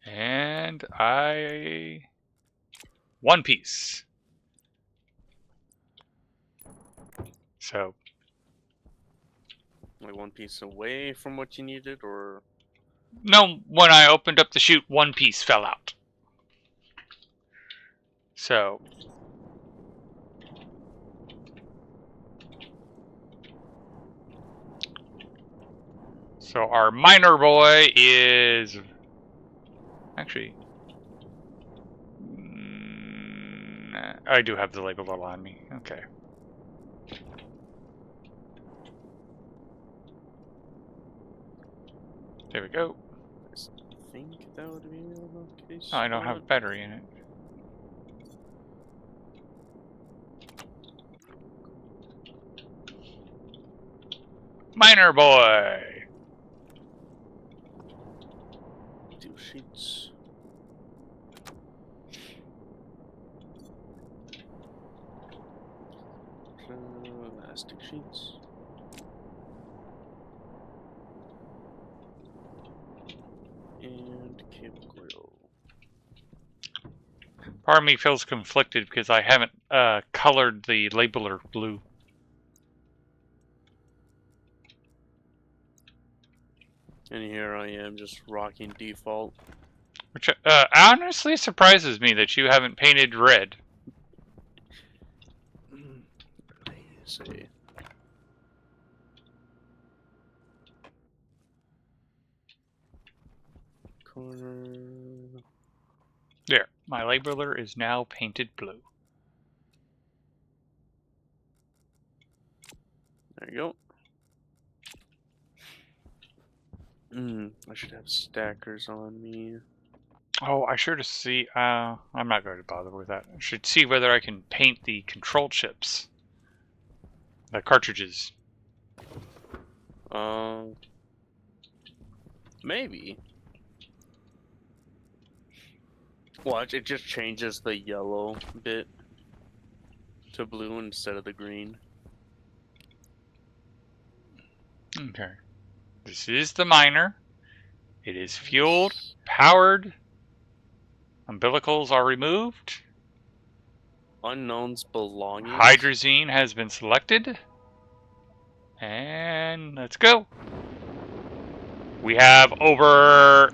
[SPEAKER 1] And one piece. So,
[SPEAKER 2] Like one piece away from what you needed, or
[SPEAKER 1] no, when I opened up the chute, one piece fell out. So, our miner boy is actually. I do have the label on me. Okay. There we go.
[SPEAKER 2] I think that would be the case.
[SPEAKER 1] Oh, I don't have a battery in it. Miner boy!
[SPEAKER 2] 2 sheets. Elastic sheets. And cable coil.
[SPEAKER 1] Part of me feels conflicted because I haven't colored the labeler blue.
[SPEAKER 2] And here I am just rocking default.
[SPEAKER 1] Which honestly surprises me that you haven't painted red.
[SPEAKER 2] Let's see. Corner.
[SPEAKER 1] There, my labeler is now painted blue.
[SPEAKER 2] There you go. I should have stackers on me.
[SPEAKER 1] Oh, I should see. I'm not going to bother with that. I should see whether I can paint the control chips, the cartridges.
[SPEAKER 2] Maybe. Watch, it just changes the yellow bit to blue instead of the green.
[SPEAKER 1] Okay. This is the miner. It is fueled, powered. Umbilicals are removed.
[SPEAKER 2] Unknown's belongings.
[SPEAKER 1] Hydrazine has been selected. And let's go. We have over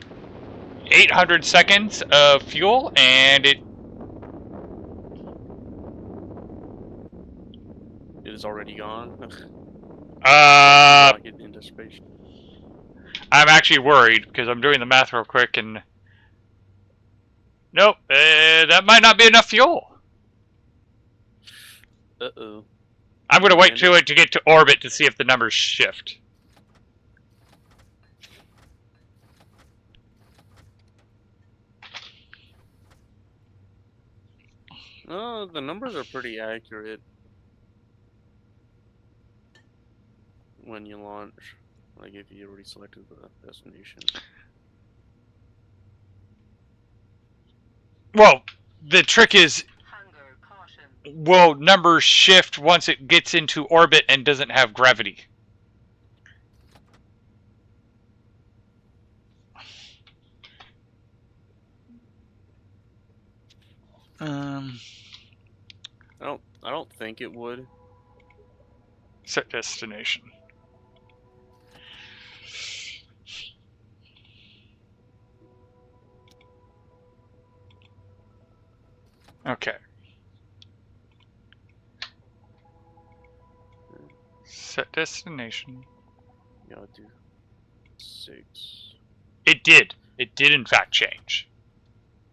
[SPEAKER 1] 800 seconds of fuel, and it
[SPEAKER 2] is already gone.
[SPEAKER 1] I'm
[SPEAKER 2] Rocket into space.
[SPEAKER 1] actually worried because I'm doing the math real quick, and nope, that might not be enough fuel.
[SPEAKER 2] Uh-oh.
[SPEAKER 1] I'm going to wait till it to get to orbit to see if the numbers shift.
[SPEAKER 2] No, the numbers are pretty accurate when you launch. Like if you already selected the destination.
[SPEAKER 1] Well, the trick is,
[SPEAKER 3] Hunger, caution.
[SPEAKER 1] will numbers shift once it gets into orbit and doesn't have gravity?
[SPEAKER 2] I don't think it would.
[SPEAKER 1] Set destination. Okay. Set destination.
[SPEAKER 2] Yeah, I'll do 6.
[SPEAKER 1] It did. It did in fact change.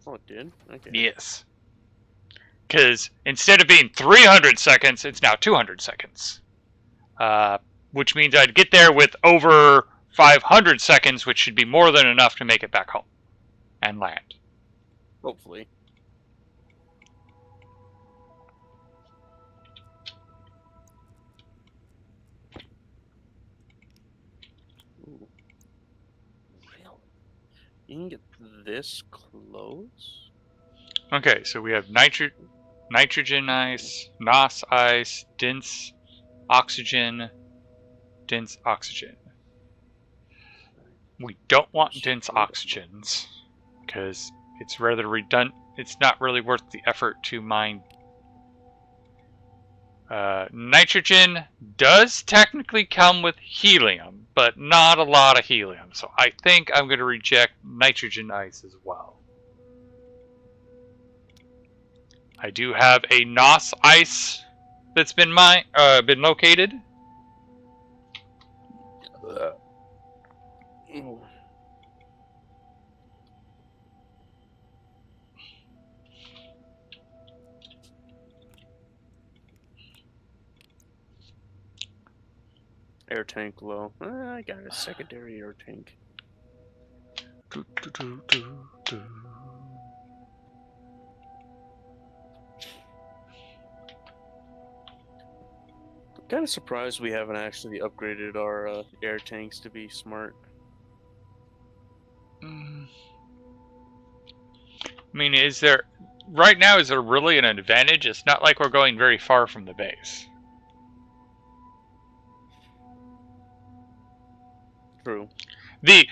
[SPEAKER 2] Oh, it did? Okay.
[SPEAKER 1] Yes. Because instead of being 300 seconds, it's now 200 seconds. Which means I'd get there with over 500 seconds, which should be more than enough to make it back home and land.
[SPEAKER 2] Hopefully. Ooh. Really? You can get this close?
[SPEAKER 1] Okay, so we have nitrogen ice, NOS ice, dense oxygen, dense oxygen. We don't want dense oxygens because it's rather redundant. It's not really worth the effort to mine. Nitrogen does technically come with helium, but not a lot of helium. So I think I'm going to reject nitrogen ice as well. I do have a NOS ice that's been located.
[SPEAKER 2] Ooh. Air tank low. I got a secondary air tank. I'm kind of surprised we haven't actually upgraded our air tanks to be smart.
[SPEAKER 1] I mean, is there right now? Is there really an advantage? It's not like we're going very far from the base.
[SPEAKER 2] True.
[SPEAKER 1] The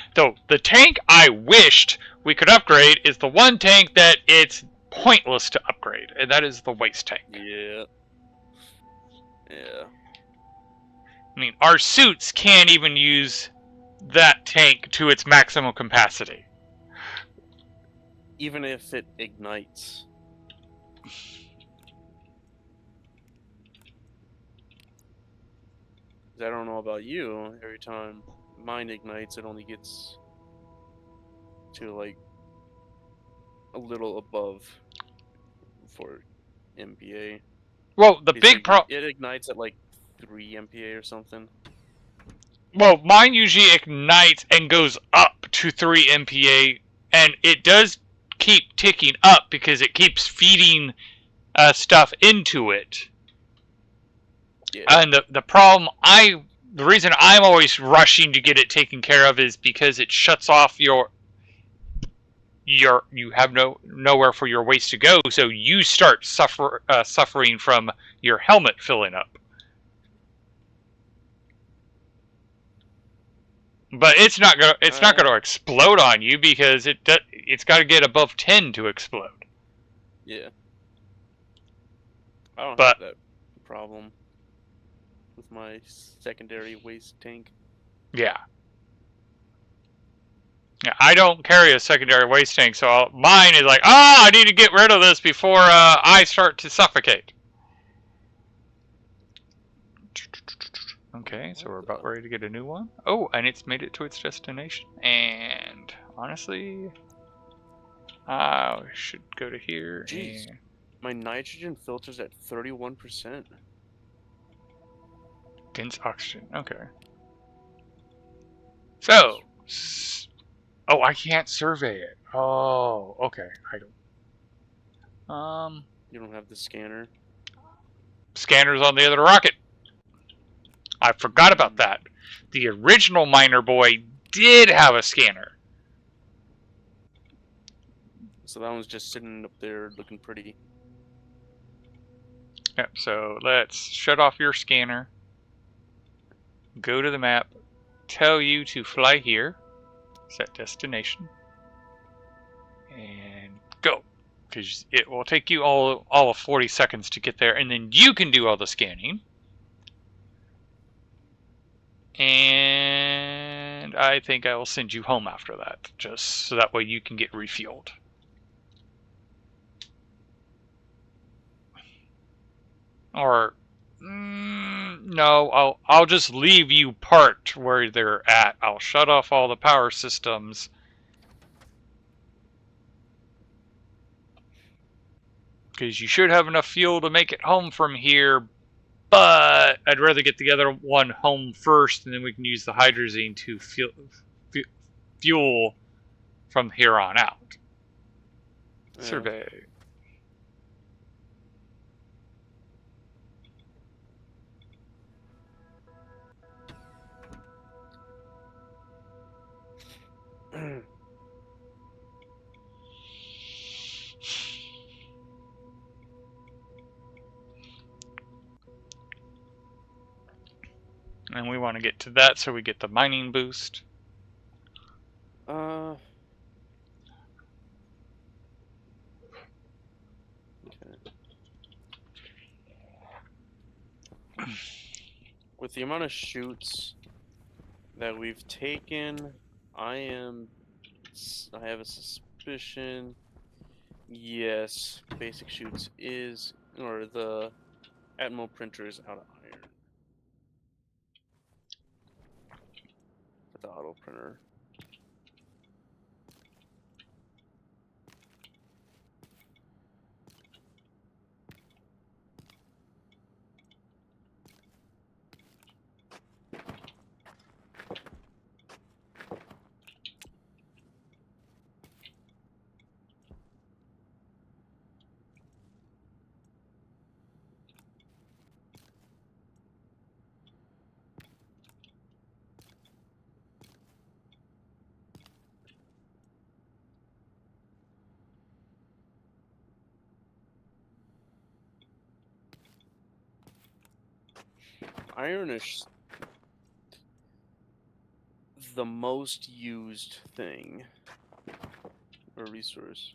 [SPEAKER 1] tank I wished we could upgrade is the one tank that it's pointless to upgrade, and that is the waste tank.
[SPEAKER 2] Yeah. Yeah.
[SPEAKER 1] I mean, our suits can't even use that tank to its maximum capacity.
[SPEAKER 2] Even if it ignites. I don't know about you, every time mine ignites, it only gets to like a little above for MPA.
[SPEAKER 1] Well, the big problem.
[SPEAKER 2] It ignites at like 3 MPA or something.
[SPEAKER 1] Well, mine usually ignites and goes up to 3 MPA, and it does keep ticking up because it keeps feeding stuff into it.
[SPEAKER 2] Yeah.
[SPEAKER 1] And the reason I'm always rushing to get it taken care of is because it shuts off you have nowhere for your waste to go, so you start suffering from your helmet filling up. But it's not gonna explode on you because it's got to get above 10 to explode.
[SPEAKER 2] Yeah. I don't
[SPEAKER 1] But
[SPEAKER 2] have that problem with my secondary waste tank.
[SPEAKER 1] yeah. Yeah, I don't carry a secondary waste tank, so mine is like, I need to get rid of this before I start to suffocate. Okay, so we're about ready to get a new one. Oh, and it's made it to its destination. And honestly, I should go to here.
[SPEAKER 2] Jeez,
[SPEAKER 1] And
[SPEAKER 2] my nitrogen filter's at 31%.
[SPEAKER 1] dense oxygen. Okay. So, oh, I can't survey it. Oh, okay. I don't.
[SPEAKER 2] You don't have the scanner.
[SPEAKER 1] Scanner's on the other rocket. I forgot about that. The original Miner Boy did have a scanner.
[SPEAKER 2] So that one's just sitting up there looking pretty.
[SPEAKER 1] Yep, so let's shut off your scanner. Go to the map. Tell you to fly here. Set destination. And go. Because it will take you all of 40 seconds to get there. And then you can do all the scanning. And I think I will send you home after that. Just so that way you can get refueled. Or no, I'll just leave you parked where they're at. I'll shut off all the power systems. Because you should have enough fuel to make it home from here, but I'd rather get the other one home first, and then we can use the hydrazine to fuel from here on out.
[SPEAKER 2] Yeah.
[SPEAKER 1] Survey. And we want to get to that so we get the mining boost.
[SPEAKER 2] Okay. With the amount of shoots that we've taken, I have a suspicion. Yes, basic shoots is, or the Atmo printer is out of iron. The auto printer. Iron is the most used thing or resource.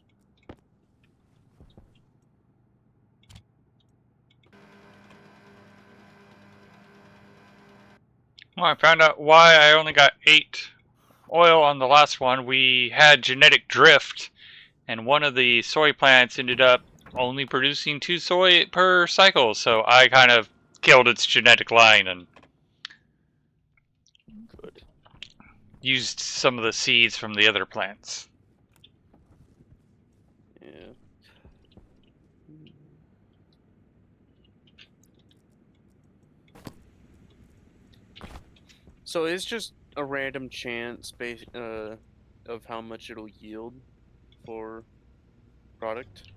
[SPEAKER 1] Well, I found out why I only got 8 oil on the last one. We had genetic drift, and one of the soy plants ended up only producing 2 soy per cycle, so I kind of killed its genetic line and used some of the seeds from the other plants.
[SPEAKER 2] Yeah. So it's just a random chance of how much it'll yield for product.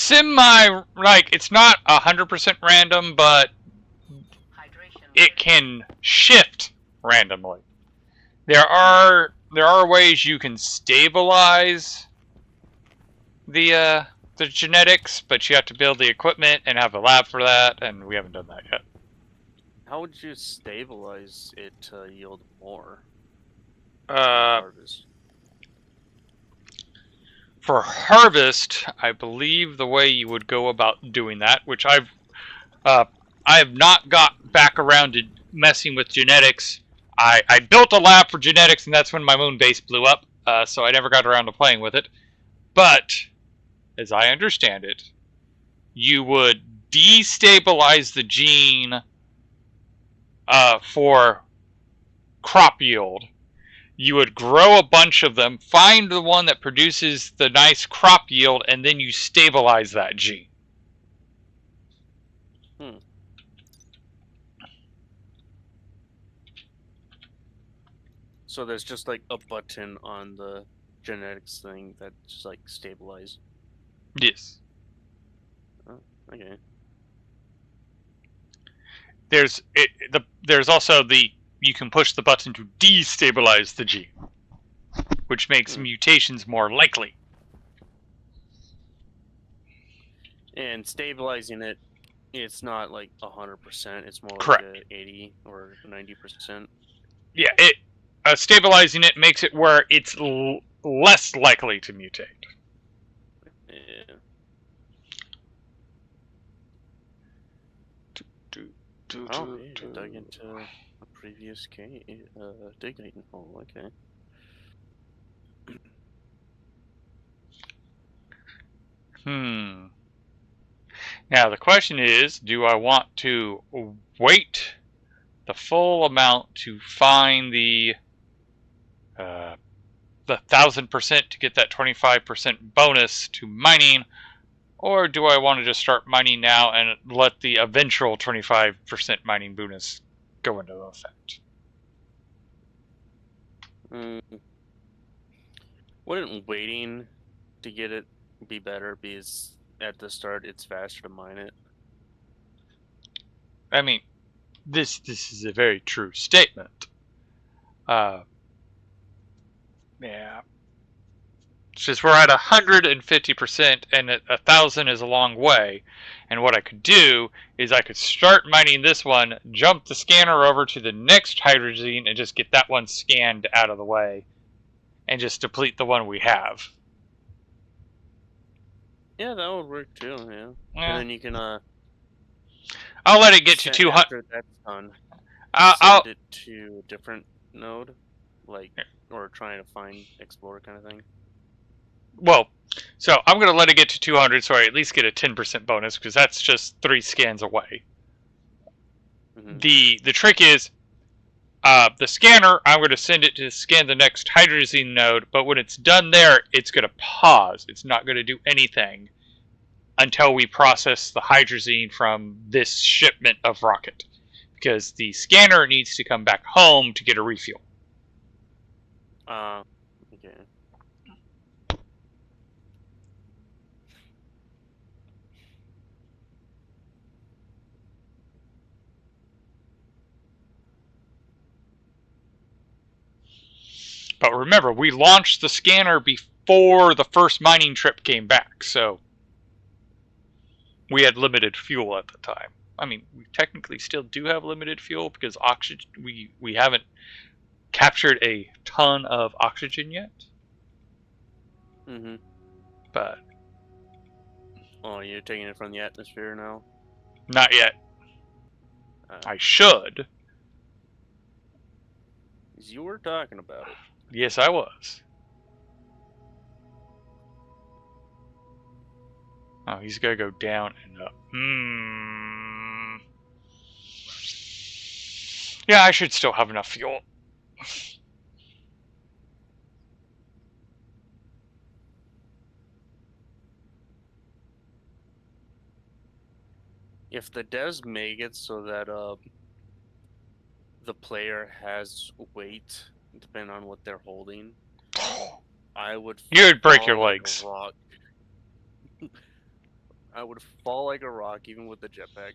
[SPEAKER 1] Like, it's not 100% random, but it can shift randomly. There are ways you can stabilize the genetics, but you have to build the equipment and have a lab for that, and we haven't done that yet.
[SPEAKER 2] How would you stabilize it to yield more? harvest?
[SPEAKER 1] For harvest, I believe the way you would go about doing that, which I have not got back around to messing with genetics. I built a lab for genetics, and that's when my moon base blew up. So I never got around to playing with it. But as I understand it, you would destabilize the gene for crop yield. You would grow a bunch of them, find the one that produces the nice crop yield, and then you stabilize that gene.
[SPEAKER 2] So there's just like a button on the genetics thing that just like stabilize.
[SPEAKER 1] Yes.
[SPEAKER 2] Oh, okay.
[SPEAKER 1] There's also you can push the button to destabilize the gene, which makes mutations more likely.
[SPEAKER 2] And stabilizing it, it's not like 100%. It's more
[SPEAKER 1] Correct.
[SPEAKER 2] like 80 or 90%.
[SPEAKER 1] Yeah, stabilizing it makes it where it's less likely to mutate.
[SPEAKER 2] Yeah. Oh, yeah, dug into a previous digging hole. Okay.
[SPEAKER 1] Now the question is, do I want to wait the full amount to find the 1,000% to get that 25% bonus to mining, or do I want to just start mining now and let the eventual 25% mining bonus go into effect?
[SPEAKER 2] Wouldn't waiting to get it be better because at the start it's faster to mine it?
[SPEAKER 1] I mean, this is a very true statement. Yeah. Since we're at 150% and 1,000 is a long way, and what I could do is I could start mining this one, jump the scanner over to the next hydrazine, and just get that one scanned out of the way, and just deplete the one we have.
[SPEAKER 2] Yeah, that would work too. Yeah,
[SPEAKER 1] Yeah.
[SPEAKER 2] and then you can
[SPEAKER 1] I'll let it get to 200.
[SPEAKER 2] After that's done,
[SPEAKER 1] I'll
[SPEAKER 2] send it to a different node, like, or trying to find explore kind of thing.
[SPEAKER 1] Well, so I'm going to let it get to 200 so I at least get a 10% bonus, because that's just 3 scans away.
[SPEAKER 2] Mm-hmm.
[SPEAKER 1] The trick is, the scanner, I'm going to send it to scan the next hydrazine node, but when it's done there, it's going to pause. It's not going to do anything until we process the hydrazine from this shipment of rocket, because the scanner needs to come back home to get a refuel.
[SPEAKER 2] Okay.
[SPEAKER 1] But remember, we launched the scanner before the first mining trip came back, so we had limited fuel at the time. I mean, we technically still do have limited fuel because oxygen. We haven't captured a ton of oxygen yet.
[SPEAKER 2] Mm-hmm.
[SPEAKER 1] But
[SPEAKER 2] Oh, you're taking it from the atmosphere now?
[SPEAKER 1] not yet. I should.
[SPEAKER 2] You were talking about it.
[SPEAKER 1] Yes, I was. Oh, he's got to go down and up. Yeah, I should still have enough fuel.
[SPEAKER 2] If the devs make it so that the player has weight depending on what they're holding, I would.
[SPEAKER 1] You would break your
[SPEAKER 2] like
[SPEAKER 1] legs.
[SPEAKER 2] a rock. I would fall like a rock, even with the jetpack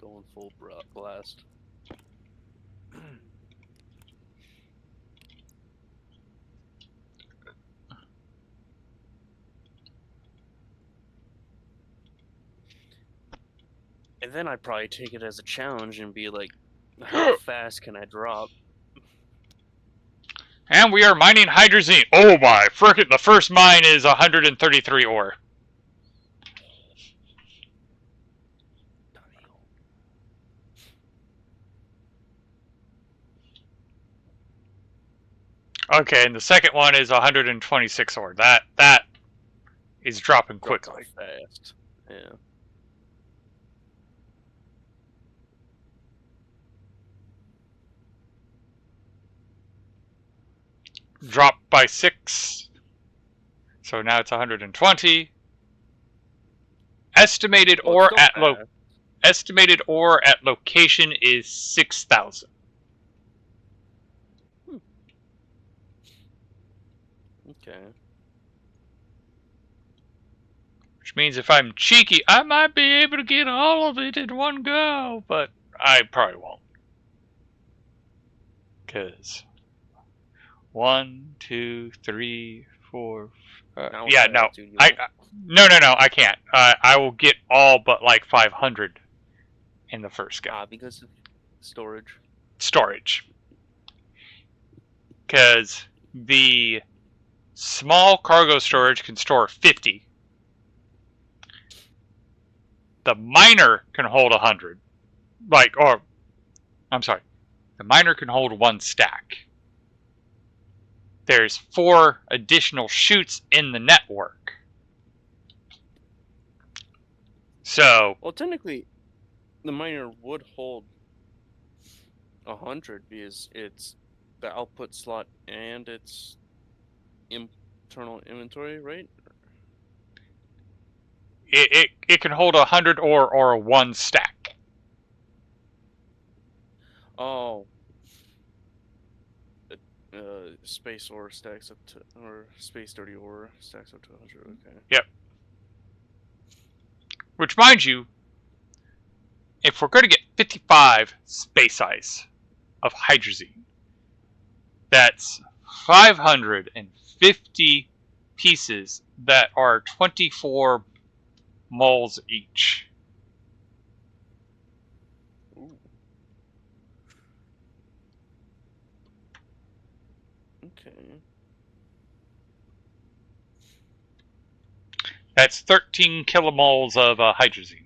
[SPEAKER 2] going full blast. And then I'd probably take it as a challenge and be like, how fast can I drop?
[SPEAKER 1] And we are mining hydrazine. Oh my, frickin', the first mine is 133 ore. Okay, and the second one is 126 ore. That is dropping
[SPEAKER 2] Drops
[SPEAKER 1] quickly.
[SPEAKER 2] off fast. Yeah.
[SPEAKER 1] Dropped by 6. So now it's 120. Estimated
[SPEAKER 2] Well, it's
[SPEAKER 1] ore
[SPEAKER 2] still
[SPEAKER 1] at
[SPEAKER 2] fast.
[SPEAKER 1] estimated ore at location is 6,000.
[SPEAKER 2] Okay.
[SPEAKER 1] Which means if I'm cheeky, I might be able to get all of it in one go, but I probably won't. Because 1, 2, 3, 4.
[SPEAKER 2] Now with
[SPEAKER 1] Yeah,
[SPEAKER 2] that
[SPEAKER 1] no,
[SPEAKER 2] attitude, you
[SPEAKER 1] I
[SPEAKER 2] won't.
[SPEAKER 1] no, I can't. I will get all but like 500 in the first go.
[SPEAKER 2] Because of storage.
[SPEAKER 1] Storage, because the small cargo storage can store 50. The miner can hold 100. I'm sorry, the miner can hold 1 stack. There's 4 additional chutes in the network. So,
[SPEAKER 2] Well, technically, the miner would hold 100 because it's the output slot and its internal inventory, right?
[SPEAKER 1] it can hold 100 or a 1 stack.
[SPEAKER 2] Oh. Space ore stacks up to, or space dirty ore stacks up to 100. Okay.
[SPEAKER 1] Yep. Which, mind you, if we're going to get 55 space ice of hydrazine, that's 550 pieces that are 24 moles each.
[SPEAKER 2] Ooh. Okay.
[SPEAKER 1] That's 13 kilomoles of hydrazine.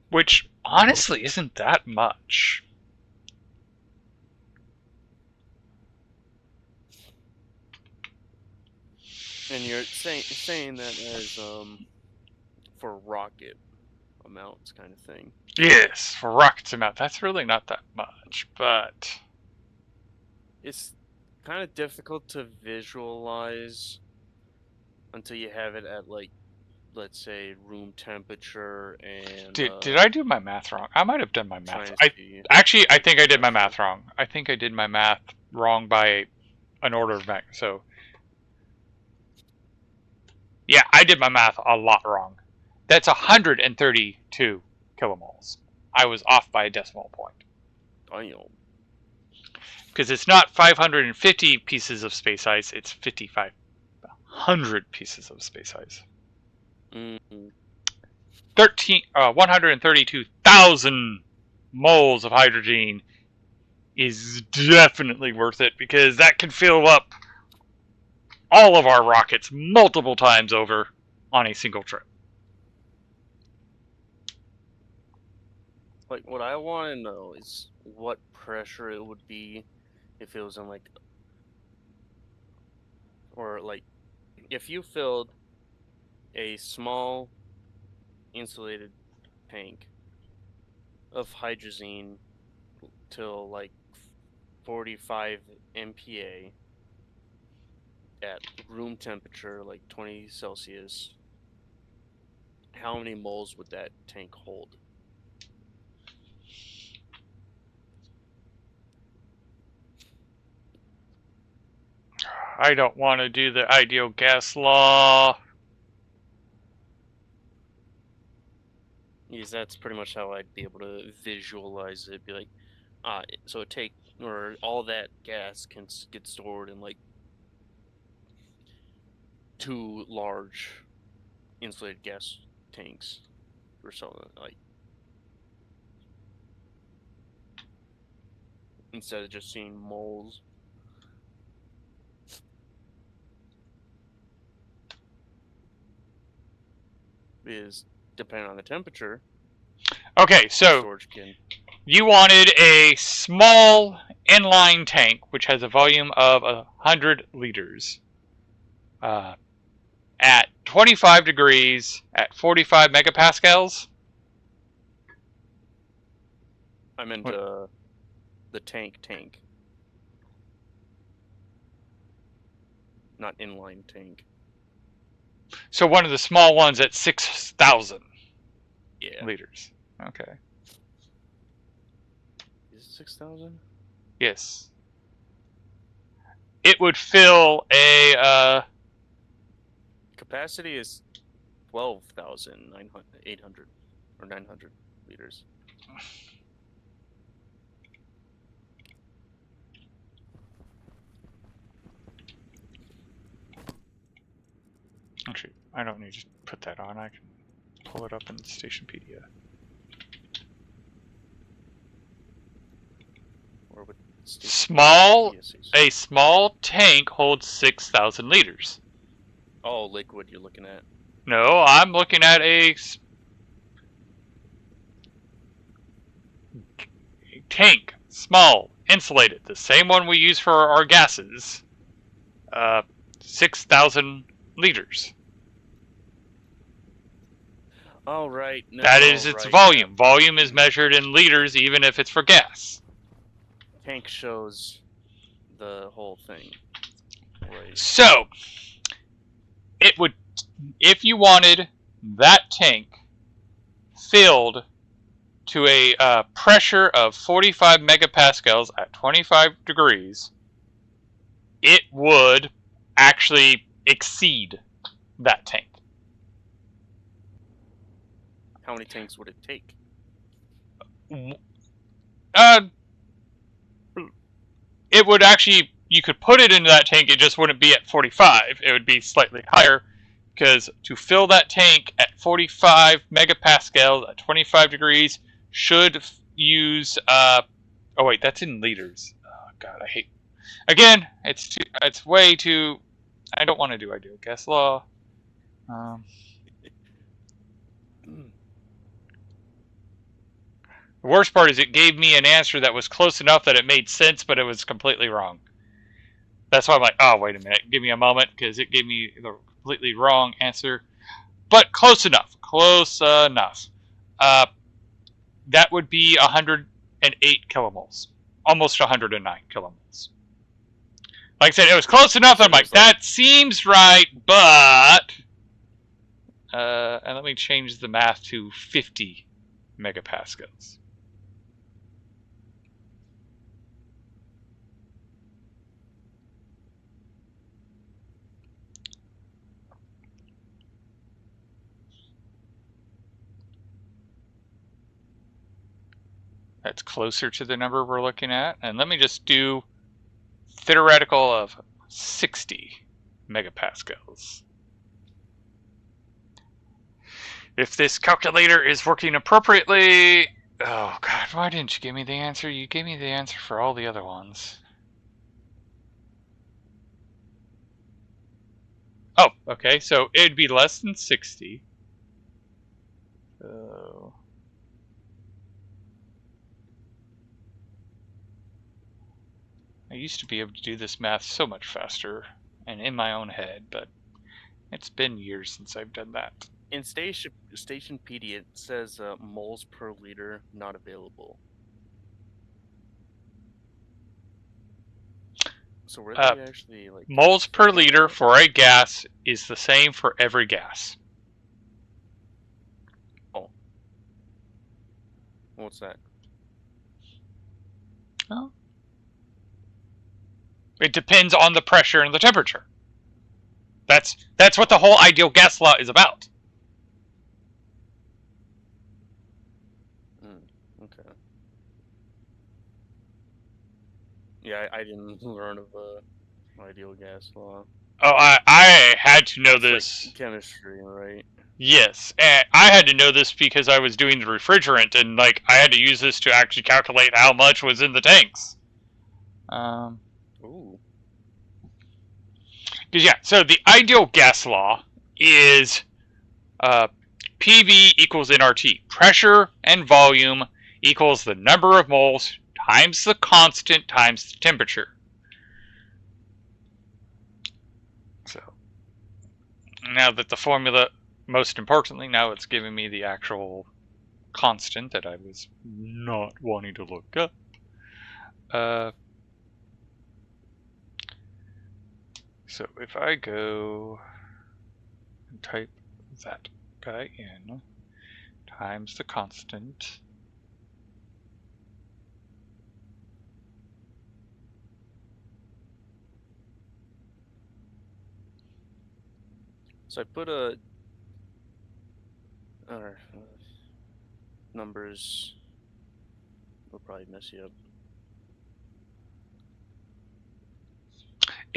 [SPEAKER 1] Which honestly isn't that much.
[SPEAKER 2] And you're saying that as for rocket amounts kind of thing.
[SPEAKER 1] Yes, for rockets amount, that's really not that much, but
[SPEAKER 2] It's kind of difficult to visualize until you have it at, like, let's say room temperature and
[SPEAKER 1] did I do my math wrong? I might have done my math.
[SPEAKER 2] trying to see
[SPEAKER 1] I think I did my
[SPEAKER 2] pressure.
[SPEAKER 1] math wrong. I think I did my math wrong by an order of magnitude. So yeah, I did my math a lot wrong. That's 132 kilomoles. I was off by a decimal point.
[SPEAKER 2] Damn.
[SPEAKER 1] Because it's not 550 pieces of space ice, it's 5,500 pieces of space ice.
[SPEAKER 2] Mm-hmm.
[SPEAKER 1] 132,000 moles of hydrogen is definitely worth it, because that can fill up all of our rockets multiple times over on a single trip.
[SPEAKER 2] Like, what I want to know is what pressure it would be if it was in, like, or like, if you filled a small insulated tank of hydrazine till like 45 MPa at room temperature, like 20 Celsius, how many moles would that tank hold?
[SPEAKER 1] I don't want to do the ideal gas law.
[SPEAKER 2] Because that's pretty much how I'd be able to visualize it. Be like, so it take, or all that gas can get stored in like 2 large insulated gas tanks or something like. instead of just seeing moles. Is depending on the temperature.
[SPEAKER 1] Okay, so
[SPEAKER 2] Storage can.
[SPEAKER 1] you wanted a small inline tank which has a volume of 100 liters. At 25 degrees at 45 megapascals.
[SPEAKER 2] I meant
[SPEAKER 1] What?
[SPEAKER 2] the tank. Not inline tank.
[SPEAKER 1] So one of the small ones at 6,000 liters. Okay.
[SPEAKER 2] Is it 6,000?
[SPEAKER 1] Yes. It would fill a
[SPEAKER 2] Capacity is 12,800 or 900 liters.
[SPEAKER 1] Actually, I don't need to put that on. I can pull it up in Stationpedia.
[SPEAKER 2] Or would
[SPEAKER 1] A small tank holds 6,000 liters.
[SPEAKER 2] Oh, liquid you're looking at.
[SPEAKER 1] No, I'm looking at a tank, small, insulated, the same one we use for our gases. 6,000 liters.
[SPEAKER 2] Oh, right. No,
[SPEAKER 1] That is its
[SPEAKER 2] right,
[SPEAKER 1] volume.
[SPEAKER 2] yeah.
[SPEAKER 1] Volume is measured in liters even if it's for gas.
[SPEAKER 2] Tank shows the whole thing. Right.
[SPEAKER 1] So, it would, if you wanted that tank filled to a pressure of 45 megapascals at 25 degrees, it would actually exceed that tank.
[SPEAKER 2] How many tanks would it take?
[SPEAKER 1] It would actually, you could put it into that tank, it just wouldn't be at 45. It would be slightly higher, because to fill that tank at 45 megapascals at 25 degrees should use, oh wait, that's in liters. Oh god, I hate, again, it's way too, I don't want to do ideal gas law. The worst part is it gave me an answer that was close enough that it made sense, but it was completely wrong. That's why I'm like, oh, wait a minute. Give me a moment, because it gave me the completely wrong answer. But close enough. Close enough. That would be 108 kilomoles. Almost 109 kilomoles. Like I said, it was close enough that I'm like, that seems right, but... and let me change the math to 50 megapascals. That's closer to the number we're looking at. And let me just do theoretical of 60 megapascals. If this calculator is working appropriately... Oh god, why didn't you give me the answer? You gave me the answer for all the other ones. Oh, okay, so it'd be less than 60. So... I used to be able to do this math so much faster and in my own head, but it's been years since I've done that.
[SPEAKER 2] In Stationpedia, it says moles per liter not available. So were they actually like
[SPEAKER 1] moles per liter for a gas is the same for every gas.
[SPEAKER 2] Oh. What's that?
[SPEAKER 1] Oh. It depends on the pressure and the temperature. That's what the whole ideal gas law is about.
[SPEAKER 2] Okay. Yeah, I didn't learn of ideal gas law.
[SPEAKER 1] Oh, I had to know this.
[SPEAKER 2] Like chemistry, right?
[SPEAKER 1] Yes, and I had to know this because I was doing the refrigerant, and like I had to use this to actually calculate how much was in the tanks.
[SPEAKER 2] Ooh.
[SPEAKER 1] Because yeah, so the ideal gas law is PV equals nRT. Pressure and volume equals the number of moles times the constant times the temperature. So now that the formula, most importantly, now it's giving me the actual constant that I was not wanting to look up. So if I go and type that guy in times the constant,
[SPEAKER 2] So I put numbers will probably mess you up.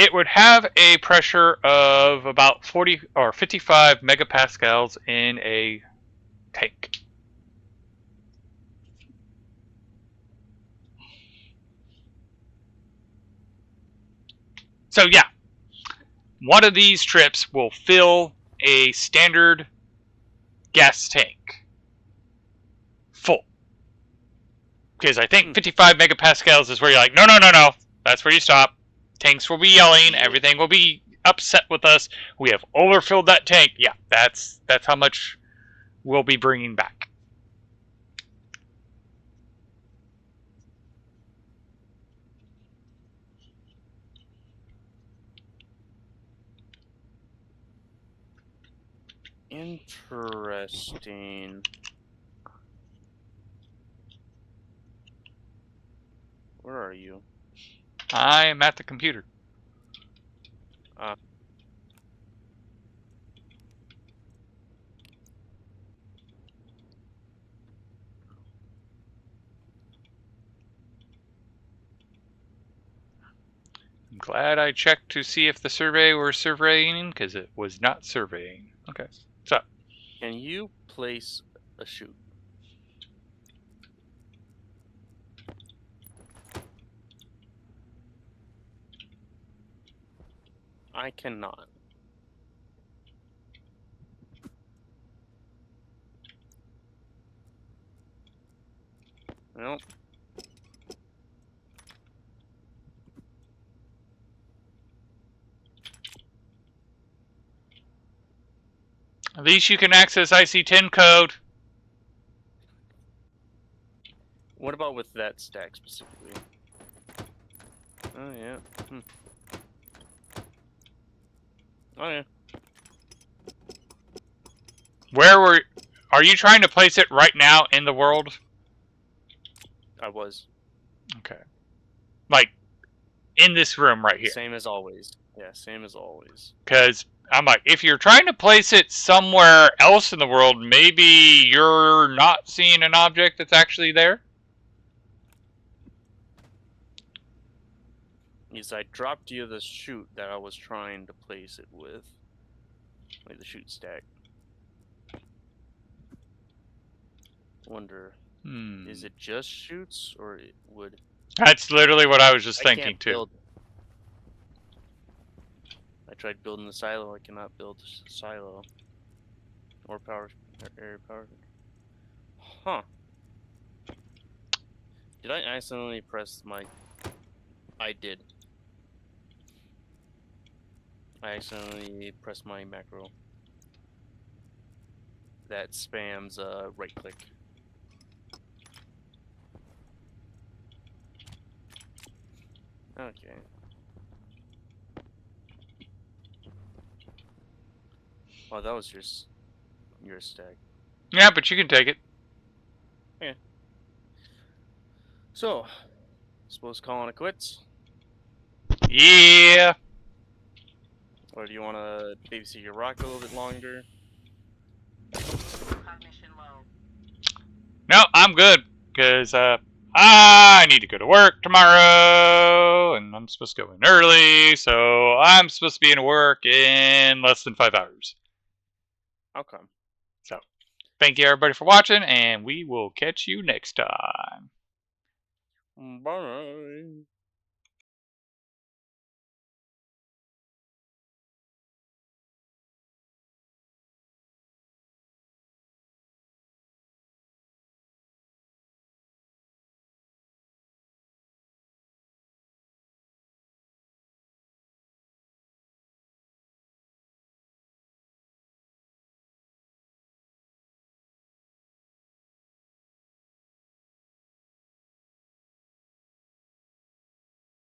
[SPEAKER 1] it would have a pressure of about 40 or 55 megapascals in a tank. So yeah, one of these trips will fill a standard gas tank full. Because I think 55 megapascals is where you're like, no, no, no, no. That's where you stop. Tanks will be yelling.
[SPEAKER 2] Yeah.
[SPEAKER 1] Everything will be upset with us. We have overfilled that tank. Yeah, that's how much we'll be bringing back.
[SPEAKER 2] Interesting. Where are you?
[SPEAKER 1] I am at the computer. I'm glad I checked to see if the survey were surveying, because it was not surveying. Okay, so
[SPEAKER 2] Can you place a chute? I cannot. Nope.
[SPEAKER 1] at least you can access IC10 code.
[SPEAKER 2] What about with that stack specifically? Oh yeah. Oh yeah.
[SPEAKER 1] Are you trying to place it right now in the world?
[SPEAKER 2] I was.
[SPEAKER 1] Okay. Like, in this room right here.
[SPEAKER 2] Same as always. Yeah, same as always.
[SPEAKER 1] Because I'm like, if you're trying to place it somewhere else in the world, maybe you're not seeing an object that's actually there.
[SPEAKER 2] Is I dropped you the chute that I was trying to place it with. Like the chute stack. Wonder, is it just chutes or it would?
[SPEAKER 1] That's literally what I was just thinking
[SPEAKER 2] can't
[SPEAKER 1] too.
[SPEAKER 2] build. I tried building the silo. I cannot build the silo or air power. Huh? Did I accidentally press my? I did. I accidentally pressed my macro. That spams right click. Okay. Oh, that was your stack.
[SPEAKER 1] Yeah, but you can take it.
[SPEAKER 2] Yeah. So, suppose calling it quits,
[SPEAKER 1] Yeah.
[SPEAKER 2] or do you want to babysit your rock a little bit longer?
[SPEAKER 3] Cognition low.
[SPEAKER 1] No, I'm good. Because I need to go to work tomorrow. And I'm supposed to go in early. So I'm supposed to be in work in less than 5 hours.
[SPEAKER 2] Okay.
[SPEAKER 1] So thank you everybody for watching. And we will catch you next time.
[SPEAKER 2] Bye.